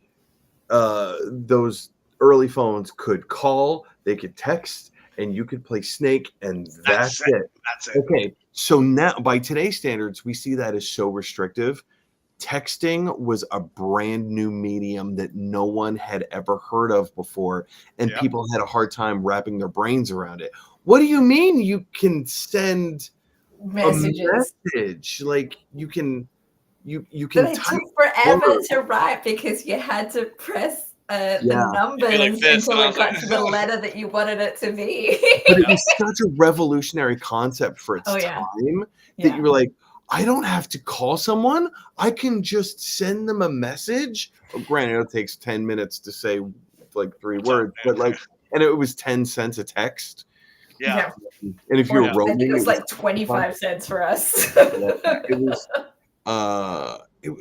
[SPEAKER 3] those early phones could call, they could text, and you could play Snake, and that's
[SPEAKER 2] that's it.
[SPEAKER 3] it.
[SPEAKER 2] That's it.
[SPEAKER 3] Okay, so now by today's standards, we see that as so restrictive. Texting was a brand new medium that no one had ever heard of before, and
[SPEAKER 2] Yep.
[SPEAKER 3] people had a hard time wrapping their brains around it. What do you mean you can send a
[SPEAKER 1] messages.
[SPEAKER 3] message? Like you can
[SPEAKER 1] But
[SPEAKER 3] can
[SPEAKER 1] it
[SPEAKER 3] type
[SPEAKER 1] took forever
[SPEAKER 3] words.
[SPEAKER 1] to write because you had to press the
[SPEAKER 3] Yeah.
[SPEAKER 2] It'd be like
[SPEAKER 1] numbers
[SPEAKER 2] this,
[SPEAKER 1] until
[SPEAKER 2] and I
[SPEAKER 1] it
[SPEAKER 2] was
[SPEAKER 1] got
[SPEAKER 2] like,
[SPEAKER 1] to the letter that you wanted it to be.
[SPEAKER 3] But it was such a revolutionary concept for its
[SPEAKER 1] Oh, yeah.
[SPEAKER 3] time that
[SPEAKER 1] Yeah.
[SPEAKER 3] you were like, I don't have to call someone. I can just send them a message. Well, granted, it takes 10 minutes to say like 3 words, but like, and it was 10 cents a text.
[SPEAKER 2] yeah.
[SPEAKER 3] And if you
[SPEAKER 1] Or
[SPEAKER 3] were
[SPEAKER 2] Yeah.
[SPEAKER 1] I think
[SPEAKER 3] roaming,
[SPEAKER 1] it was like
[SPEAKER 3] $0.25.
[SPEAKER 1] 25 cents for us.
[SPEAKER 3] It was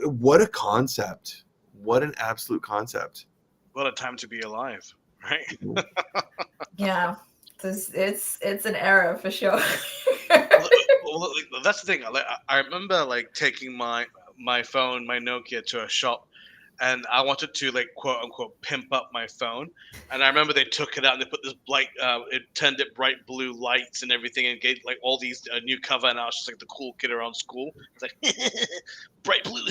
[SPEAKER 3] what a concept. What an absolute concept.
[SPEAKER 2] What a time to be alive, right?
[SPEAKER 1] Yeah. It's an era for sure.
[SPEAKER 2] Well, that's the thing. Like, I remember like taking my phone, my Nokia, to a shop, and I wanted to like quote unquote pimp up my phone. And I remember they took it out and they put this it turned it bright blue lights and everything, and gave like all these new cover. And I was just like the cool kid around school. It's like bright blue,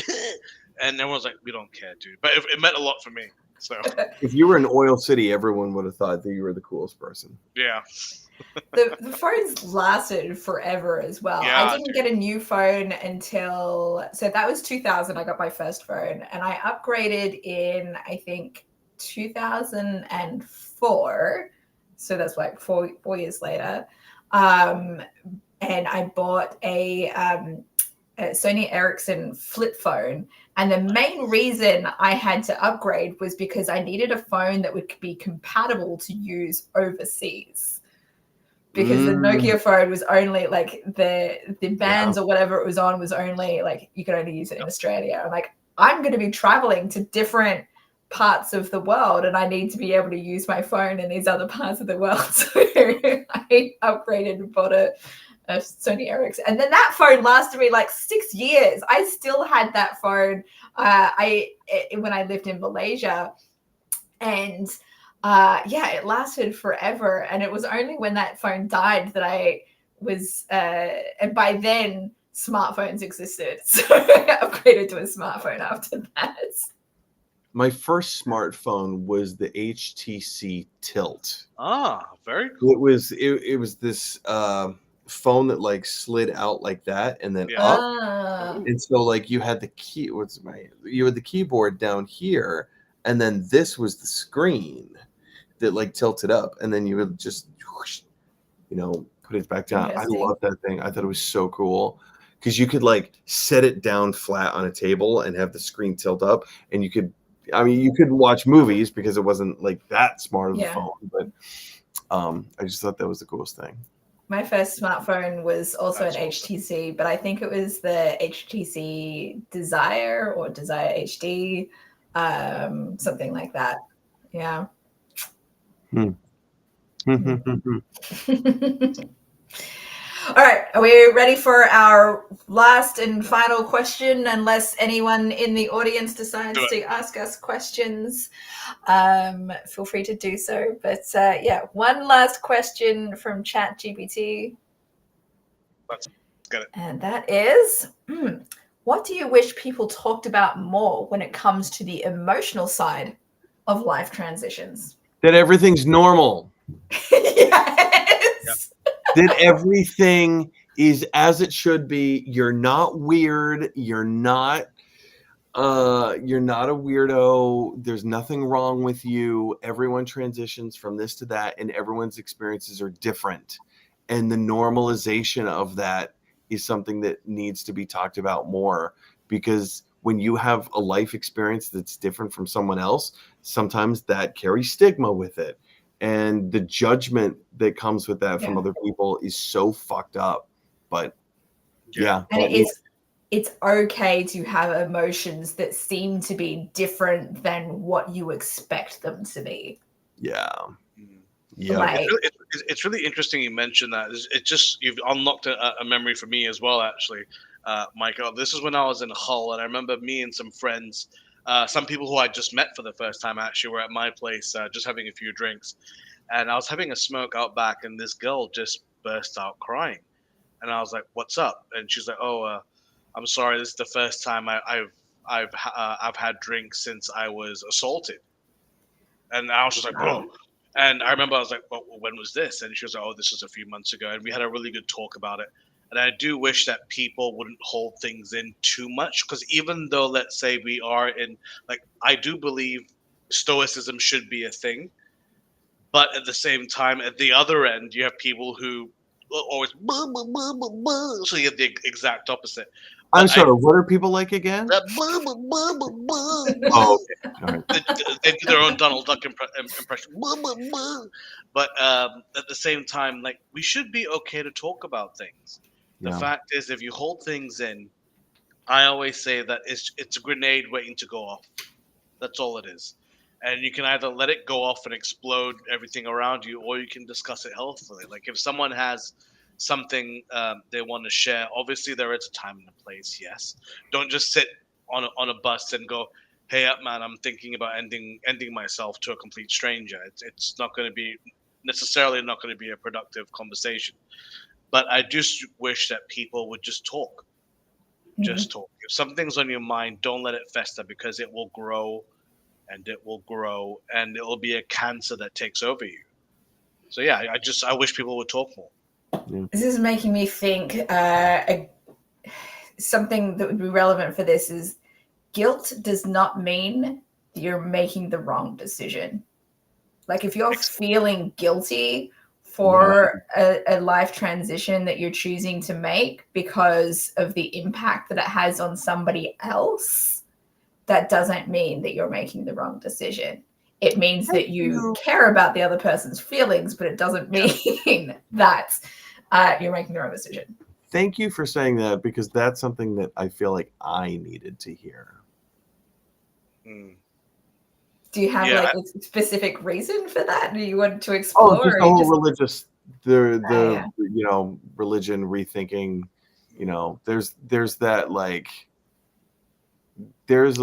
[SPEAKER 2] and everyone was like, "We don't care, dude." But it meant a lot for me. So
[SPEAKER 3] If you were in Oil City, everyone would have thought that you were the coolest person.
[SPEAKER 2] yeah,
[SPEAKER 1] The phones lasted forever as well.
[SPEAKER 2] Yeah,
[SPEAKER 1] I didn't get a new phone until, so that was 2000. I got my first phone, and I upgraded in, I think, 2004. So that's like four years later. And I bought a Sony Ericsson flip phone. And the main reason I had to upgrade was because I needed a phone that would be compatible to use overseas. Because the Nokia phone was only like the bands or whatever it was on was only like you could only use it in Australia. I'm like, I'm going to be traveling to different parts of the world, and I need to be able to use my phone in these other parts of the world. So I upgraded and bought a Sony Ericsson, and then that phone lasted me like 6 years. I still had that phone. When I lived in Malaysia, and it lasted forever. And it was only when that phone died that I was, and by then smartphones existed, so I upgraded to a smartphone after that.
[SPEAKER 3] My first smartphone was the HTC Tilt.
[SPEAKER 2] Very cool.
[SPEAKER 3] It was this phone that like slid out like that and then up, and so like you had the keyboard down here, and then this was the screen that like tilted up, and then you would just put it back down. I love that thing. I thought it was so cool because you could like set it down flat on a table and have the screen tilt up, and you couldn't watch movies because it wasn't like that smart of a phone, but I just thought that was the coolest thing.
[SPEAKER 1] My first smartphone was also an HTC, but I think it was the HTC Desire or Desire HD, something like that. Yeah. All right, are we ready for our last and final question? Unless anyone in the audience decides to ask us questions, feel free to do so. But one last question from ChatGPT.
[SPEAKER 2] Let's get it.
[SPEAKER 1] And that is, what do you wish people talked about more when it comes to the emotional side of life transitions?
[SPEAKER 3] That everything's normal.
[SPEAKER 1] Yes.
[SPEAKER 3] That everything is as it should be. You're not weird. You're not a weirdo. There's nothing wrong with you. Everyone transitions from this to that, and everyone's experiences are different. And the normalization of that is something that needs to be talked about more, because when you have a life experience that's different from someone else, sometimes that carries stigma with it. And the judgment that comes with that from other people is so fucked up. But
[SPEAKER 1] and it's okay to have emotions that seem to be different than what you expect them to be.
[SPEAKER 3] Yeah.
[SPEAKER 2] Mm.
[SPEAKER 3] Yeah.
[SPEAKER 1] Like,
[SPEAKER 2] It's really interesting you mentioned that. It just you've unlocked a memory for me as well, actually, Michael. This is when I was in Hull, and I remember me and some friends, some people who I just met for the first time, actually, were at my place, just having a few drinks, and I was having a smoke out back, and this girl just burst out crying, and I was like, "What's up?" And she's like, "Oh, I'm sorry. This is the first time I've had drinks since I was assaulted." And I was just like,
[SPEAKER 1] wow.
[SPEAKER 2] "Whoa." And I remember I was like, "Well, when was this?" And she was like, "Oh, this was a few months ago." And we had a really good talk about it. And I do wish that people wouldn't hold things in too much, because even though, let's say, we are in, like, I do believe stoicism should be a thing, but at the same time, at the other end, you have people who always "Buh, buh, buh, buh, buh," so you have the exact opposite.
[SPEAKER 3] I'm
[SPEAKER 2] But I
[SPEAKER 3] sorry. What are people like again?
[SPEAKER 2] that "Buh, buh, buh, buh, buh,"
[SPEAKER 3] Oh, okay. All right.
[SPEAKER 2] they do their own Donald Duck impression. "Buh, buh, buh." But at the same time, like, we should be okay to talk about things. The
[SPEAKER 3] Yeah.
[SPEAKER 2] fact is, if you hold things in, I always say that it's a grenade waiting to go off. That's all it is. And you can either let it go off and explode everything around you, or you can discuss it healthfully. Like, if someone has something they want to share, obviously there is a time and a place. Yes, don't just sit on a bus and go, "Hey, up, man, I'm thinking about ending myself," to a complete stranger. It's not going to be necessarily not going to be a productive conversation. But I just wish that people would just talk.
[SPEAKER 1] Mhm.
[SPEAKER 2] Just talk. If something's on your mind, don't let it fester, because it will grow and it will grow and it will be a cancer that takes over you. So yeah, I wish people would talk more.
[SPEAKER 1] This is making me think something that would be relevant for this is guilt does not mean that you're making the wrong decision. Like, if you're feeling guilty for a life transition that you're choosing to make because of the impact that it has on somebody else, that doesn't mean that you're making the wrong decision. It means that you care about the other person's feelings, but it doesn't mean that you're making the wrong decision.
[SPEAKER 3] Thank you for saying that, because that's something that I feel like I needed to hear.
[SPEAKER 2] Mm.
[SPEAKER 1] Do you have
[SPEAKER 2] Yeah,
[SPEAKER 1] like a specific reason for that? Do you want to
[SPEAKER 3] Oh,
[SPEAKER 1] explore?
[SPEAKER 3] just
[SPEAKER 1] Or
[SPEAKER 3] the
[SPEAKER 1] you
[SPEAKER 3] whole
[SPEAKER 1] just
[SPEAKER 3] religious, the
[SPEAKER 1] yeah.
[SPEAKER 3] religion rethinking. There's that, like, there's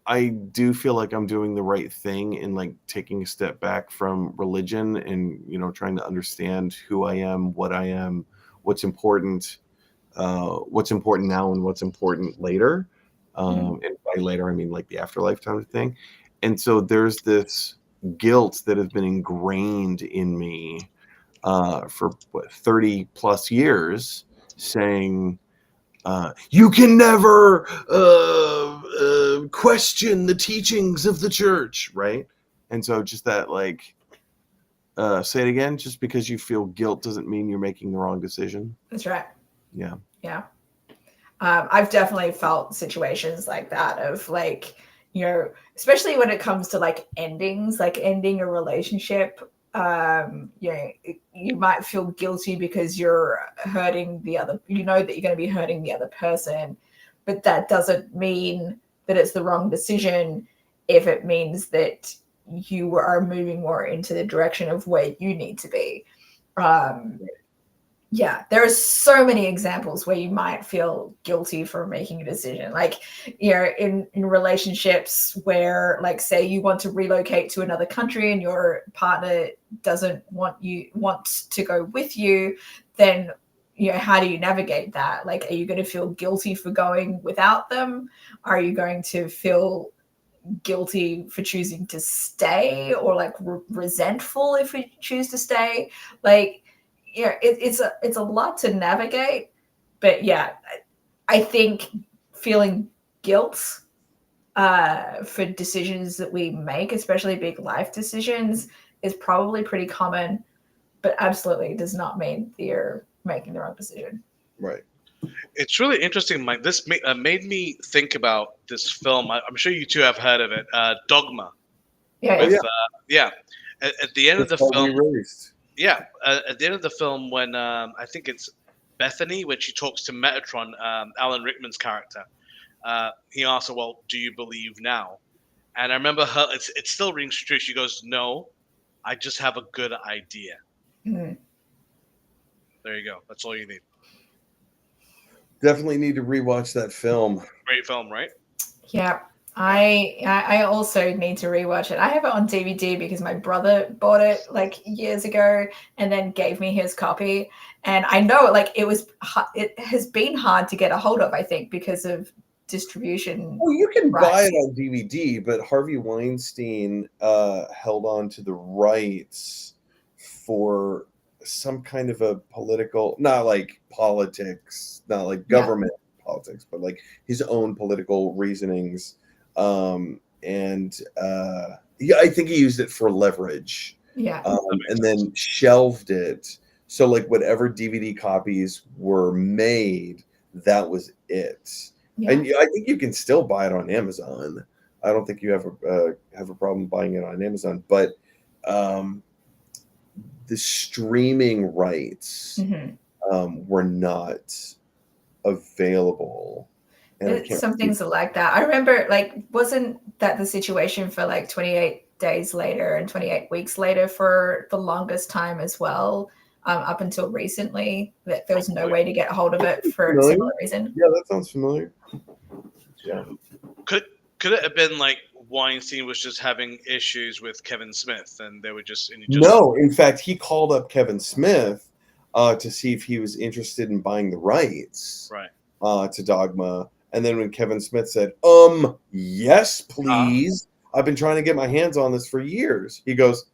[SPEAKER 3] I do feel like I'm doing the right thing in, like, taking a step back from religion and, trying to understand who I am, what I am, what's important now and what's important later. And by later, I mean like the afterlife type of thing. And so there's this guilt that has been ingrained in me for 30 plus years, saying, you can never question the teachings of the church, right? And so just that, like, say it again, just because you feel guilt doesn't mean you're making the wrong decision.
[SPEAKER 1] That's right.
[SPEAKER 3] Yeah.
[SPEAKER 1] Yeah. I've definitely felt situations like that of, like, especially when it comes to like endings, like ending a relationship. You might feel guilty because you're hurting the other, that you're going to be hurting the other person, but that doesn't mean that it's the wrong decision if it means that you are moving more into the direction of where you need to be. Yeah, there are so many examples where you might feel guilty for making a decision. Like, in relationships where, like, say you want to relocate to another country and your partner doesn't want to go with you, then, how do you navigate that? Like, are you going to feel guilty for going without them? Are you going to feel guilty for choosing to stay, or like resentful if you choose to stay? Like, it's a lot to navigate, but yeah, I think feeling guilt for decisions that we make, especially big life decisions, is probably pretty common, but absolutely does not mean that you're making the wrong decision.
[SPEAKER 3] Right.
[SPEAKER 2] it's really interesting, Mike. This made me think about this film. I'm sure you two have heard of it, Dogma.
[SPEAKER 1] Yeah,
[SPEAKER 3] Oh,
[SPEAKER 1] yeah.
[SPEAKER 2] With
[SPEAKER 3] yeah.
[SPEAKER 2] Yeah, at the end of
[SPEAKER 3] That's
[SPEAKER 2] the
[SPEAKER 3] how we
[SPEAKER 2] film,
[SPEAKER 3] raised.
[SPEAKER 2] yeah, at the end of the film, when I think it's Bethany, when she talks to Metatron, Alan Rickman's character, he asks her, "Well, do you believe now?" And I remember her. It still rings true. She goes, "No, I just have a good idea."
[SPEAKER 1] Mm.
[SPEAKER 2] There you go. That's all you need.
[SPEAKER 3] Definitely need to rewatch that film.
[SPEAKER 2] Great film, right?
[SPEAKER 1] Yeah. I also need to rewatch it. I have it on DVD because my brother bought it like years ago and then gave me his copy. And I know like it has been hard to get a hold of, I think, because of distribution.
[SPEAKER 3] Well, you can
[SPEAKER 1] rights.
[SPEAKER 3] buy it on DVD, but Harvey Weinstein held on to the rights for some kind of a political, not like politics, not like government politics, but like his own political reasonings. Yeah, I think he used it for leverage.
[SPEAKER 1] Yeah.
[SPEAKER 3] And then shelved it. So like whatever DVD copies were made, that was it.
[SPEAKER 1] Yeah.
[SPEAKER 3] And I think you can still buy it on Amazon. I don't think you have a problem buying it on Amazon, but the streaming rights were not available. And
[SPEAKER 1] some things are like that. I remember, like, wasn't that the situation for like 28 days later and 28 weeks later for the longest time as well, up until recently, that there was no way to get a hold of it for a similar reason?
[SPEAKER 3] Yeah, that sounds familiar. Yeah.
[SPEAKER 2] Could it have been like Weinstein was just having issues with Kevin Smith, and they were just,
[SPEAKER 3] no. In fact, he called up Kevin Smith to see if he was interested in buying the rights to Dogma. And then when Kevin Smith said, yes, please. I've been trying to get my hands on this for years. He goes,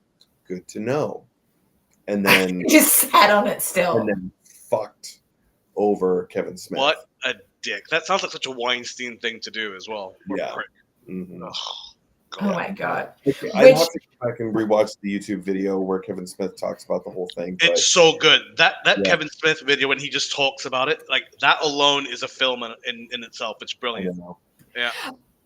[SPEAKER 3] good to know. And then
[SPEAKER 1] just sat on it still.
[SPEAKER 3] And then fucked over Kevin Smith.
[SPEAKER 2] What a dick. That sounds like such a Weinstein thing to do as well.
[SPEAKER 3] Yeah.
[SPEAKER 2] Mm-hmm.
[SPEAKER 1] Oh my God.
[SPEAKER 3] Okay, I'd have to go back and rewatch the YouTube video where Kevin Smith talks about the whole thing.
[SPEAKER 2] It's so good. That Kevin Smith video when he just talks about it, like that alone is a film in itself. It's brilliant. Yeah.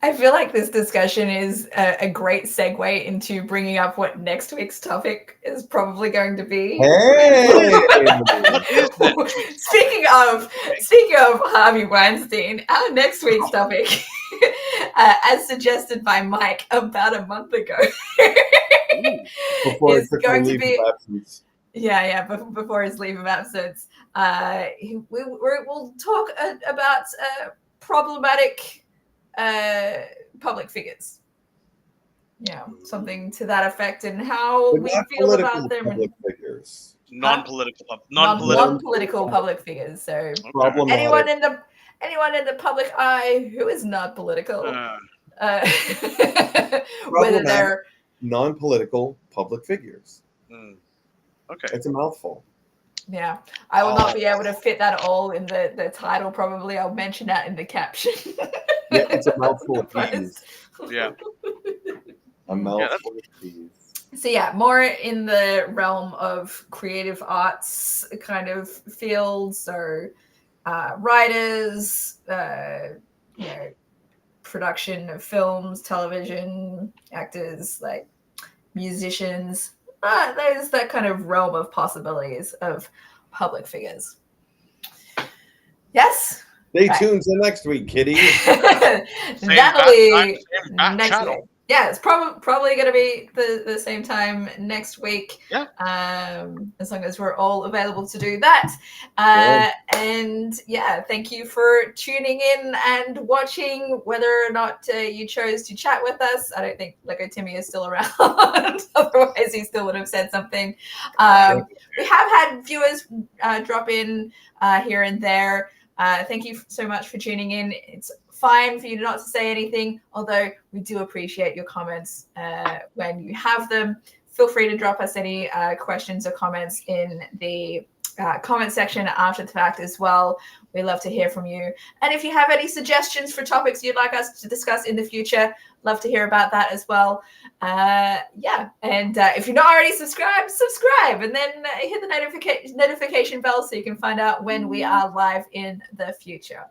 [SPEAKER 1] I feel like this discussion is a great segue into bringing up what next week's topic is probably going to be.
[SPEAKER 3] Hey!
[SPEAKER 1] Speaking of Harvey Weinstein, our next week's topic, as suggested by Mike about a month ago, is going to be before his leave of absence. We'll talk about problematic public figures, something to that effect, and how we feel about them.
[SPEAKER 3] Public figures.
[SPEAKER 2] Non-political
[SPEAKER 1] public figures. So
[SPEAKER 3] problematic.
[SPEAKER 1] anyone in the public eye who is not political, whether they're
[SPEAKER 3] non-political public figures.
[SPEAKER 2] Okay,
[SPEAKER 3] it's a mouthful.
[SPEAKER 1] Yeah, I will not be able to fit that all in the title. Probably I'll mention that in the caption.
[SPEAKER 3] Yeah, it's a mouthful of peas.
[SPEAKER 2] Yeah.
[SPEAKER 3] A mouthful of peas.
[SPEAKER 1] So yeah, more in the realm of creative arts kind of fields, or writers, production of films, television, actors, like musicians. There's that kind of realm of possibilities of public figures. Yes?
[SPEAKER 3] Stay tuned till next week, kitty.
[SPEAKER 1] That'll be next week. Yeah, it's probably going to be the same time next week.
[SPEAKER 2] Yeah.
[SPEAKER 1] As long as we're all available to do that. And yeah, thank you for tuning in and watching. Whether or not you chose to chat with us, I don't think Lego Timmy is still around. Otherwise, he still would have said something. We have had viewers drop in here and there. Thank you so much for tuning in. It's fine for you not to say anything, although we do appreciate your comments when you have them. Feel free to drop us any questions or comments in the comment section after the fact as well. We love to hear from you. And if you have any suggestions for topics you'd like us to discuss in the future, love to hear about that as well. And if you're not already subscribed, subscribe, and then hit the notification bell so you can find out when we are live in the future.